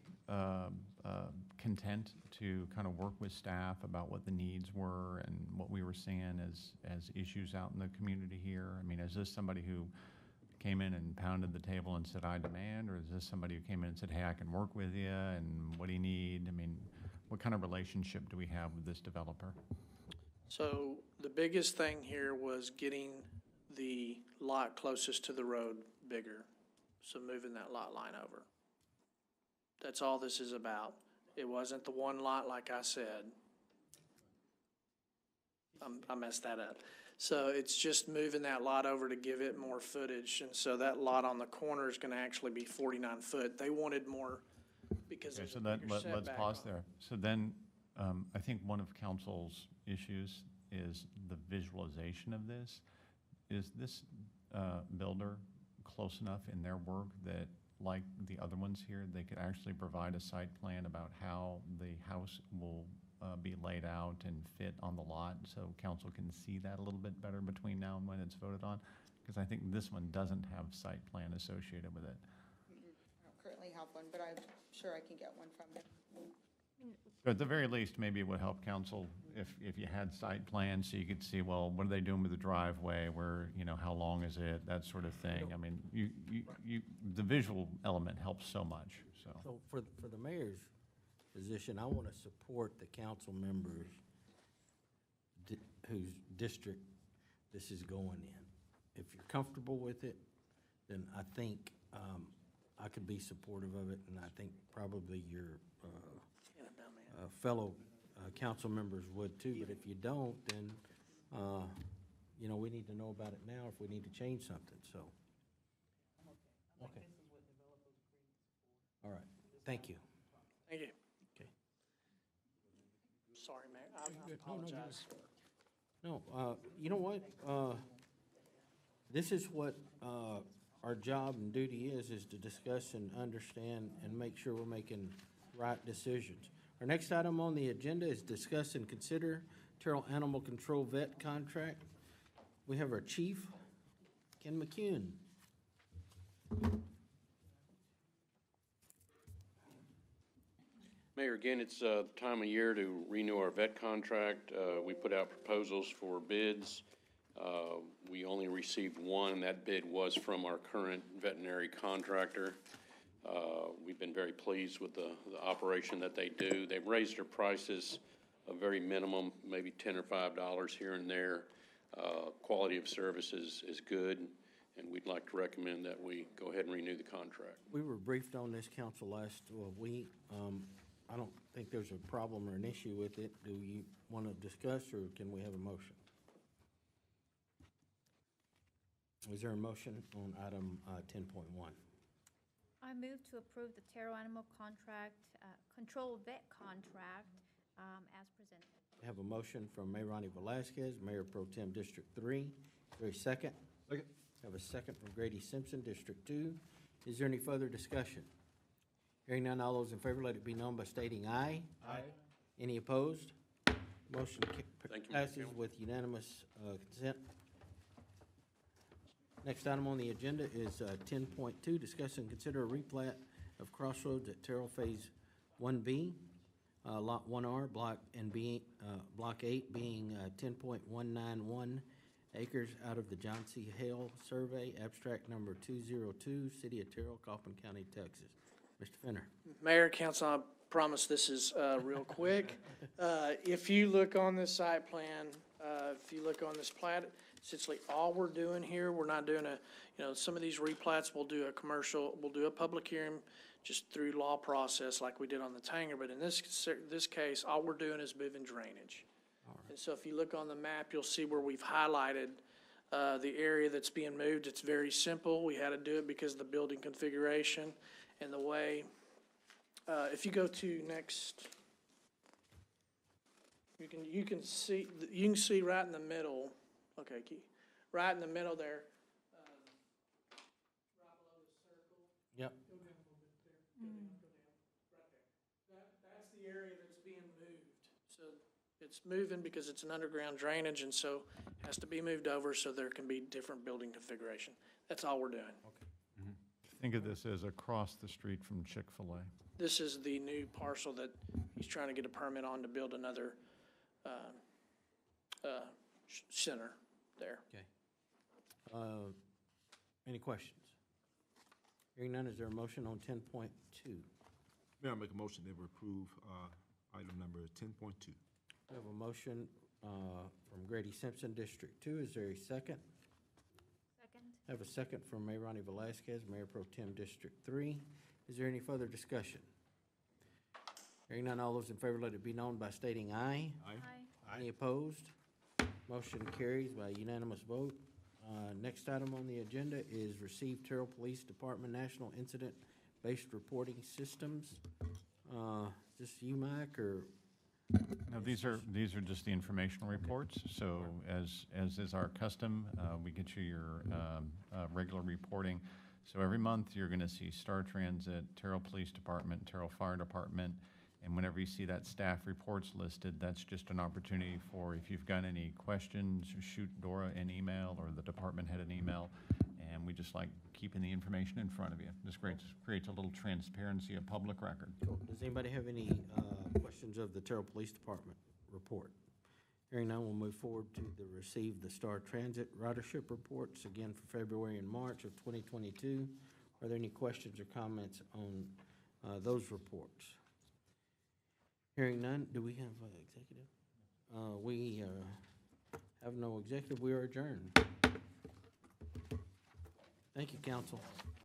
content to kind of work with staff about what the needs were and what we were seeing as issues out in the community here? I mean, is this somebody who came in and pounded the table and said, I demand, or is this somebody who came in and said, hey, I can work with you, and what do you need? I mean, what kind of relationship do we have with this developer? So the biggest thing here was getting the lot closest to the road bigger, so moving that lot line over. That's all this is about. It wasn't the one lot, like I said. I messed that up. So it's just moving that lot over to give it more footage, and so that lot on the corner is gonna actually be 49 foot. They wanted more because Okay, there's so a that, bigger let's setback pause on it. there. So then, I think one of council's issues is the visualization of this. Is this builder close enough in their work that, like the other ones here, they could actually provide a site plan about how the house will be laid out and fit on the lot, so council can see that a little bit better between now and when it's voted on? Because I think this one doesn't have site plan associated with it. I don't currently have one, but I'm sure I can get one from them. But at the very least, maybe it would help council if you had site plans, so you could see, well, what are they doing with the driveway, where, you know, how long is it, that sort of thing. I mean, the visual element helps so much, so. So for the mayor's position, I want to support the council members whose district this is going in. If you're comfortable with it, then I think I could be supportive of it, and I think probably your fellow council members would too. But if you don't, then, you know, we need to know about it now if we need to change something, so. Okay. All right. Thank you. Thank you. Okay. Sorry, Mayor, I good. No, no, you're apologize. No, you know what? This is what our job and duty is to discuss and understand and make sure we're making right decisions. Our next item on the agenda is discuss and consider Terrell Animal Control Vet Contract. We have our chief, Ken McCune. Mayor, again, it's time of year to renew our vet contract. We put out proposals for bids. We only received one, and that bid was from our current veterinary contractor. We've been very pleased with the operation that they do. They've raised their prices a very minimum, maybe $10 or $5 here and there. Quality of service is good, and we'd like to recommend that we go ahead and renew the contract. We were briefed on this council last week. I don't think there's a problem or an issue with it. Do you want to discuss, or can we have a motion? Is there a motion on item 10.1? I move to approve the Terrell Animal Control Vet Contract as presented. I have a motion from Mayor Ronnie Velazquez, Mayor Pro Tem District 3. Is there a second? Second. I have a second from Grady Simpson, District 2. Is there any further discussion? Hearing none, all those in favor, let it be known by stating aye. Aye. Any opposed? Motion Thank you, Mr. passes Chairman. with unanimous consent. Next item on the agenda is 10.2, discuss and consider a replat of Crossroads at Terrell Phase 1B, Lot 1R, Block 8 being 10.191 acres out of the John C. Hale Survey, abstract number 202, City of Terrell, Kaufman County, Texas. Mr. Fenner. Mayor, council, I promise this is real quick. If you look on this site plan, if you look on this plat, essentially all we're doing here, we're not doing some of these replats, we'll do a public hearing just through law process like we did on the Tanger, but in this case, all we're doing is moving drainage. And so if you look on the map, you'll see where we've highlighted the area that's being moved. It's very simple. We had to do it because of the building configuration and the way. If you go to next, you can see right in the middle. Okay, right in the middle there. Right below the circle. Yep. Go down a little bit there. Go down. Right there. That's the area that's being moved. So it's moving because it's an underground drainage, and so it has to be moved over so there can be different building configuration. That's all we're doing. Think of this as across the street from Chick-fil-A. This is the new parcel that he's trying to get a permit on to build another center there. Okay. Any questions? Hearing none, is there a motion on 10.2? Mayor, I make a motion that we approve item number 10.2. We have a motion from Grady Simpson, District 2. Is there a second? Second. I have a second from Mayor Ronnie Velazquez, Mayor Pro Tem District 3. Is there any further discussion? Hearing none, all those in favor, let it be known by stating aye. Aye. Any opposed? Motion carries by unanimous vote. Next item on the agenda is receive Terrell Police Department National Incident-Based Reporting Systems. Is this you, Mike, or? No, these are just the informational reports. So as is our custom, we get you your regular reporting. So every month, you're going to see Star Transit, Terrell Police Department, Terrell Fire Department, and whenever you see that staff reports listed, that's just an opportunity for, if you've got any questions, shoot Dora an email or the department head an email, and we just like keeping the information in front of you. This creates a little transparency, a public record. Does anybody have any questions of the Terrell Police Department report? Hearing none, we'll move forward to receive the Star Transit ridership reports, again for February and March of 2022. Are there any questions or comments on those reports? Hearing none, do we have executive? We have no executive. We are adjourned. Thank you, council.